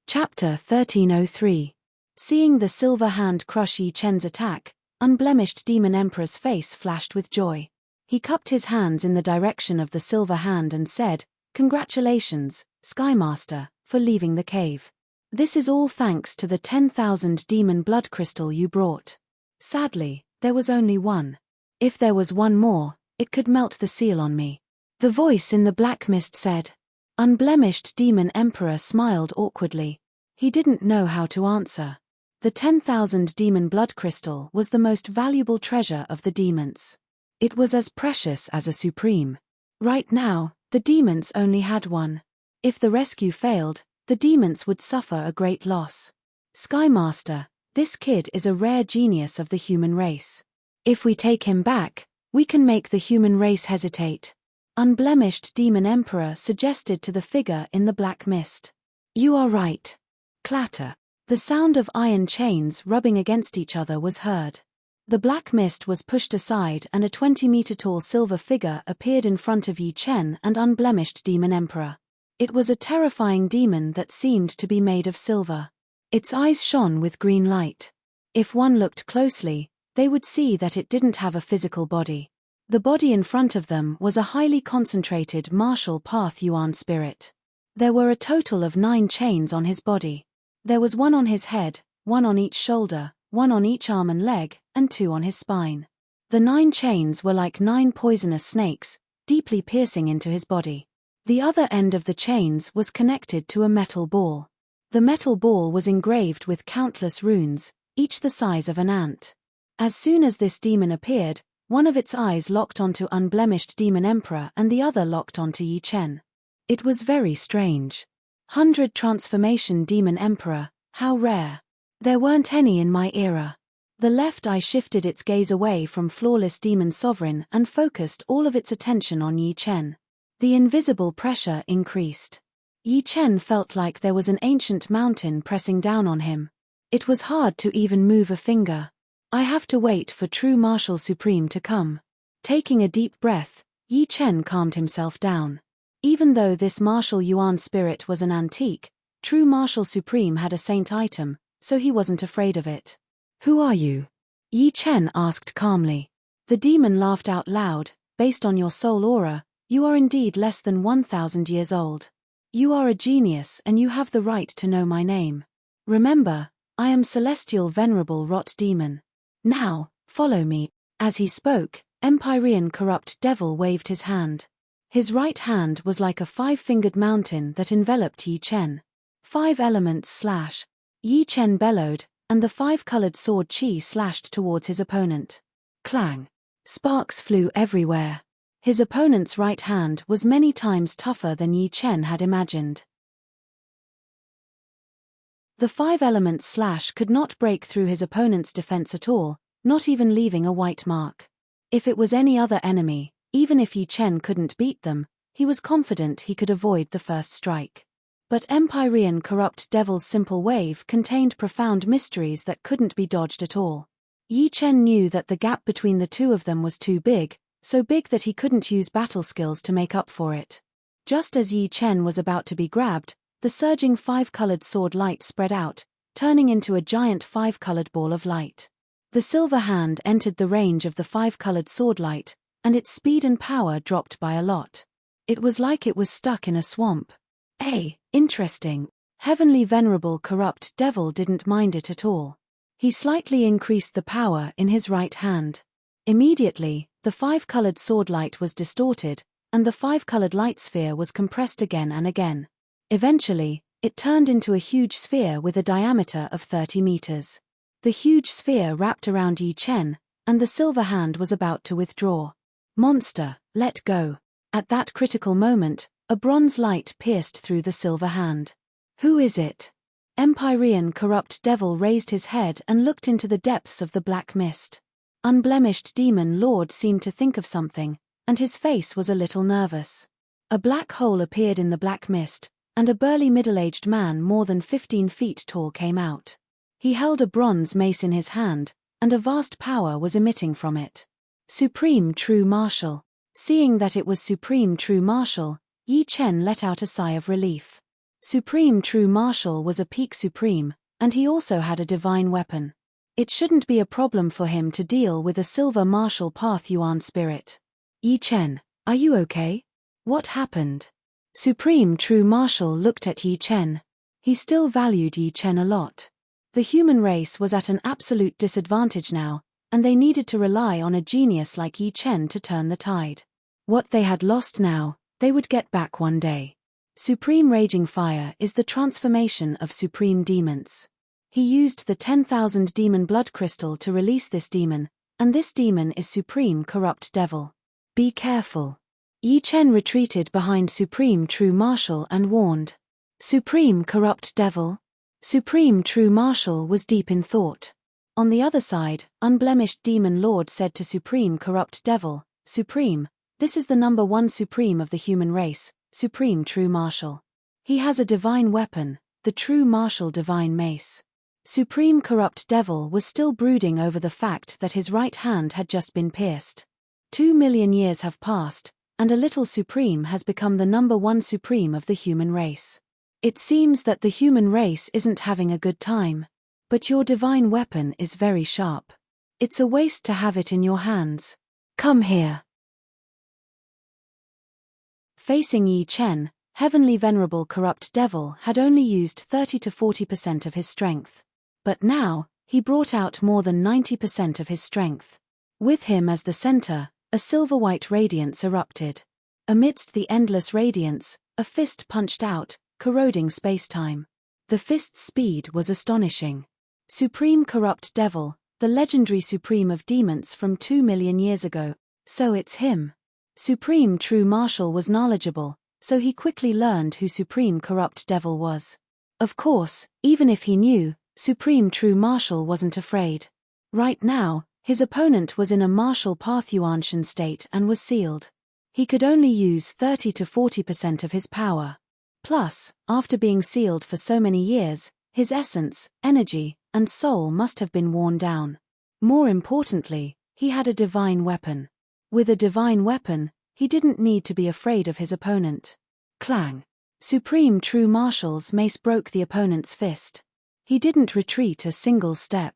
Chapter 1303. Seeing the silver hand crush Yi Chen's attack, Unblemished Demon Emperor's face flashed with joy. He cupped his hands in the direction of the silver hand and said, "Congratulations, Sky Master, for leaving the cave. This is all thanks to the 10,000 demon blood crystal you brought. Sadly, there was only one. If there was one more, it could melt the seal on me." The voice in the black mist said. Unblemished Demon Emperor smiled awkwardly. He didn't know how to answer. The 10,000 demon blood crystal was the most valuable treasure of the demons. It was as precious as a supreme. Right now, the demons only had one. If the rescue failed, the demons would suffer a great loss. Sky Master, this kid is a rare genius of the human race. If we take him back, we can make the human race hesitate. Unblemished Demon Emperor suggested to the figure in the black mist. You are right. Clatter. The sound of iron chains rubbing against each other was heard. The black mist was pushed aside and a 20-meter-tall silver figure appeared in front of Yi Chen and Unblemished Demon Emperor. It was a terrifying demon that seemed to be made of silver. Its eyes shone with green light. If one looked closely, they would see that it didn't have a physical body. The body in front of them was a highly concentrated martial path Yuan spirit. There were a total of 9 chains on his body. There was 1 on his head, 1 on each shoulder, 1 on each arm and leg, and 2 on his spine. The 9 chains were like 9 poisonous snakes, deeply piercing into his body. The other end of the chains was connected to a metal ball. The metal ball was engraved with countless runes, each the size of an ant. As soon as this demon appeared, one of its eyes locked onto Unblemished Demon Emperor and the other locked onto Yi Chen. It was very strange. 100 Transformation Demon Emperor, how rare. There weren't any in my era. The left eye shifted its gaze away from Flawless Demon Sovereign and focused all of its attention on Yi Chen. The invisible pressure increased. Yi Chen felt like there was an ancient mountain pressing down on him. It was hard to even move a finger. I have to wait for true Martial Supreme to come. Taking a deep breath, Yi Chen calmed himself down. Even though this martial Yuan spirit was an antique, true Martial Supreme had a saint item, so he wasn't afraid of it. Who are you? Yi Chen asked calmly. The demon laughed out loud. Based on your soul aura, you are indeed less than 1,000 years old. You are a genius and you have the right to know my name. Remember, I am Celestial Venerable Rot Demon. Now, follow me. As he spoke, Empyrean Corrupt Devil waved his hand. His right hand was like a 5-fingered mountain that enveloped Yi Chen. 5 elements slash. Yi Chen bellowed, and the 5-colored sword Qi slashed towards his opponent. Clang. Sparks flew everywhere. His opponent's right hand was many times tougher than Yi Chen had imagined. The 5 elements slash could not break through his opponent's defense at all, not even leaving a white mark. If it was any other enemy, even if Yi Chen couldn't beat them, he was confident he could avoid the first strike. But Empyrean Corrupt Devil's simple wave contained profound mysteries that couldn't be dodged at all. Yi Chen knew that the gap between the two of them was too big, so big that he couldn't use battle skills to make up for it. Just as Yi Chen was about to be grabbed, the surging 5-colored sword light spread out, turning into a giant 5-colored ball of light. The silver hand entered the range of the 5-colored sword light, and its speed and power dropped by a lot. It was like it was stuck in a swamp. Interesting. Heavenly Venerable Corrupt Devil didn't mind it at all. He slightly increased the power in his right hand. Immediately, the five-colored sword light was distorted, and the five-colored light sphere was compressed again and again. Eventually, it turned into a huge sphere with a diameter of 30 meters. The huge sphere wrapped around Yi Chen, and the silver hand was about to withdraw. Monster, let go. At that critical moment, a bronze light pierced through the silver hand. Who is it? Empyrean Corrupt Devil raised his head and looked into the depths of the black mist. Unblemished Demon Lord seemed to think of something, and his face was a little nervous. A black hole appeared in the black mist, and a burly middle-aged man more than 15 feet tall came out. He held a bronze mace in his hand, and a vast power was emitting from it. Supreme True Martial. Seeing that it was Supreme True Martial, Yi Chen let out a sigh of relief. Supreme True Martial was a peak supreme, and he also had a divine weapon. It shouldn't be a problem for him to deal with a silver martial path Yuan spirit. Yi Chen, are you okay? What happened? Supreme True Martial looked at Yi Chen. He still valued Yi Chen a lot. The human race was at an absolute disadvantage now, and they needed to rely on a genius like Yi Chen to turn the tide. What they had lost now, they would get back one day. Supreme Raging Fire is the transformation of supreme demons. He used the 10,000 demon blood crystal to release this demon, and this demon is Supreme Corrupt Devil. Be careful. Yi Chen retreated behind Supreme True Martial and warned. Supreme Corrupt Devil? Supreme True Martial was deep in thought. On the other side, Unblemished Demon Lord said to Supreme Corrupt Devil, Supreme, this is the number one supreme of the human race, Supreme True Martial. He has a divine weapon, the True Martial Divine Mace. Supreme Corrupt Devil was still brooding over the fact that his right hand had just been pierced. 2 million years have passed, and a little supreme has become the number one supreme of the human race. It seems that the human race isn't having a good time. But your divine weapon is very sharp. It's a waste to have it in your hands. Come here. Facing Yi Chen, Heavenly Venerable Corrupt Devil had only used 30 to 40% of his strength. But now, he brought out more than 90% of his strength. With him as the center, a silver-white radiance erupted. Amidst the endless radiance, a fist punched out, corroding space-time. The fist's speed was astonishing. Supreme Corrupt Devil, the legendary supreme of demons from 2 million years ago, so it's him. Supreme True Martial was knowledgeable, so he quickly learned who Supreme Corrupt Devil was. Of course, even if he knew, Supreme True Martial wasn't afraid. Right now, his opponent was in a martial Parthuanshan state and was sealed. He could only use 30 to 40% of his power. Plus, after being sealed for so many years, his essence, energy, and soul must have been worn down. More importantly, he had a divine weapon. With a divine weapon, he didn't need to be afraid of his opponent. Clang! Supreme True Martial's mace broke the opponent's fist. He didn't retreat a single step.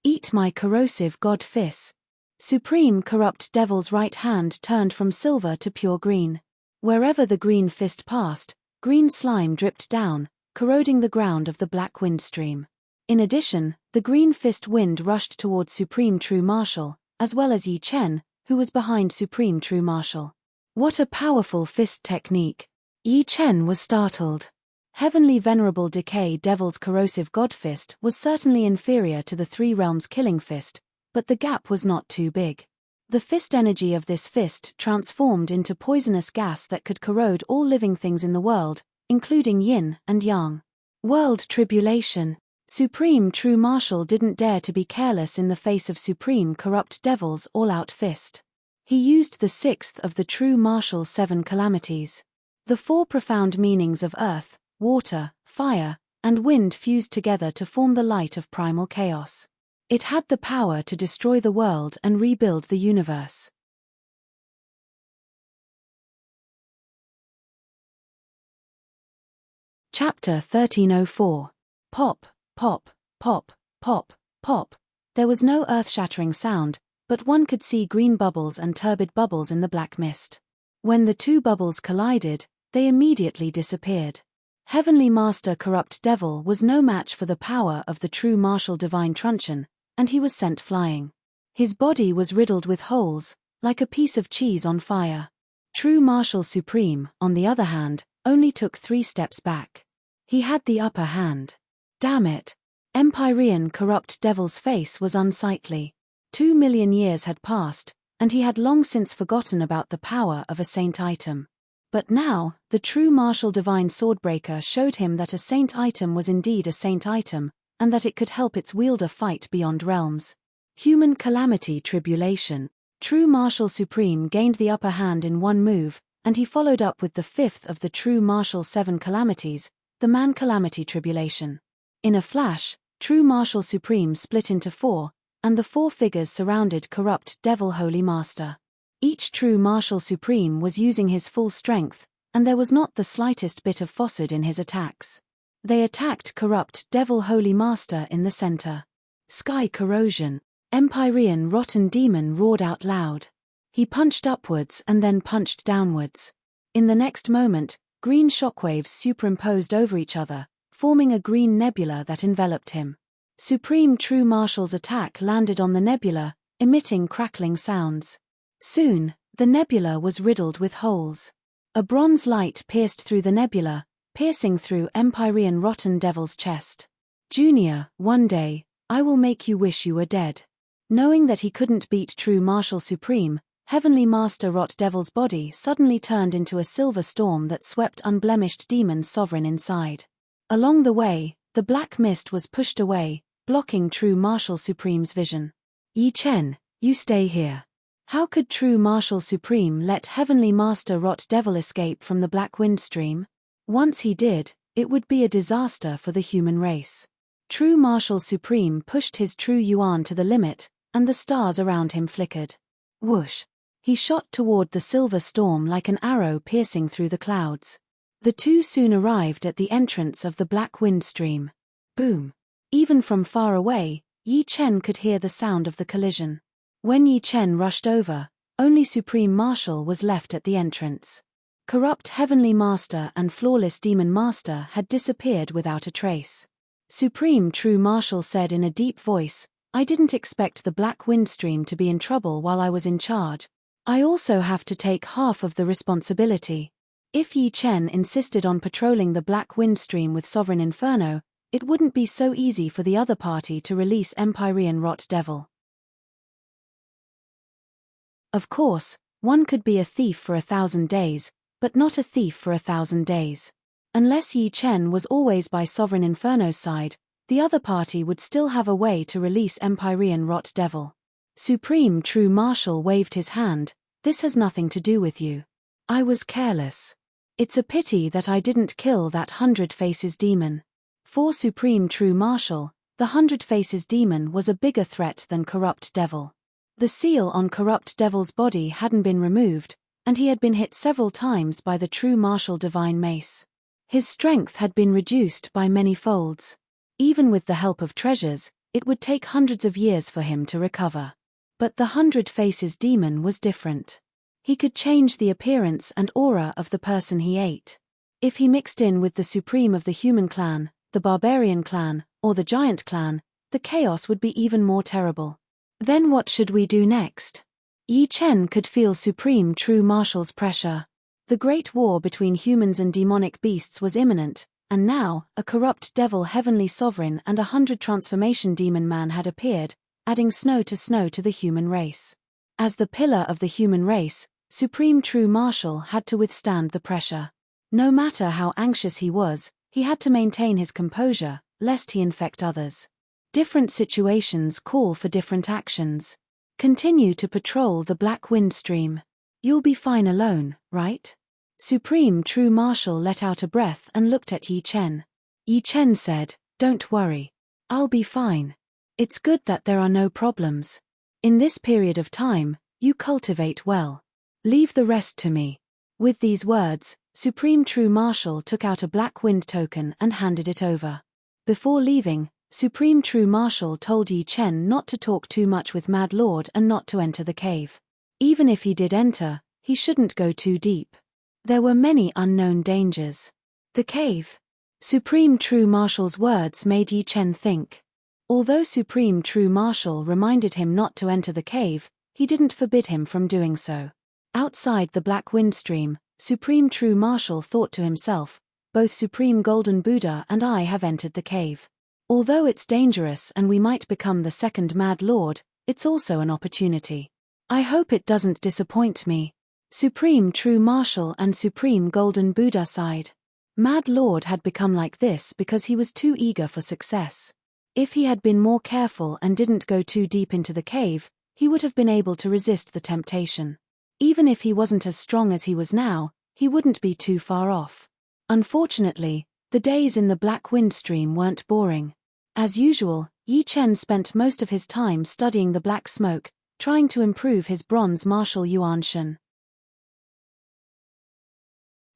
Eat my corrosive god fist. Supreme Corrupt Devil's right hand turned from silver to pure green. Wherever the green fist passed, green slime dripped down, corroding the ground of the black wind stream. In addition, the green fist wind rushed towards Supreme True Martial, as well as Yi Chen, who was behind Supreme True Martial. What a powerful fist technique! Yi Chen was startled. Heavenly Venerable Decay Devil's corrosive god fist was certainly inferior to the Three Realms killing fist, but the gap was not too big. The fist energy of this fist transformed into poisonous gas that could corrode all living things in the world, including yin and yang. World tribulation. Supreme True Martial didn't dare to be careless in the face of Supreme Corrupt Devil's all-out fist. He used the sixth of the True Martial 7 calamities. The 4 profound meanings of earth, water, fire, and wind fused together to form the light of primal chaos. It had the power to destroy the world and rebuild the universe. Chapter 1304. Pop, pop, pop, pop, pop. There was no earth-shattering sound, but one could see green bubbles and turbid bubbles in the black mist. When the two bubbles collided, they immediately disappeared. Heavenly Master Corrupt Devil was no match for the power of the true martial divine truncheon, and he was sent flying. His body was riddled with holes, like a piece of cheese on fire. True Martial Supreme, on the other hand, only took 3 steps back. He had the upper hand. Damn it! Empyrean Corrupt Devil's face was unsightly. 2 million years had passed, and he had long since forgotten about the power of a saint item. But now, the true martial divine swordbreaker showed him that a saint item was indeed a saint item, and that it could help its wielder fight beyond realms. Human calamity tribulation. True Martial Supreme gained the upper hand in one move, and he followed up with the 5th of the true martial 7 calamities, the man calamity tribulation. In a flash, True Martial Supreme split into 4, and the 4 figures surrounded Corrupt Devil Holy Master. Each True Martial Supreme was using his full strength, and there was not the slightest bit of falsehood in his attacks. They attacked Corrupt Devil Holy Master in the center. Sky corrosion. Empyrean Rotten Demon roared out loud. He punched upwards and then punched downwards. In the next moment, green shockwaves superimposed over each other, forming a green nebula that enveloped him. Supreme True Martial's attack landed on the nebula, emitting crackling sounds. Soon, the nebula was riddled with holes. A bronze light pierced through the nebula, piercing through Empyrean Rotten Devil's chest. Junior, one day, I will make you wish you were dead. Knowing that he couldn't beat True Martial Supreme, Heavenly Master Rot Devil's body suddenly turned into a silver storm that swept unblemished Demon Sovereign inside. Along the way, the black mist was pushed away, blocking True Martial Supreme's vision. Yi Chen, you stay here. How could True Martial Supreme let Heavenly Master Rot Devil escape from the Black Wind Stream? Once he did, it would be a disaster for the human race. True Martial Supreme pushed his true yuan to the limit, and the stars around him flickered. Whoosh! He shot toward the silver storm like an arrow piercing through the clouds. The two soon arrived at the entrance of the Black Wind Stream. Boom! Even from far away, Yi Chen could hear the sound of the collision. When Yi Chen rushed over, only Supreme Martial was left at the entrance. Corrupt Heavenly Master and Flawless Demon Master had disappeared without a trace. Supreme True Martial said in a deep voice, I didn't expect the Black Wind Stream to be in trouble while I was in charge. I also have to take half of the responsibility. If Yi Chen insisted on patrolling the Black Wind Stream with Sovereign Inferno, it wouldn't be so easy for the other party to release Empyrean Rot Devil. Of course, one could be a thief for 1,000 days, but not a thief for 1,000 days. Unless Yi Chen was always by Sovereign Inferno's side, the other party would still have a way to release Empyrean Rot Devil. Supreme True Martial waved his hand, this has nothing to do with you. I was careless. It's a pity that I didn't kill that 100 Faces demon. For Supreme True Martial, the 100 Faces demon was a bigger threat than Corrupt Devil. The seal on Corrupt Devil's body hadn't been removed, and he had been hit several times by the True Martial Divine Mace. His strength had been reduced by many folds. Even with the help of treasures, it would take hundreds of years for him to recover. But the 100 Faces demon was different. He could change the appearance and aura of the person he ate. If he mixed in with the Supreme of the Human Clan, the Barbarian Clan, or the Giant Clan, the chaos would be even more terrible. Then what should we do next? Yi Chen could feel Supreme True Martial's pressure. The great war between humans and demonic beasts was imminent, and now, a corrupt devil heavenly sovereign and 100 transformation demon man had appeared, adding snow to the human race. As the pillar of the human race, Supreme True Martial had to withstand the pressure. No matter how anxious he was, he had to maintain his composure, lest he infect others. Different situations call for different actions. Continue to patrol the Black Wind Stream. You'll be fine alone, right? Supreme True Martial let out a breath and looked at Yi Chen. Yi Chen said, Don't worry. I'll be fine. It's good that there are no problems. In this period of time, you cultivate well. Leave the rest to me. With these words, Supreme True Martial took out a Black Wind token and handed it over. Before leaving, Supreme True Martial told Yi Chen not to talk too much with Mad Lord and not to enter the cave. Even if he did enter, He shouldn't go too deep. There were many unknown dangers. The cave. Supreme True Marshal's words made Yi Chen think. Although Supreme True Marshal reminded him not to enter the cave, he didn't forbid him from doing so. Outside the Black Wind Stream, Supreme True Marshal thought to himself, both Supreme Golden Buddha and I have entered the cave. Although it's dangerous and we might become the second Mad Lord, it's also an opportunity. I hope it doesn't disappoint me. Supreme True Marshal and Supreme Golden Buddha sighed. Mad Lord had become like this because he was too eager for success. If he had been more careful and didn't go too deep into the cave, he would have been able to resist the temptation. Even if he wasn't as strong as he was now, he wouldn't be too far off. Unfortunately, the days in the Black Wind Stream weren't boring. As usual, Yi Chen spent most of his time studying the black smoke, trying to improve his bronze martial Yuan Shen.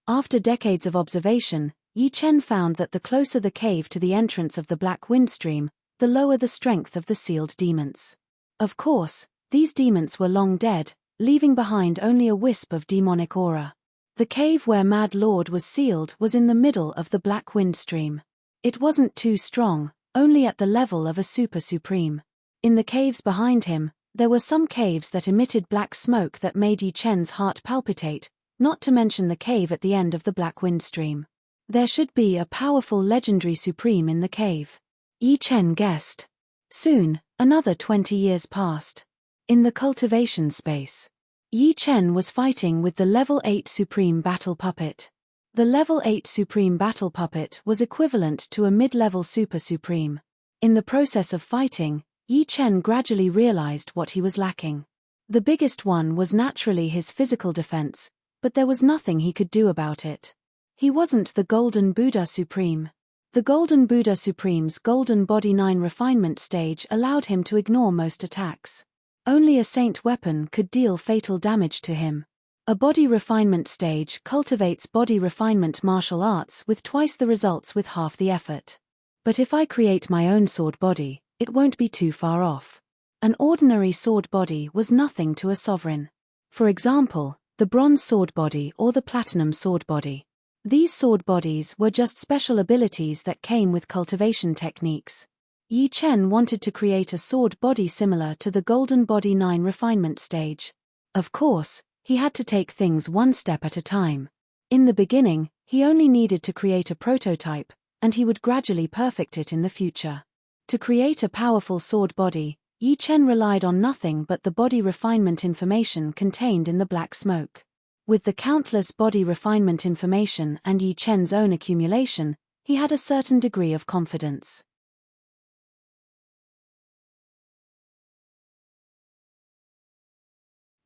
After decades of observation, Yi Chen found that the closer the cave to the entrance of the Black Wind Stream, the lower the strength of the sealed demons. Of course, these demons were long dead, leaving behind only a wisp of demonic aura. The cave where Mad Lord was sealed was in the middle of the Black Wind Stream. It wasn't too strong, only at the level of a super supreme. In the caves behind him, there were some caves that emitted black smoke that made Yi Chen's heart palpitate, not to mention the cave at the end of the Black Wind Stream. There should be a powerful legendary supreme in the cave. Yi Chen guessed. Soon, another 20 years passed. In the cultivation space, Yi Chen was fighting with the level 8 Supreme Battle Puppet. The level 8 Supreme Battle Puppet was equivalent to a mid-level Super Supreme. In the process of fighting, Yi Chen gradually realized what he was lacking. The biggest one was naturally his physical defense, but there was nothing he could do about it. He wasn't the Golden Buddha Supreme. The Golden Buddha Supreme's Golden Body 9 refinement stage allowed him to ignore most attacks. Only a saint weapon could deal fatal damage to him. A body refinement stage cultivates body refinement martial arts with twice the results with half the effort. But if I create my own sword body, it won't be too far off. An ordinary sword body was nothing to a sovereign. For example, the bronze sword body or the platinum sword body. These sword bodies were just special abilities that came with cultivation techniques. Yi Chen wanted to create a sword body similar to the Golden Body 9 refinement stage. Of course, he had to take things one step at a time. In the beginning, he only needed to create a prototype, and he would gradually perfect it in the future. To create a powerful sword body, Yi Chen relied on nothing but the body refinement information contained in the black smoke. With the countless body refinement information and Yi Chen's own accumulation, he had a certain degree of confidence.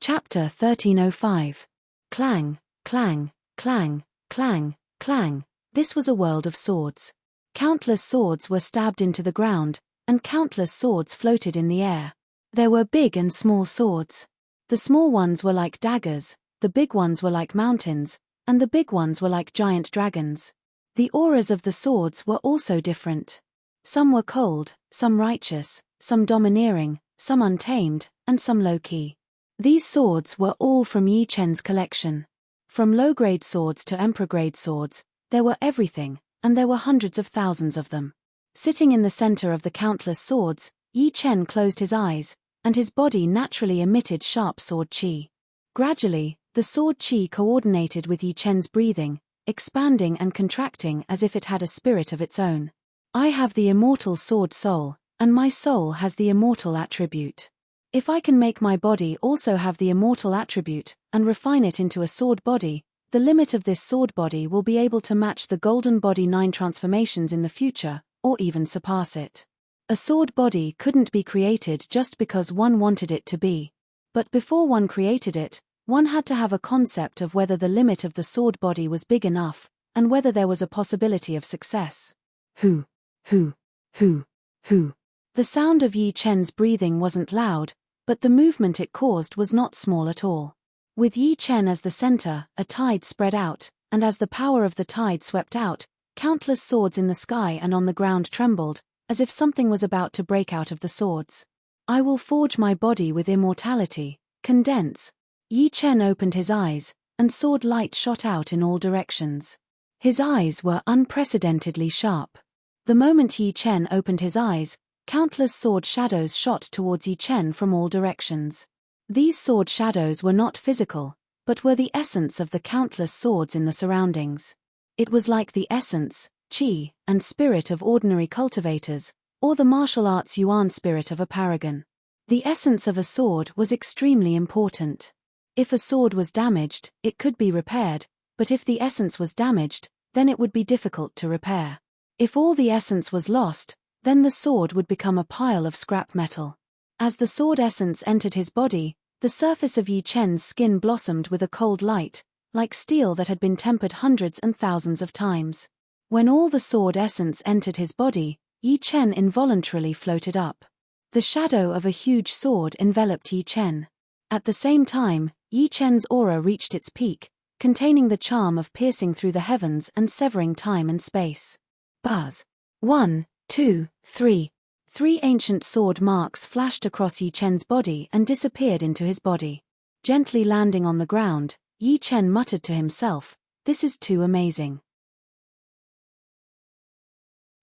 Chapter 1305. Clang, clang, clang, clang, clang. This was a world of swords. Countless swords were stabbed into the ground, and countless swords floated in the air. There were big and small swords. The small ones were like daggers, the big ones were like mountains, and the big ones were like giant dragons. The auras of the swords were also different. Some were cold, some righteous, some domineering, some untamed, and some low-key. These swords were all from Yi Chen's collection. From low-grade swords to emperor-grade swords, there were everything, and there were hundreds of thousands of them. Sitting in the center of the countless swords, Yi Chen closed his eyes, and his body naturally emitted sharp sword qi. Gradually, the sword qi coordinated with Yi Chen's breathing, expanding and contracting as if it had a spirit of its own. I have the immortal sword soul, and my soul has the immortal attribute. If I can make my body also have the immortal attribute, and refine it into a sword body, the limit of this sword body will be able to match the Golden Body 9 transformations in the future, or even surpass it. A sword body couldn't be created just because one wanted it to be. But before one created it, one had to have a concept of whether the limit of the sword body was big enough, and whether there was a possibility of success. Hu, hu, hu, hu. The sound of Yi Chen's breathing wasn't loud, but the movement it caused was not small at all. With Yi Chen as the center, a tide spread out, and as the power of the tide swept out, countless swords in the sky and on the ground trembled, as if something was about to break out of the swords. I will forge my body with immortality, condense. Yi Chen opened his eyes, and sword light shot out in all directions. His eyes were unprecedentedly sharp. The moment Yi Chen opened his eyes, countless sword shadows shot towards Yi Chen from all directions. These sword shadows were not physical, but were the essence of the countless swords in the surroundings. It was like the essence, qi, and spirit of ordinary cultivators, or the martial arts yuan spirit of a paragon. The essence of a sword was extremely important. If a sword was damaged, it could be repaired, but if the essence was damaged, then it would be difficult to repair. If all the essence was lost, then the sword would become a pile of scrap metal. As the sword essence entered his body, the surface of Yi Chen's skin blossomed with a cold light, like steel that had been tempered hundreds and thousands of times. When all the sword essence entered his body, Yi Chen involuntarily floated up. The shadow of a huge sword enveloped Yi Chen. At the same time, Yi Chen's aura reached its peak, containing the charm of piercing through the heavens and severing time and space. Buzz. 1, 2, 3. 3 ancient sword marks flashed across Yi Chen's body and disappeared into his body. Gently landing on the ground, Yi Chen muttered to himself, "This is too amazing."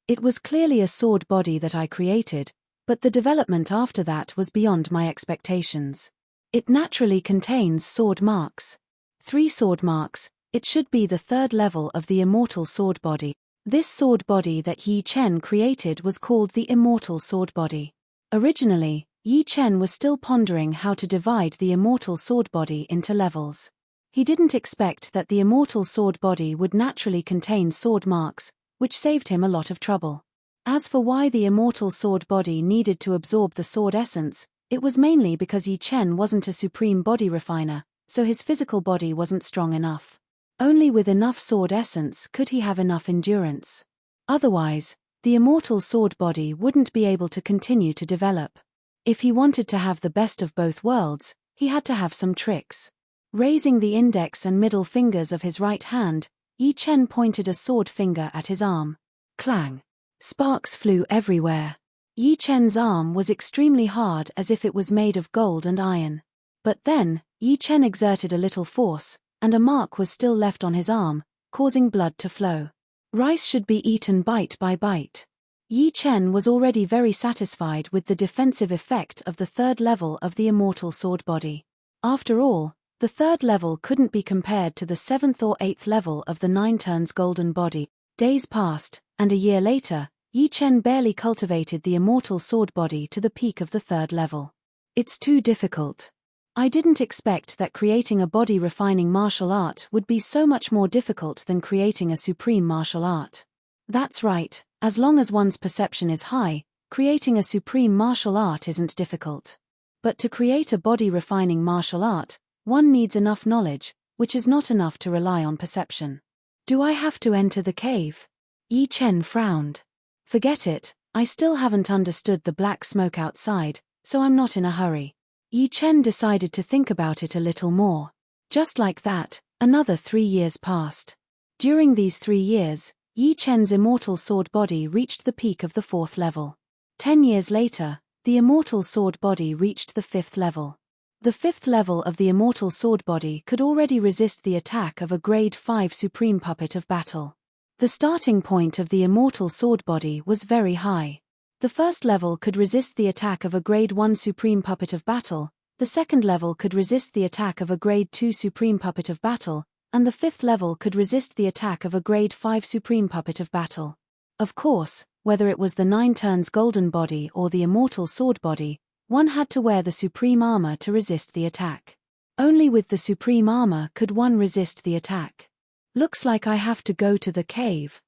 It was clearly a sword body that I created, but the development after that was beyond my expectations. It naturally contains sword marks. 3 sword marks, it should be the 3rd level of the Immortal sword body. This sword body that Yi Chen created was called the Immortal sword body. Originally, Yi Chen was still pondering how to divide the Immortal sword body into levels. He didn't expect that the Immortal sword body would naturally contain sword marks, which saved him a lot of trouble. As for why the Immortal sword body needed to absorb the sword essence, it was mainly because Yi Chen wasn't a supreme body refiner, so his physical body wasn't strong enough. Only with enough sword essence could he have enough endurance. Otherwise, the Immortal sword body wouldn't be able to continue to develop. If he wanted to have the best of both worlds, he had to have some tricks. Raising the index and middle fingers of his right hand, Yi Chen pointed a sword finger at his arm. Clang! Sparks flew everywhere. Yi Chen's arm was extremely hard, as if it was made of gold and iron. But then, Yi Chen exerted a little force, and a mark was still left on his arm, causing blood to flow. Rice should be eaten bite by bite. Yi Chen was already very satisfied with the defensive effect of the 3rd level of the Immortal sword body. After all, the 3rd level couldn't be compared to the 7th or 8th level of the 9 turns golden body. Days passed, and a year later, Yi Chen barely cultivated the Immortal sword body to the peak of the 3rd level. It's too difficult. I didn't expect that creating a body-refining martial art would be so much more difficult than creating a supreme martial art. That's right, as long as one's perception is high, creating a supreme martial art isn't difficult. But to create a body-refining martial art, one needs enough knowledge, which is not enough to rely on perception. Do I have to enter the cave? Yi Chen frowned. Forget it, I still haven't understood the black smoke outside, so I'm not in a hurry. Yi Chen decided to think about it a little more. Just like that, another 3 years passed. During these 3 years, Yi Chen's Immortal sword body reached the peak of the 4th level. 10 years later, the Immortal sword body reached the 5th level. The 5th level of the Immortal sword body could already resist the attack of a grade 5 supreme puppet of battle. The starting point of the Immortal sword body was very high. The 1st level could resist the attack of a grade 1 supreme puppet of battle, the 2nd level could resist the attack of a grade 2 supreme puppet of battle, and the 5th level could resist the attack of a grade 5 supreme puppet of battle. Of course, whether it was the 9 turns golden body or the Immortal sword body, one had to wear the supreme armor to resist the attack. Only with the supreme armor could one resist the attack. Looks like I have to go to the cave.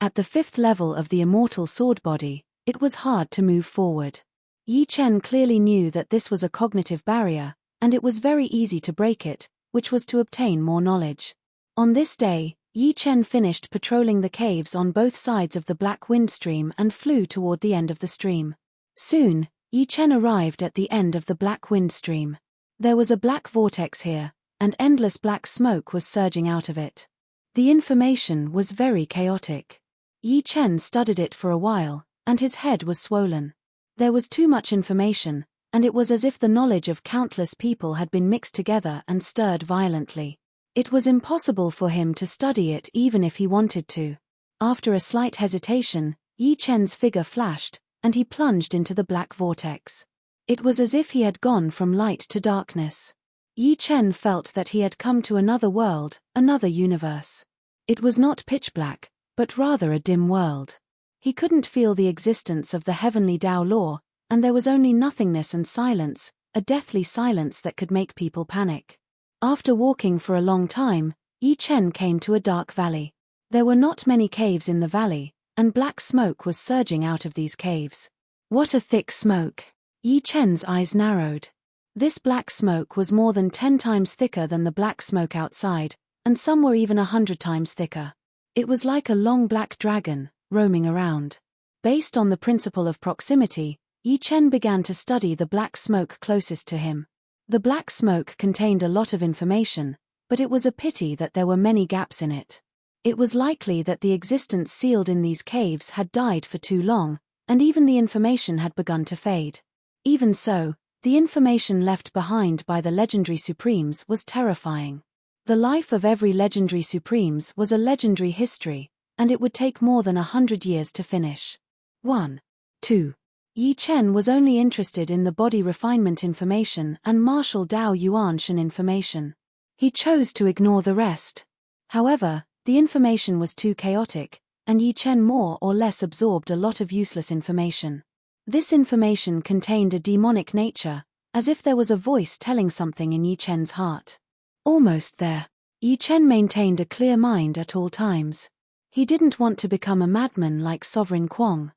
At the 5th level of the Immortal sword body, it was hard to move forward. Yi Chen clearly knew that this was a cognitive barrier, and it was very easy to break it, which was to obtain more knowledge. On this day, Yi Chen finished patrolling the caves on both sides of the Black Wind Stream and flew toward the end of the stream. Soon, Yi Chen arrived at the end of the Black Wind Stream. There was a black vortex here, and endless black smoke was surging out of it. The information was very chaotic. Yi Chen studied it for a while, and his head was swollen. There was too much information, and it was as if the knowledge of countless people had been mixed together and stirred violently. It was impossible for him to study it even if he wanted to. After a slight hesitation, Yi Chen's figure flashed, and he plunged into the black vortex. It was as if he had gone from light to darkness. Yi Chen felt that he had come to another world, another universe. It was not pitch black, but rather a dim world. He couldn't feel the existence of the heavenly Tao law, and there was only nothingness and silence, a deathly silence that could make people panic. After walking for a long time, Yi Chen came to a dark valley. There were not many caves in the valley, and black smoke was surging out of these caves. What a thick smoke! Yi Chen's eyes narrowed. This black smoke was more than 10 times thicker than the black smoke outside, and some were even 100 times thicker. It was like a long black dragon, roaming around. Based on the principle of proximity, Yi Chen began to study the black smoke closest to him. The black smoke contained a lot of information, but it was a pity that there were many gaps in it. It was likely that the existence sealed in these caves had died for too long, and even the information had begun to fade. Even so, the information left behind by the legendary Supremes was terrifying. The life of every legendary Supremes was a legendary history, and it would take more than 100 years to finish. 1. 2. Yi Chen was only interested in the body refinement information and martial Dao Yuanshan information. He chose to ignore the rest. However, the information was too chaotic, and Yi Chen more or less absorbed a lot of useless information. This information contained a demonic nature, as if there was a voice telling something in Yi Chen's heart. Almost there. Yi Chen maintained a clear mind at all times. He didn't want to become a madman like Sovereign Kwong.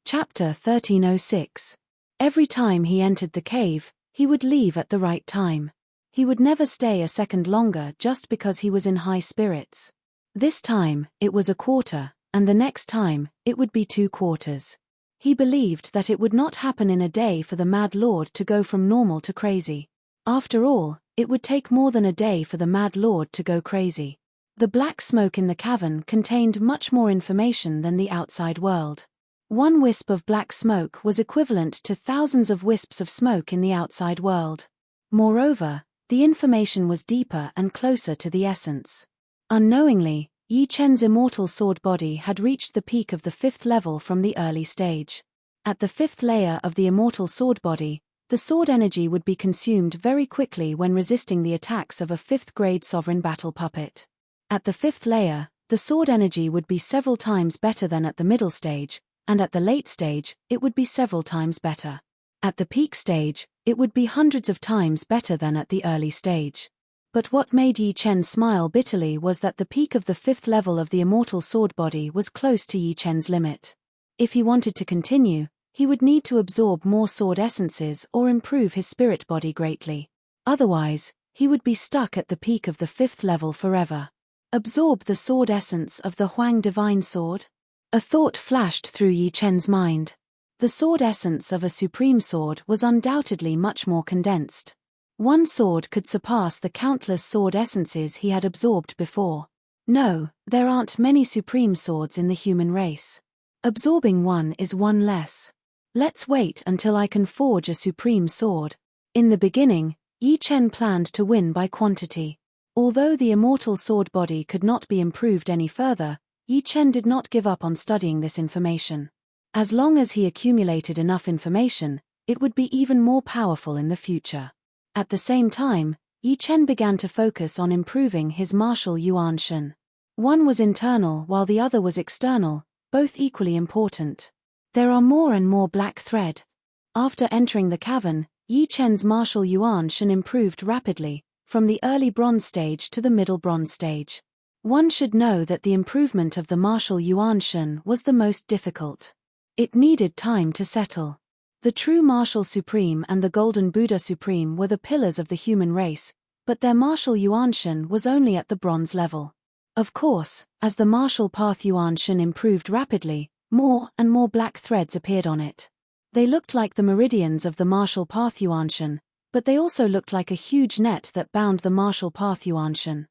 Chapter 1306. Every time he entered the cave, he would leave at the right time. He would never stay a second longer just because he was in high spirits. This time, it was a quarter, and the next time, it would be 2 quarters. He believed that it would not happen in a day for the Mad Lord to go from normal to crazy. After all, it would take more than a day for the Mad Lord to go crazy. The black smoke in the cavern contained much more information than the outside world. 1 wisp of black smoke was equivalent to thousands of wisps of smoke in the outside world. Moreover, the information was deeper and closer to the essence. Unknowingly, Yi Chen's immortal sword body had reached the peak of the 5th level from the early stage. At the 5th layer of the immortal sword body, the sword energy would be consumed very quickly when resisting the attacks of a 5th-grade sovereign battle puppet. At the 5th layer, the sword energy would be several times better than at the middle stage, and at the late stage, it would be several times better. At the peak stage, it would be hundreds of times better than at the early stage. But what made Yi Chen smile bitterly was that the peak of the 5th level of the immortal sword body was close to Yi Chen's limit. If he wanted to continue, he would need to absorb more sword essences or improve his spirit body greatly. Otherwise, he would be stuck at the peak of the 5th level forever. Absorb the sword essence of the Huang Divine Sword? A thought flashed through Yi Chen's mind. The sword essence of a supreme sword was undoubtedly much more condensed. 1 sword could surpass the countless sword essences he had absorbed before. No, there aren't many supreme swords in the human race. Absorbing 1 is 1 less. Let's wait until I can forge a supreme sword. In the beginning, Yi Chen planned to win by quantity. Although the immortal sword body could not be improved any further, Yi Chen did not give up on studying this information. As long as he accumulated enough information, it would be even more powerful in the future. At the same time, Yi Chen began to focus on improving his martial Yuanshan. 1 was internal while the other was external, both equally important. There are more and more black thread. After entering the cavern, Yi Chen's martial Yuanshan improved rapidly, from the early bronze stage to the middle bronze stage. 1 should know that the improvement of the martial Yuanshan was the most difficult. It needed time to settle. The true martial supreme and the golden Buddha supreme were the pillars of the human race, but their martial Yuanshan was only at the bronze level. Of course, as the martial path Yuanshan improved rapidly, more and more black threads appeared on it. They looked like the meridians of the martial path Yuanshan, but they also looked like a huge net that bound the martial path Yuanshan.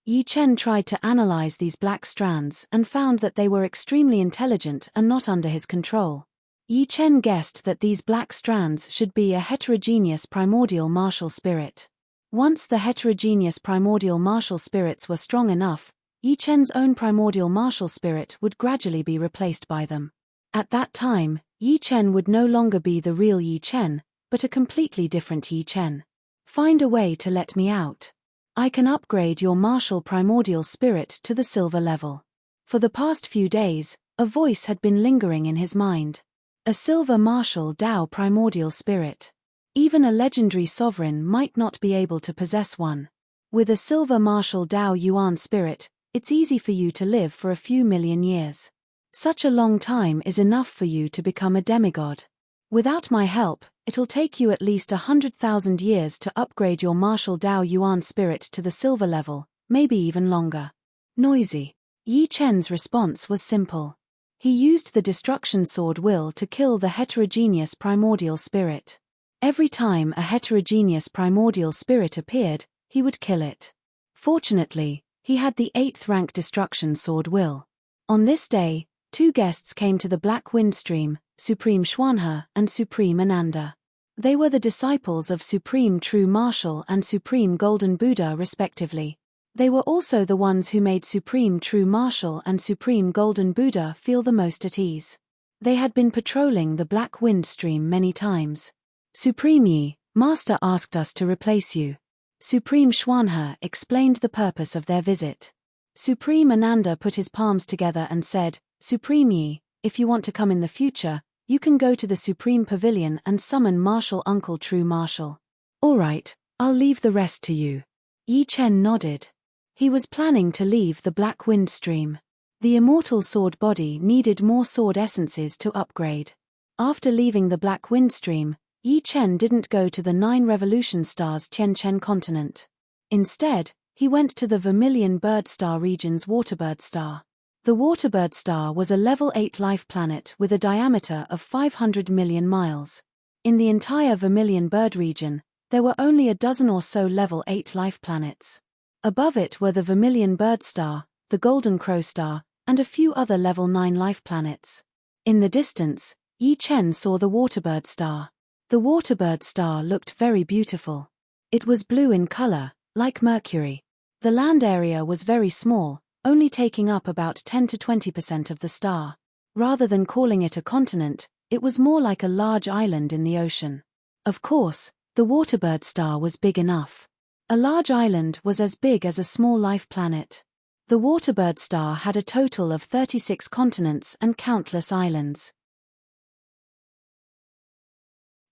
Yi Chen tried to analyze these black strands and found that they were extremely intelligent and not under his control. Yi Chen guessed that these black strands should be a heterogeneous primordial martial spirit. Once the heterogeneous primordial martial spirits were strong enough, Yi Chen's own primordial martial spirit would gradually be replaced by them. At that time, Yi Chen would no longer be the real Yi Chen, but a completely different Yi Chen. Find a way to let me out. I can upgrade your martial primordial spirit to the silver level. For the past few days, a voice had been lingering in his mind. A silver martial Dao primordial spirit. Even a legendary sovereign might not be able to possess one. With a silver martial Dao Yuan spirit, it's easy for you to live for a few million years. Such a long time is enough for you to become a demigod. Without my help, it'll take you at least 100,000 years to upgrade your martial Dao Yuan spirit to the silver level, maybe even longer. Noisy. Yi Chen's response was simple. He used the destruction sword will to kill the heterogeneous primordial spirit. Every time a heterogeneous primordial spirit appeared, he would kill it. Fortunately, he had the 8th rank destruction sword will. On this day, 2 guests came to the Black Wind Stream, Supreme Xuanhe and Supreme Ananda. They were the disciples of Supreme True Martial and Supreme Golden Buddha respectively. They were also the ones who made Supreme True Martial and Supreme Golden Buddha feel the most at ease. They had been patrolling the Black Wind Stream many times. Supreme Yi, Master asked us to replace you. Supreme Xuanhe explained the purpose of their visit. Supreme Ananda put his palms together and said, Supreme Yi, if you want to come in the future, you can go to the Supreme Pavilion and summon Martial Uncle True Martial. All right, I'll leave the rest to you. Yi Chen nodded. He was planning to leave the Black Wind Stream. The Immortal sword body needed more sword essences to upgrade. After leaving the Black Wind Stream, Yi Chen didn't go to the 9 revolution stars Chen continent. Instead, he went to the Vermilion Bird Star region's Waterbird Star. The Waterbird Star was a level 8 life planet with a diameter of 500 million miles. In the entire Vermilion Bird region, there were only a dozen or so level 8 life planets. Above it were the Vermilion Bird Star, the Golden Crow Star, and a few other level 9 life planets. In the distance, Yi Chen saw the Waterbird Star. The Waterbird Star looked very beautiful. It was blue in color, like Mercury. The land area was very small, only taking up about 10 to 20% of the star. Rather than calling it a continent, it was more like a large island in the ocean. Of course, the Waterbird Star was big enough. A large island was as big as a small life planet. The Waterbird Star had a total of 36 continents and countless islands.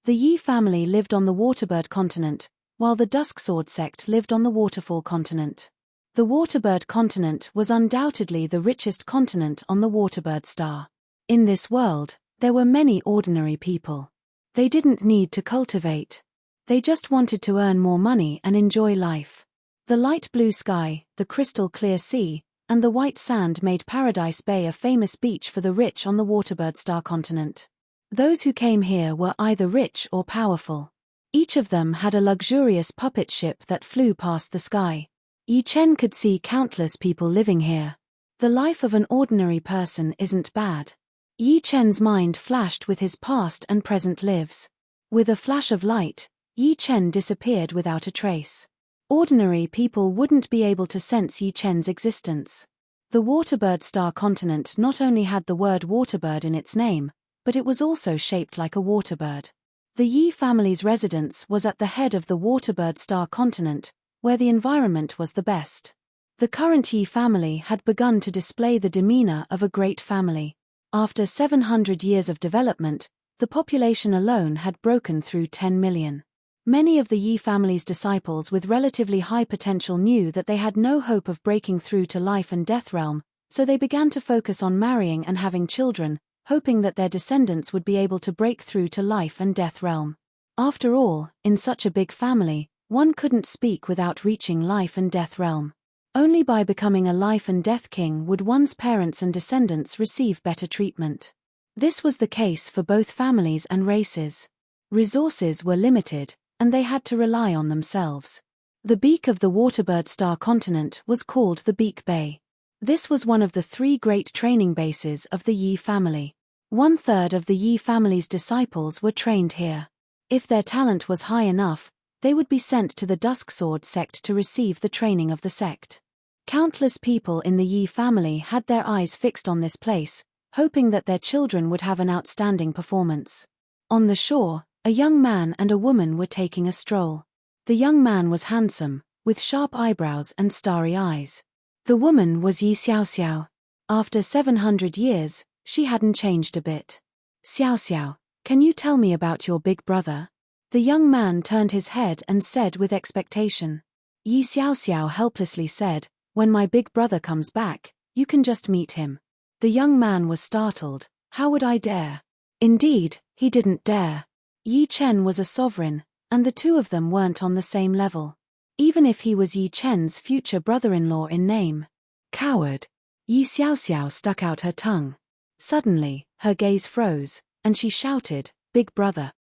The Yi family lived on the Waterbird continent, while the Dusksword sect lived on the Waterfall continent. The Waterbird continent was undoubtedly the richest continent on the Waterbird Star. In this world, there were many ordinary people. They didn't need to cultivate. They just wanted to earn more money and enjoy life. The light blue sky, the crystal clear sea, and the white sand made Paradise Bay a famous beach for the rich on the Waterbird Star continent. Those who came here were either rich or powerful. Each of them had a luxurious puppet ship that flew past the sky. Yi Chen could see countless people living here. The life of an ordinary person isn't bad. Yi Chen's mind flashed with his past and present lives. With a flash of light, Yi Chen disappeared without a trace. Ordinary people wouldn't be able to sense Yi Chen's existence. The Waterbird Star continent not only had the word Waterbird in its name, but it was also shaped like a waterbird. The Yi family's residence was at the head of the Waterbird Star continent, where the environment was the best. The current Yi family had begun to display the demeanor of a great family. After 700 years of development, the population alone had broken through 10 million. Many of the Yi family's disciples with relatively high potential knew that they had no hope of breaking through to life and death realm, so they began to focus on marrying and having children, hoping that their descendants would be able to break through to life and death realm. After all, in such a big family, one couldn't speak without reaching life and death realm. Only by becoming a life and death king would one's parents and descendants receive better treatment. This was the case for both families and races. Resources were limited, and they had to rely on themselves. The beak of the waterbird star continent was called the Beak Bay. This was one of the 3 great training bases of the Yi family. 1/3 of the Yi family's disciples were trained here. If their talent was high enough, they would be sent to the Dusk Sword sect to receive the training of the sect. Countless people in the Yi family had their eyes fixed on this place, hoping that their children would have an outstanding performance. On the shore, a young man and a woman were taking a stroll. The young man was handsome, with sharp eyebrows and starry eyes. The woman was Yi Xiaoxiao. After 700 years, she hadn't changed a bit. Xiaoxiao, can you tell me about your big brother? The young man turned his head and said with expectation. Yi Xiaoxiao helplessly said, when my big brother comes back, you can just meet him. The young man was startled. How would I dare? Indeed, he didn't dare. Yi Chen was a sovereign, and the 2 of them weren't on the same level. Even if he was Yi Chen's future brother-in-law in name. Coward. Yi Xiaoxiao stuck out her tongue. Suddenly, her gaze froze, and she shouted, Big brother.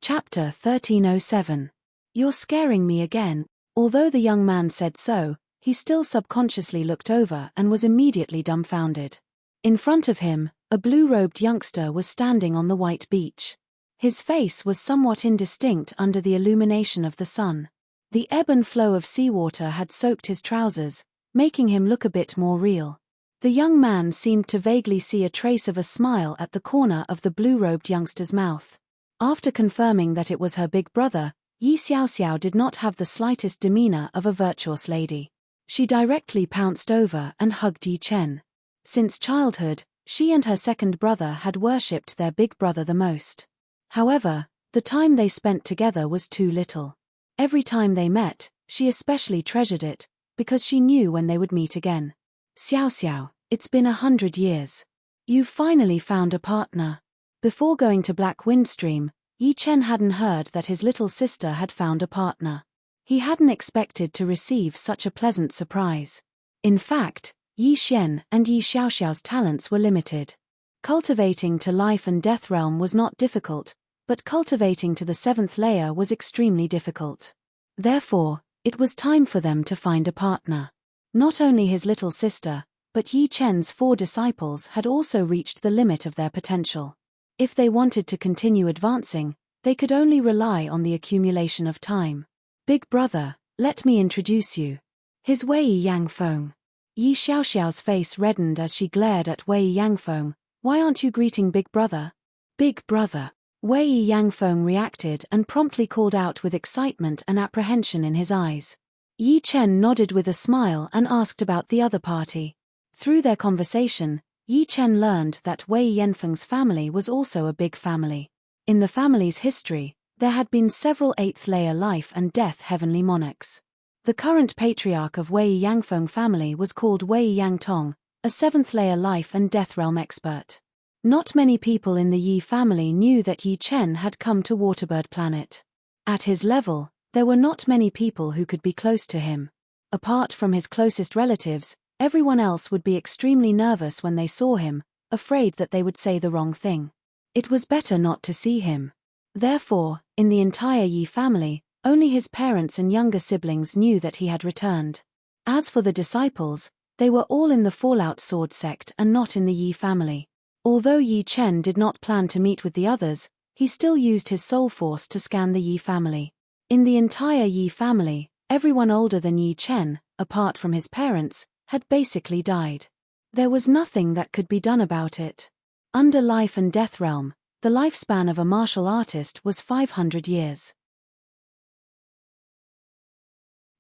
Chapter 1307. You're scaring me again. Although the young man said so, he still subconsciously looked over and was immediately dumbfounded. In front of him, a blue-robed youngster was standing on the white beach. His face was somewhat indistinct under the illumination of the sun. The ebb and flow of seawater had soaked his trousers, making him look a bit more real. The young man seemed to vaguely see a trace of a smile at the corner of the blue-robed youngster's mouth. After confirming that it was her big brother, Yi Xiaoxiao did not have the slightest demeanor of a virtuous lady. She directly pounced over and hugged Yi Chen. Since childhood, she and her second brother had worshipped their big brother the most. However, the time they spent together was too little. Every time they met, she especially treasured it, because she knew when they would meet again. Xiaoxiao, it's been 100 years. You've finally found a partner. Before going to Black Windstream, Yi Chen hadn't heard that his little sister had found a partner. He hadn't expected to receive such a pleasant surprise. In fact, Yi Xian and Yi Xiaoxiao's talents were limited. Cultivating to life and death realm was not difficult, but cultivating to the 7th layer was extremely difficult. Therefore, it was time for them to find a partner. Not only his little sister, but Yi Chen's 4 disciples had also reached the limit of their potential. If they wanted to continue advancing, they could only rely on the accumulation of time. Big brother, let me introduce you. His Wei Yangfeng. Yi Xiaoxiao's face reddened as she glared at Wei Yangfeng. Why aren't you greeting big brother? Big brother. Wei Yangfeng reacted and promptly called out with excitement and apprehension in his eyes. Yi Chen nodded with a smile and asked about the other party. Through their conversation, Yi Chen learned that Wei Yanfeng's family was also a big family. In the family's history, there had been several 8th-layer life and death heavenly monarchs. The current patriarch of Wei Yangfeng family was called Wei Yangtong, a 7th-layer life and death realm expert. Not many people in the Yi family knew that Yi Chen had come to Waterbird Planet. At his level, there were not many people who could be close to him. Apart from his closest relatives, everyone else would be extremely nervous when they saw him, afraid that they would say the wrong thing. It was better not to see him. Therefore, in the entire Yi family, only his parents and younger siblings knew that he had returned. As for the disciples, they were all in the Fallout Sword sect and not in the Yi family. Although Yi Chen did not plan to meet with the others, he still used his soul force to scan the Yi family. In the entire Yi family, everyone older than Yi Chen, apart from his parents, had basically died. There was nothing that could be done about it. Under Life and Death Realm, the lifespan of a martial artist was 500 years.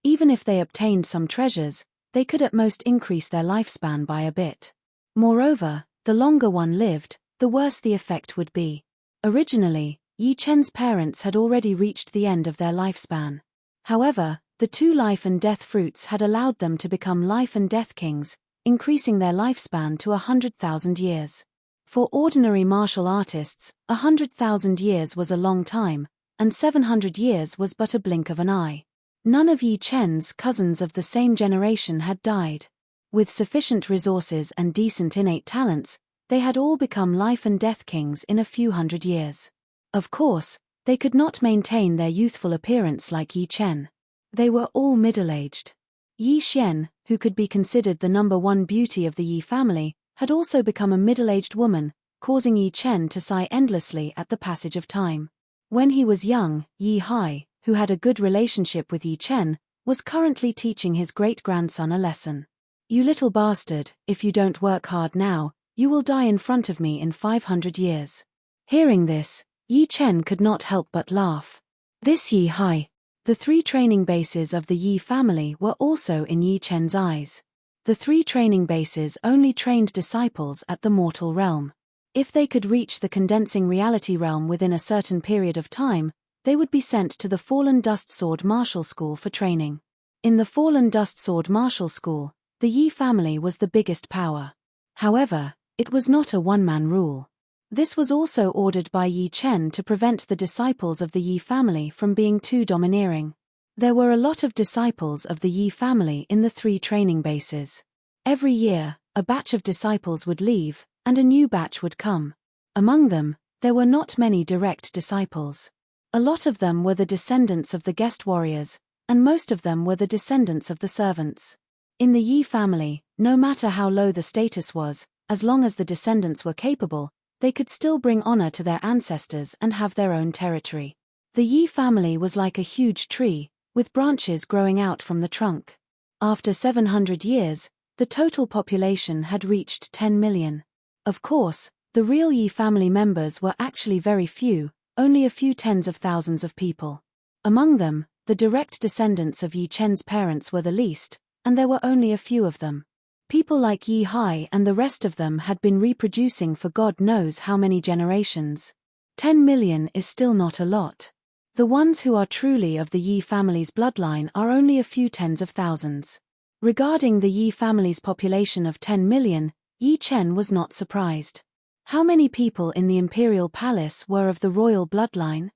Even if they obtained some treasures, they could at most increase their lifespan by a bit. Moreover, the longer one lived, the worse the effect would be. Originally, Yi Chen's parents had already reached the end of their lifespan. However, the 2 life and death fruits had allowed them to become life and death kings, increasing their lifespan to 100,000 years. For ordinary martial artists, 100,000 years was a long time, and 700 years was but a blink of an eye. None of Yi Chen's cousins of the same generation had died. With sufficient resources and decent innate talents, They had all become life and death kings in a few hundred years. Of course, they could not maintain their youthful appearance like Yi Chen. They were all middle-aged. Yi Xian, who could be considered the #1 beauty of the Yi family, had also become a middle-aged woman, causing Yi Chen to sigh endlessly at the passage of time. When he was young, Yi Hai, who had a good relationship with Yi Chen, was currently teaching his great-grandson a lesson. "You little bastard, if you don't work hard now, you will die in front of me in 500 years. Hearing this, Yi Chen could not help but laugh. This Yi Hai. The 3 training bases of the Yi family were also in Yi Chen's eyes. The 3 training bases only trained disciples at the mortal realm. If they could reach the condensing reality realm within a certain period of time, they would be sent to the Fallen Dust Sword Martial School for training. In the Fallen Dust Sword Martial School, the Yi family was the biggest power. However, it was not a one-man rule. This was also ordered by Yi Chen to prevent the disciples of the Yi family from being too domineering. There were a lot of disciples of the Yi family in the 3 training bases. Every year, a batch of disciples would leave, and a new batch would come. Among them, there were not many direct disciples. A lot of them were the descendants of the guest warriors, and most of them were the descendants of the servants. In the Yi family, no matter how low the status was, as long as the descendants were capable, they could still bring honor to their ancestors and have their own territory. The Yi family was like a huge tree, with branches growing out from the trunk. After 700 years, the total population had reached 10 million. Of course, the real Yi family members were actually very few, only a few tens of thousands of people. Among them, the direct descendants of Yi Chen's parents were the least, and there were only a few of them. People like Yi Hai and the rest of them had been reproducing for God knows how many generations. 10 million is still not a lot. The ones who are truly of the Yi family's bloodline are only a few tens of thousands. Regarding the Yi family's population of 10 million, Yi Chen was not surprised. How many people in the imperial palace were of the royal bloodline?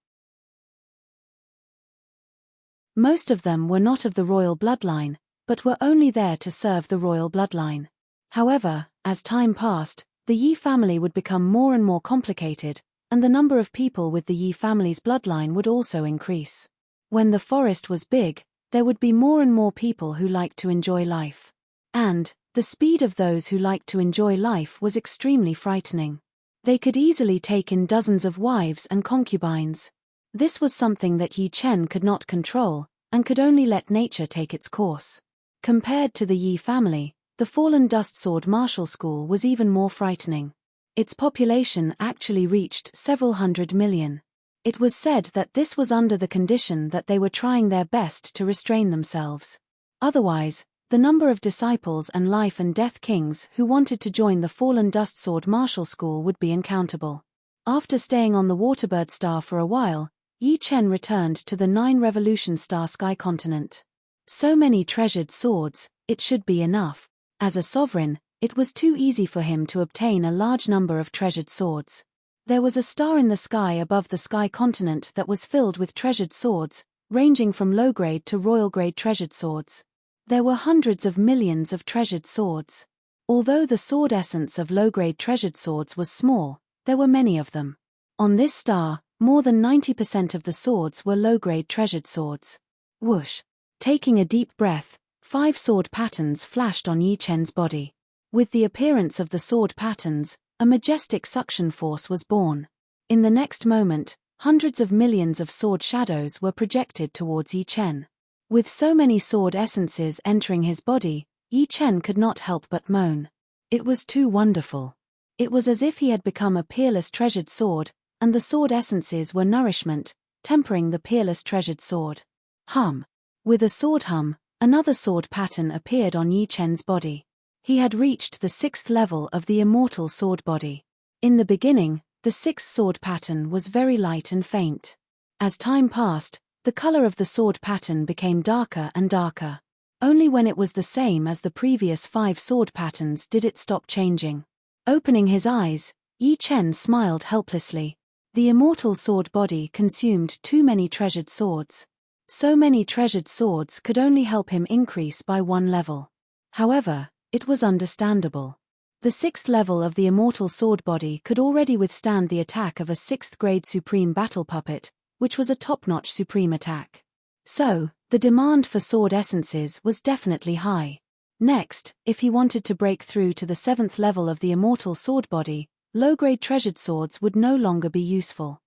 Most of them were not of the royal bloodline, but were only there to serve the royal bloodline. However, as time passed, the Yi family would become more and more complicated, and the number of people with the Yi family's bloodline would also increase. When the forest was big, there would be more and more people who liked to enjoy life. And the speed of those who liked to enjoy life was extremely frightening. They could easily take in dozens of wives and concubines. This was something that Yi Chen could not control, and could only let nature take its course. Compared to the Yi family, the Fallen Dust Sword Martial School was even more frightening. Its population actually reached several hundred million. It was said that this was under the condition that they were trying their best to restrain themselves. Otherwise, the number of disciples and life and death kings who wanted to join the Fallen Dust Sword Martial School would be uncountable. After staying on the Waterbird Star for a while, Yi Chen returned to the 9 Revolution Star Sky Continent. So many treasured swords, it should be enough. As a sovereign, it was too easy for him to obtain a large number of treasured swords. There was a star in the sky above the Sky Continent that was filled with treasured swords, ranging from low-grade to royal-grade treasured swords. There were hundreds of millions of treasured swords. Although the sword essence of low-grade treasured swords was small, there were many of them. On this star, more than 90% of the swords were low-grade treasured swords. Whoosh! Taking a deep breath, 5 sword patterns flashed on Yi Chen's body. With the appearance of the sword patterns, a majestic suction force was born. In the next moment, hundreds of millions of sword shadows were projected towards Yi Chen. With so many sword essences entering his body, Yi Chen could not help but moan. It was too wonderful. It was as if he had become a peerless treasured sword, and the sword essences were nourishment, tempering the peerless treasured sword. Hum. With a sword hum, another sword pattern appeared on Yi Chen's body. He had reached the 6th level of the Immortal sword body. In the beginning, the 6th sword pattern was very light and faint. As time passed, the color of the sword pattern became darker and darker. Only when it was the same as the previous 5 sword patterns did it stop changing. Opening his eyes, Yi Chen smiled helplessly. The Immortal sword body consumed too many treasured swords. So many treasured swords could only help him increase by 1 level. However, it was understandable. The 6th level of the Immortal sword body could already withstand the attack of a 6th grade Supreme battle puppet, which was a top-notch Supreme attack. So, the demand for sword essences was definitely high. Next, if he wanted to break through to the 7th level of the Immortal sword body, low-grade treasured swords would no longer be useful.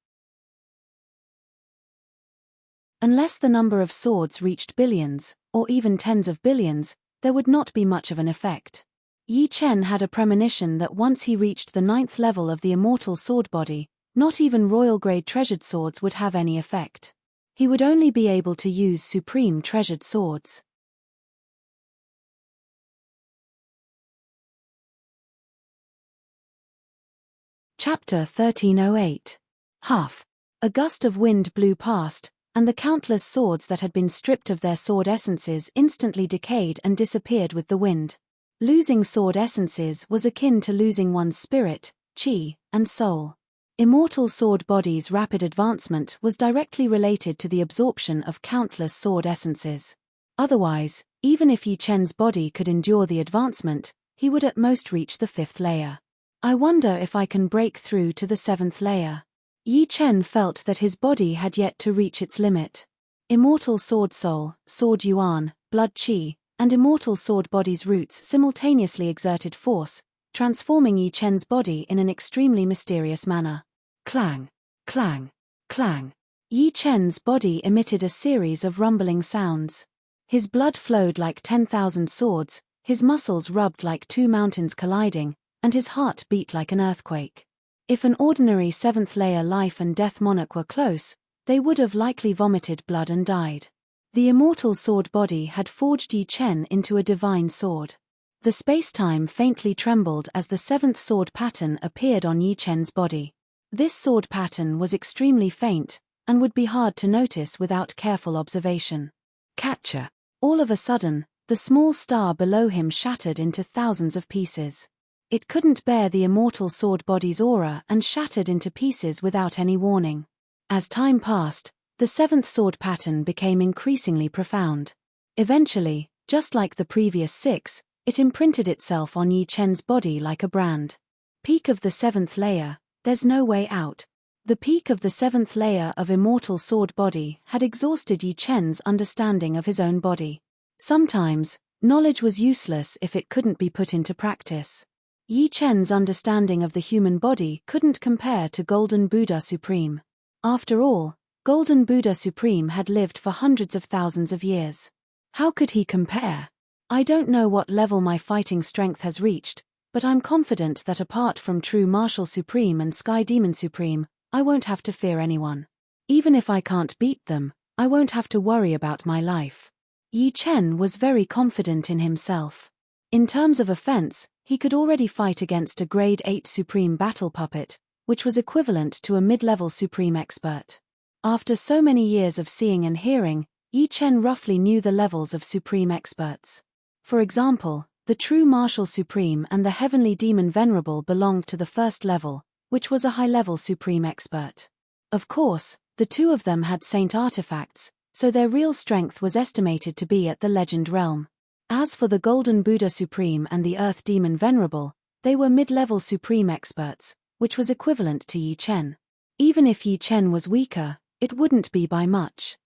Unless the number of swords reached billions, or even tens of billions, there would not be much of an effect. Yi Chen had a premonition that once he reached the 9th level of the Immortal sword body, not even royal-grade treasured swords would have any effect. He would only be able to use Supreme treasured swords. Chapter 1308. Huff. A gust of wind blew past, and the countless swords that had been stripped of their sword essences instantly decayed and disappeared with the wind. Losing sword essences was akin to losing one's spirit, chi, and soul. Immortal sword body's rapid advancement was directly related to the absorption of countless sword essences. Otherwise, even if Yi Chen's body could endure the advancement, he would at most reach the 5th layer. I wonder if I can break through to the 7th layer. Yi Chen felt that his body had yet to reach its limit. Immortal sword soul, sword yuan, blood chi, and immortal sword body's roots simultaneously exerted force, transforming Yi Chen's body in an extremely mysterious manner. Clang, clang, clang. Yi Chen's body emitted a series of rumbling sounds. His blood flowed like 10,000 swords, his muscles rubbed like 2 mountains colliding, and his heart beat like an earthquake. If an ordinary 7th layer life and death monarch were close, they would have likely vomited blood and died. The Immortal sword body had forged Yi Chen into a divine sword. The space-time faintly trembled as the 7th sword pattern appeared on Yi Chen's body. This sword pattern was extremely faint, and would be hard to notice without careful observation. Catcher. All of a sudden, the small star below him shattered into thousands of pieces. It couldn't bear the Immortal sword body's aura and shattered into pieces without any warning. As time passed, the 7th sword pattern became increasingly profound. Eventually, just like the previous 6, it imprinted itself on Yi Chen's body like a brand. Peak of the 7th layer, there's no way out. The peak of the 7th layer of Immortal sword body had exhausted Yi Chen's understanding of his own body. Sometimes, knowledge was useless if it couldn't be put into practice. Yi Chen's understanding of the human body couldn't compare to Golden Buddha Supreme. After all, Golden Buddha Supreme had lived for hundreds of thousands of years. How could he compare? I don't know what level my fighting strength has reached, but I'm confident that apart from True Martial Supreme and Sky Demon Supreme, I won't have to fear anyone. Even if I can't beat them, I won't have to worry about my life. Yi Chen was very confident in himself. In terms of offense, he could already fight against a grade 8 Supreme battle puppet, which was equivalent to a mid-level Supreme expert. After so many years of seeing and hearing, Yi Chen roughly knew the levels of Supreme experts. For example, the True Martial Supreme and the Heavenly Demon Venerable belonged to the 1st level, which was a high-level Supreme expert. Of course, the two of them had saint artifacts, so their real strength was estimated to be at the Legend realm. As for the Golden Buddha Supreme and the Earth Demon Venerable, they were mid-level Supreme experts, which was equivalent to Yi Chen. Even if Yi Chen was weaker, it wouldn't be by much.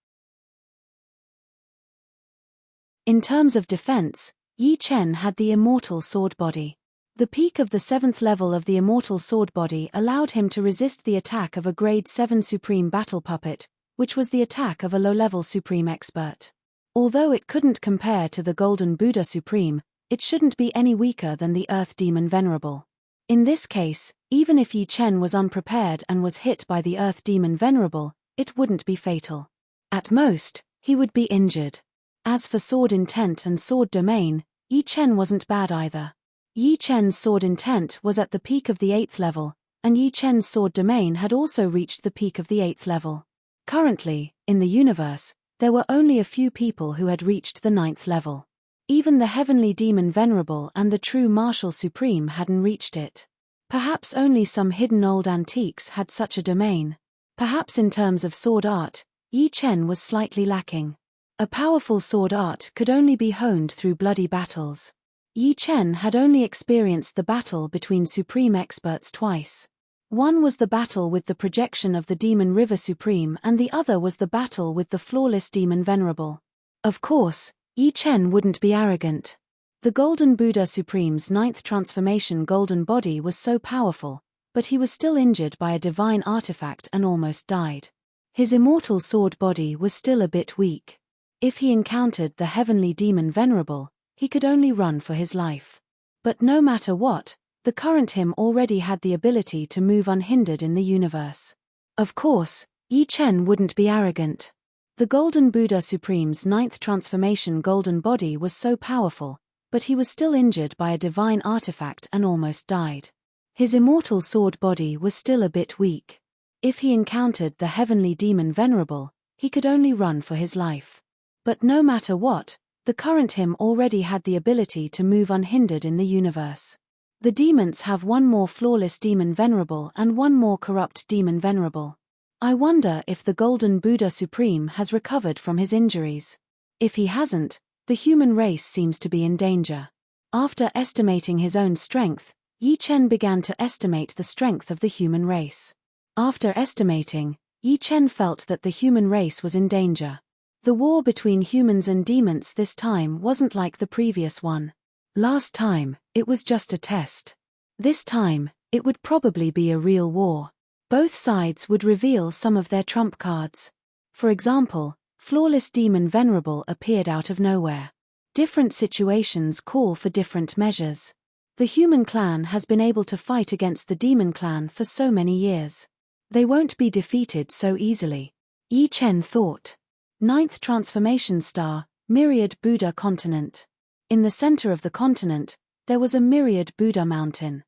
In terms of defense, Yi Chen had the Immortal sword body. The peak of the 7th level of the Immortal sword body allowed him to resist the attack of a grade 7 Supreme battle puppet, which was the attack of a low-level Supreme expert. Although it couldn't compare to the Golden Buddha Supreme, it shouldn't be any weaker than the Earth Demon Venerable. In this case, even if Yi Chen was unprepared and was hit by the Earth Demon Venerable, it wouldn't be fatal. At most, he would be injured. As for sword intent and sword domain, Yi Chen wasn't bad either. Yi Chen's sword intent was at the peak of the 8th level, and Yi Chen's sword domain had also reached the peak of the 8th level. Currently, in the universe, there were only a few people who had reached the 9th level. Even the Heavenly Demon Venerable and the True Martial Supreme hadn't reached it. Perhaps only some hidden old antiques had such a domain. Perhaps in terms of sword art, Yi Chen was slightly lacking. A powerful sword art could only be honed through bloody battles. Yi Chen had only experienced the battle between supreme experts twice. One was the battle with the projection of the Demon River Supreme and the other was the battle with the flawless Demon Venerable. Of course, Yi Chen wouldn't be arrogant. The Golden Buddha Supreme's ninth transformation golden body was so powerful, but he was still injured by a divine artifact and almost died. His immortal sword body was still a bit weak. If he encountered the heavenly Demon Venerable, he could only run for his life. But no matter what, the current him already had the ability to move unhindered in the universe. Of course, Yi Chen wouldn't be arrogant. The Golden Buddha Supreme's ninth transformation golden body was so powerful, but he was still injured by a divine artifact and almost died. His immortal sword body was still a bit weak. If he encountered the heavenly Demon Venerable, he could only run for his life. But no matter what, the current him already had the ability to move unhindered in the universe. The demons have one more flawless Demon Venerable and one more corrupt Demon Venerable. I wonder if the Golden Buddha Supreme has recovered from his injuries. If he hasn't, the human race seems to be in danger. After estimating his own strength, Yi Chen began to estimate the strength of the human race. After estimating, Yi Chen felt that the human race was in danger. The war between humans and demons this time wasn't like the previous one. Last time, it was just a test. This time, it would probably be a real war. Both sides would reveal some of their trump cards. For example, flawless Demon Venerable appeared out of nowhere. Different situations call for different measures. The human clan has been able to fight against the demon clan for so many years. They won't be defeated so easily. Yi Chen thought. Ninth transformation star, myriad Buddha continent. In the center of the continent, there was a myriad Buddha mountain.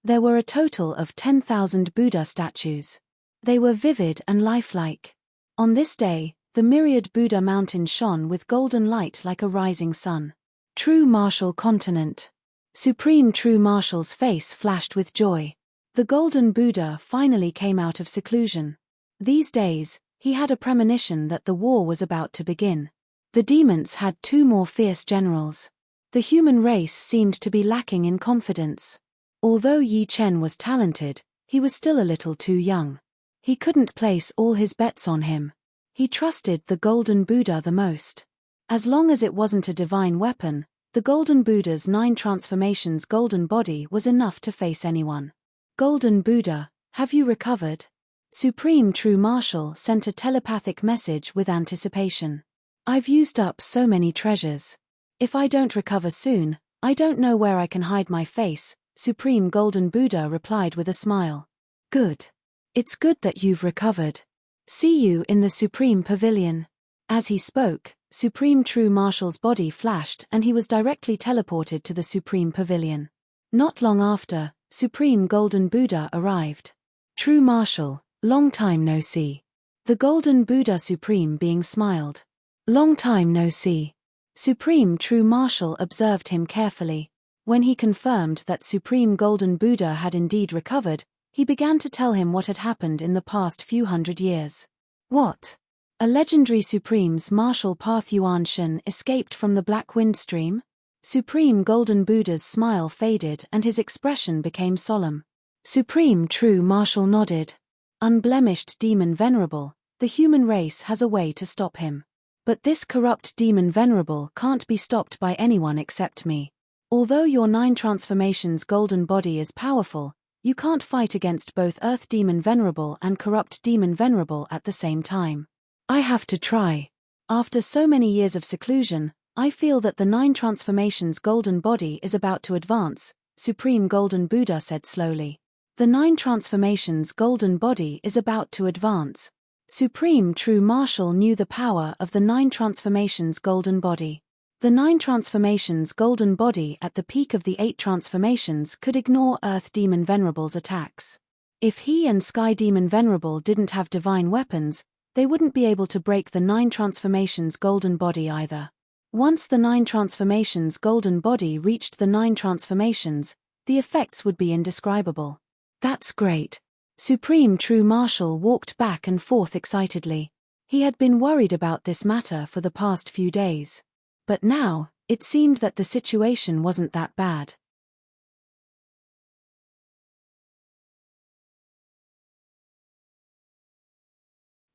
There were a total of 10,000 Buddha statues. They were vivid and lifelike. On this day, the myriad Buddha mountain shone with golden light like a rising sun. True martial continent. Supreme True Marshal's face flashed with joy. The golden Buddha finally came out of seclusion. These days, he had a premonition that the war was about to begin. The demons had two more fierce generals. The human race seemed to be lacking in confidence. Although Yi Chen was talented, he was still a little too young. He couldn't place all his bets on him. He trusted the Golden Buddha the most. As long as it wasn't a divine weapon, the Golden Buddha's 9 transformations golden body was enough to face anyone. Golden Buddha, have you recovered? Supreme True Marshal sent a telepathic message with anticipation. I've used up so many treasures. If I don't recover soon, I don't know where I can hide my face, Supreme Golden Buddha replied with a smile. Good. It's good that you've recovered. See you in the Supreme Pavilion. As he spoke, Supreme True Marshal's body flashed and he was directly teleported to the Supreme Pavilion. Not long after, Supreme Golden Buddha arrived. True Marshal, long time no see. The Golden Buddha Supreme being smiled. Long time no see. Supreme True Marshal observed him carefully. When he confirmed that Supreme Golden Buddha had indeed recovered, he began to tell him what had happened in the past few hundred years. What? A legendary Supreme's Marshal Path Yuan Shen escaped from the Black Wind Stream? Supreme Golden Buddha's smile faded and his expression became solemn. Supreme True Marshal nodded. Unblemished Demon Venerable, the human race has a way to stop him. But this corrupt Demon Venerable can't be stopped by anyone except me. Although your 9 transformations golden body is powerful, you can't fight against both Earth Demon Venerable and corrupt Demon Venerable at the same time. I have to try. After so many years of seclusion, I feel that the 9 transformations golden body is about to advance, Supreme Golden Buddha said slowly. The 9 transformations golden body is about to advance. Supreme True Marshal knew the power of the 9 transformations golden body. The 9 transformations golden body at the peak of the 8 transformations could ignore Earth Demon Venerable's attacks. If he and Sky Demon Venerable didn't have divine weapons, they wouldn't be able to break the 9 transformations golden body either. Once the 9 transformations golden body reached the 9 transformations, the effects would be indescribable. That's great. Supreme True Marshal walked back and forth excitedly. He had been worried about this matter for the past few days. But now, it seemed that the situation wasn't that bad.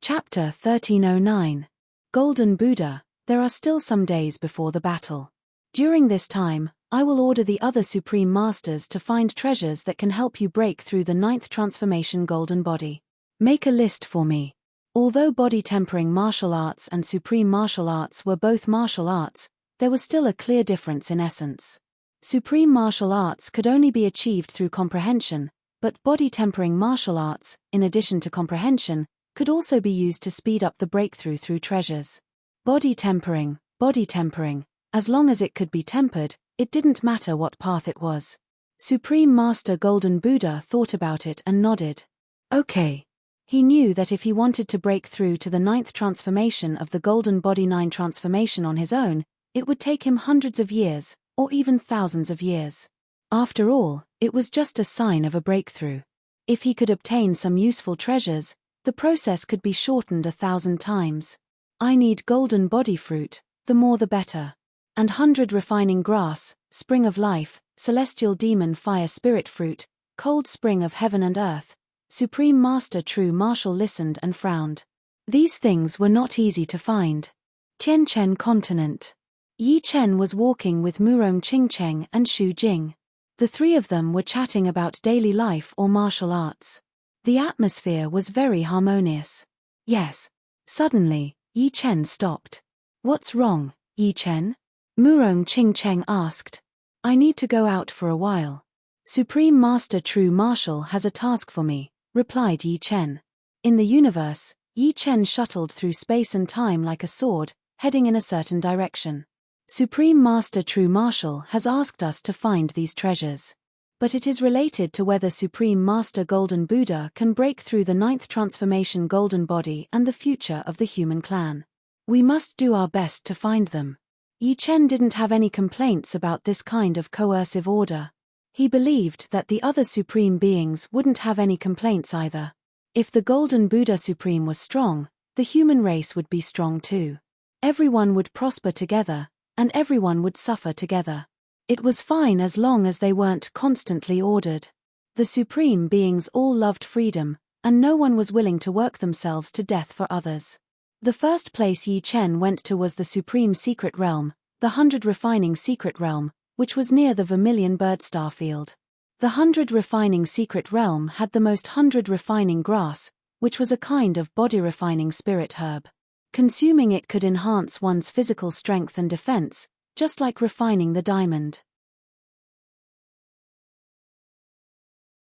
Chapter 1309. Golden Buddha. There are still some days before the battle. During this time, I will order the other Supreme Masters to find treasures that can help you break through the 9th transformation golden body. Make a list for me. Although body-tempering martial arts and supreme martial arts were both martial arts, there was still a clear difference in essence. Supreme martial arts could only be achieved through comprehension, but body-tempering martial arts, in addition to comprehension, could also be used to speed up the breakthrough through treasures. Body tempering, as long as it could be tempered, it didn't matter what path it was. Supreme Master Golden Buddha thought about it and nodded. Okay. He knew that if he wanted to break through to the 9th transformation of the Golden Body 9 transformation on his own, it would take him hundreds of years, or even thousands of years. After all, it was just a sign of a breakthrough. If he could obtain some useful treasures, the process could be shortened 1,000 times. I need golden body fruit, the more the better. And 100 refining grass, spring of life, celestial demon fire spirit fruit, cold spring of heaven and earth. Supreme Master True Martial listened and frowned. These things were not easy to find. Tianchen continent. Yi Chen was walking with Murong Qingcheng and Xu Jing. The three of them were chatting about daily life or martial arts. The atmosphere was very harmonious. Yes. Suddenly, Yi Chen stopped. What's wrong, Yi Chen? Murong Qingcheng asked. I need to go out for a while. Supreme Master True Martial has a task for me, replied Yi Chen. In the universe, Yi Chen shuttled through space and time like a sword, heading in a certain direction. Supreme Master True Martial has asked us to find these treasures. But it is related to whether Supreme Master Golden Buddha can break through the 9th transformation golden body and the future of the human clan. We must do our best to find them. Yi Chen didn't have any complaints about this kind of coercive order. He believed that the other Supreme Beings wouldn't have any complaints either. If the Golden Buddha Supreme was strong, the human race would be strong too. Everyone would prosper together, and everyone would suffer together. It was fine as long as they weren't constantly ordered. The Supreme Beings all loved freedom, and no one was willing to work themselves to death for others. The first place Yi Chen went to was the Supreme Secret Realm, the 100 Refining Secret Realm, which was near the Vermilion Bird Star Field. The 100 Refining Secret Realm had the most 100 refining grass, which was a kind of body-refining spirit herb. Consuming it could enhance one's physical strength and defense, just like refining the diamond.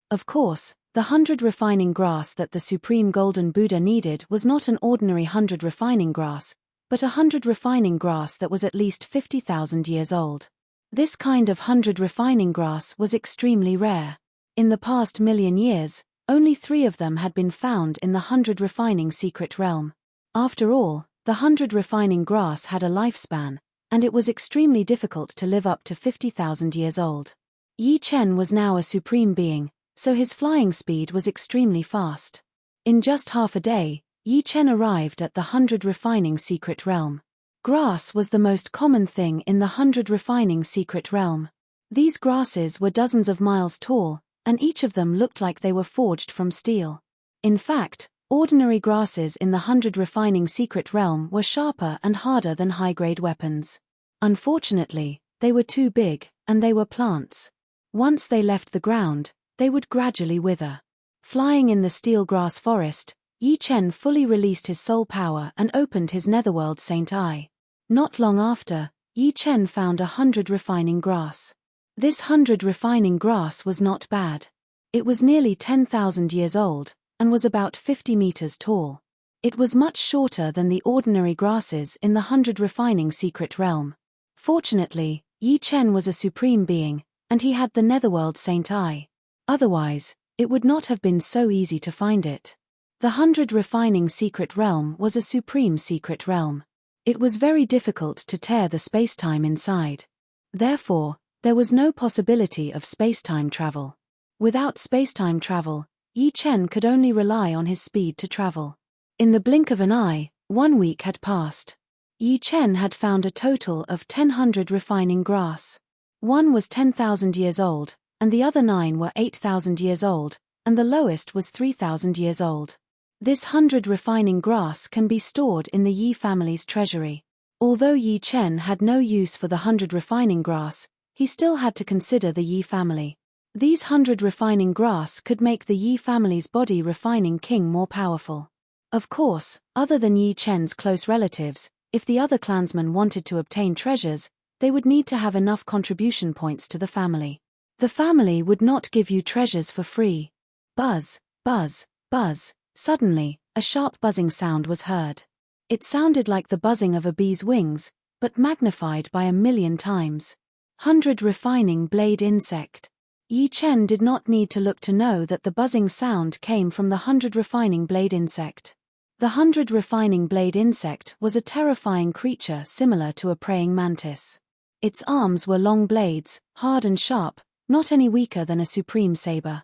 Of course, the 100 refining grass that the Supreme Golden Buddha needed was not an ordinary 100 refining grass, but 100 refining grass that was at least 50,000 years old. This kind of 100 refining grass was extremely rare. In the past million years, only 3 of them had been found in the 100 refining secret realm. After all, the 100 refining grass had a lifespan, and it was extremely difficult to live up to 50,000 years old. Yi Chen was now a supreme being, so his flying speed was extremely fast. In just half a day, Yi Chen arrived at the 100 refining secret realm. Grass was the most common thing in the 100 refining secret realm. These grasses were dozens of miles tall, and each of them looked like they were forged from steel. In fact, ordinary grasses in the 100 refining secret realm were sharper and harder than high-grade weapons. Unfortunately, they were too big, and they were plants. Once they left the ground, they would gradually wither. Flying in the steel grass forest, Yi Chen fully released his soul power and opened his netherworld Saint Eye. Not long after, Yi Chen found 100 refining grass. This 100 refining grass was not bad. It was nearly 10,000 years old, and was about 50 meters tall. It was much shorter than the ordinary grasses in the 100 refining secret realm. Fortunately, Yi Chen was a supreme being, and he had the netherworld Saint Eye. Otherwise, it would not have been so easy to find it. The 100 refining secret realm was a supreme secret realm. It was very difficult to tear the spacetime inside. Therefore, there was no possibility of spacetime travel. Without spacetime travel, Yi Chen could only rely on his speed to travel. In the blink of an eye, 1 week had passed. Yi Chen had found a total of 1,000 refining grass. One was 10,000 years old, and the other 9 were 8,000 years old, and the lowest was 3,000 years old. This 100 refining grass can be stored in the Yi family's treasury. Although Yi Chen had no use for the 100 refining grass, he still had to consider the Yi family. These 100 refining grass could make the Yi family's body refining king more powerful. Of course, other than Yi Chen's close relatives, if the other clansmen wanted to obtain treasures, they would need to have enough contribution points to the family. The family would not give you treasures for free. Buzz, buzz, buzz. Suddenly, a sharp buzzing sound was heard. It sounded like the buzzing of a bee's wings, but magnified by 1,000,000 times. 100 refining blade insect. Yi Chen did not need to look to know that the buzzing sound came from the 100 refining blade insect. The 100 refining blade insect was a terrifying creature similar to a praying mantis. Its arms were long blades, hard and sharp, not any weaker than a supreme saber.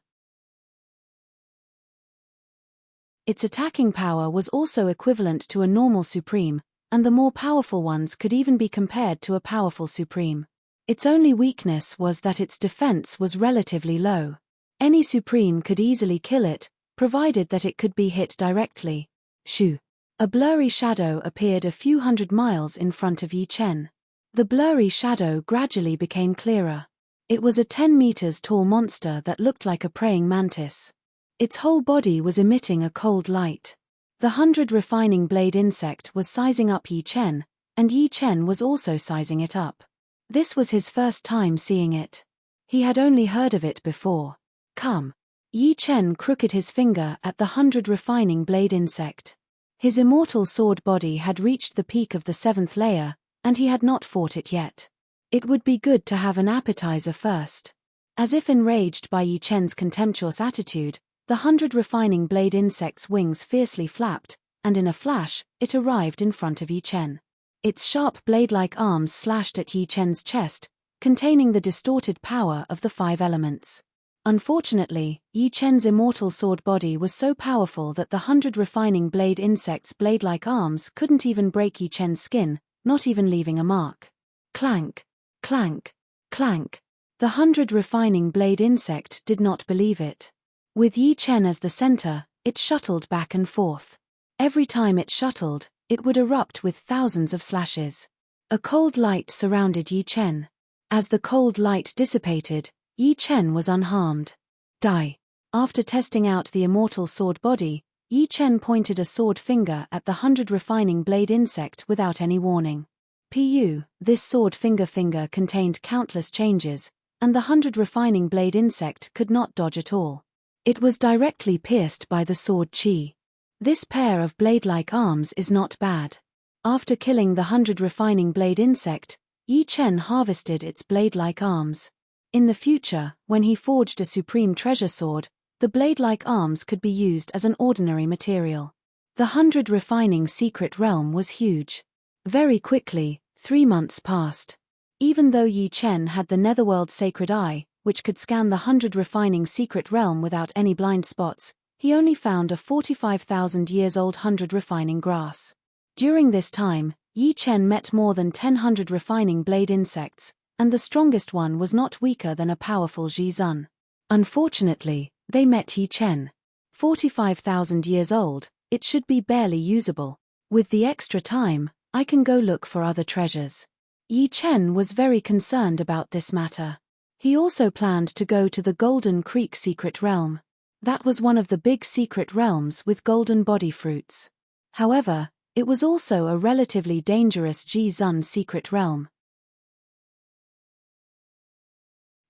Its attacking power was also equivalent to a normal supreme, and the more powerful ones could even be compared to a powerful supreme. Its only weakness was that its defense was relatively low. Any supreme could easily kill it, provided that it could be hit directly. Shoo! A blurry shadow appeared a few hundred miles in front of Yi Chen. The blurry shadow gradually became clearer. It was a 10 meters tall monster that looked like a praying mantis. Its whole body was emitting a cold light. The 100 refining blade insect was sizing up Yi Chen, and Yi Chen was also sizing it up. This was his first time seeing it. He had only heard of it before. Come. Yi Chen crooked his finger at the 100 refining blade insect. His immortal sword body had reached the peak of the 7th layer, and he had not fought it yet. It would be good to have an appetizer first. As if enraged by Yi Chen's contemptuous attitude, the 100 refining blade insect's wings fiercely flapped, and in a flash, it arrived in front of Yi Chen. Its sharp blade-like arms slashed at Yi Chen's chest, containing the distorted power of the 5 elements. Unfortunately, Yi Chen's immortal sword body was so powerful that the 100 refining blade insect's blade-like arms couldn't even break Yi Chen's skin, not even leaving a mark. Clank, clank, clank. The 100 refining blade insect did not believe it. With Yi Chen as the center, it shuttled back and forth. Every time it shuttled, it would erupt with thousands of slashes. A cold light surrounded Yi Chen. As the cold light dissipated, Yi Chen was unharmed. Die. After testing out the immortal sword body, Yi Chen pointed a sword finger at the 100 refining blade insect without any warning. This sword finger contained countless changes, and the 100 refining blade insect could not dodge at all. It was directly pierced by the sword chi. This pair of blade-like arms is not bad. After killing the 100 refining blade insect, Yi Chen harvested its blade-like arms. In the future, when he forged a supreme treasure sword, the blade-like arms could be used as an ordinary material. The 100 refining secret realm was huge. Very quickly, 3 months passed. Even though Yi Chen had the Netherworld Sacred Eye, which could scan the 100 refining secret realm without any blind spots, he only found a 45,000 years old 100 refining grass. During this time, Yi Chen met more than 100 refining blade insects, and the strongest one was not weaker than a powerful Zhizun. Unfortunately, they met Yi Chen. 45,000 years old, it should be barely usable. With the extra time, I can go look for other treasures. Yi Chen was very concerned about this matter. He also planned to go to the Golden Creek secret realm. That was one of the big secret realms with golden body fruits. However, it was also a relatively dangerous Zhizun secret realm.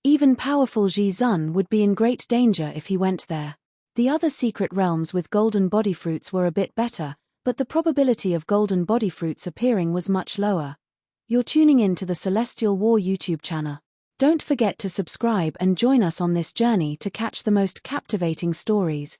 Even powerful Zhizun would be in great danger if he went there. The other secret realms with golden body fruits were a bit better, but the probability of golden body fruits appearing was much lower. You're tuning in to the Celestial War YouTube channel. Don't forget to subscribe and join us on this journey to catch the most captivating stories.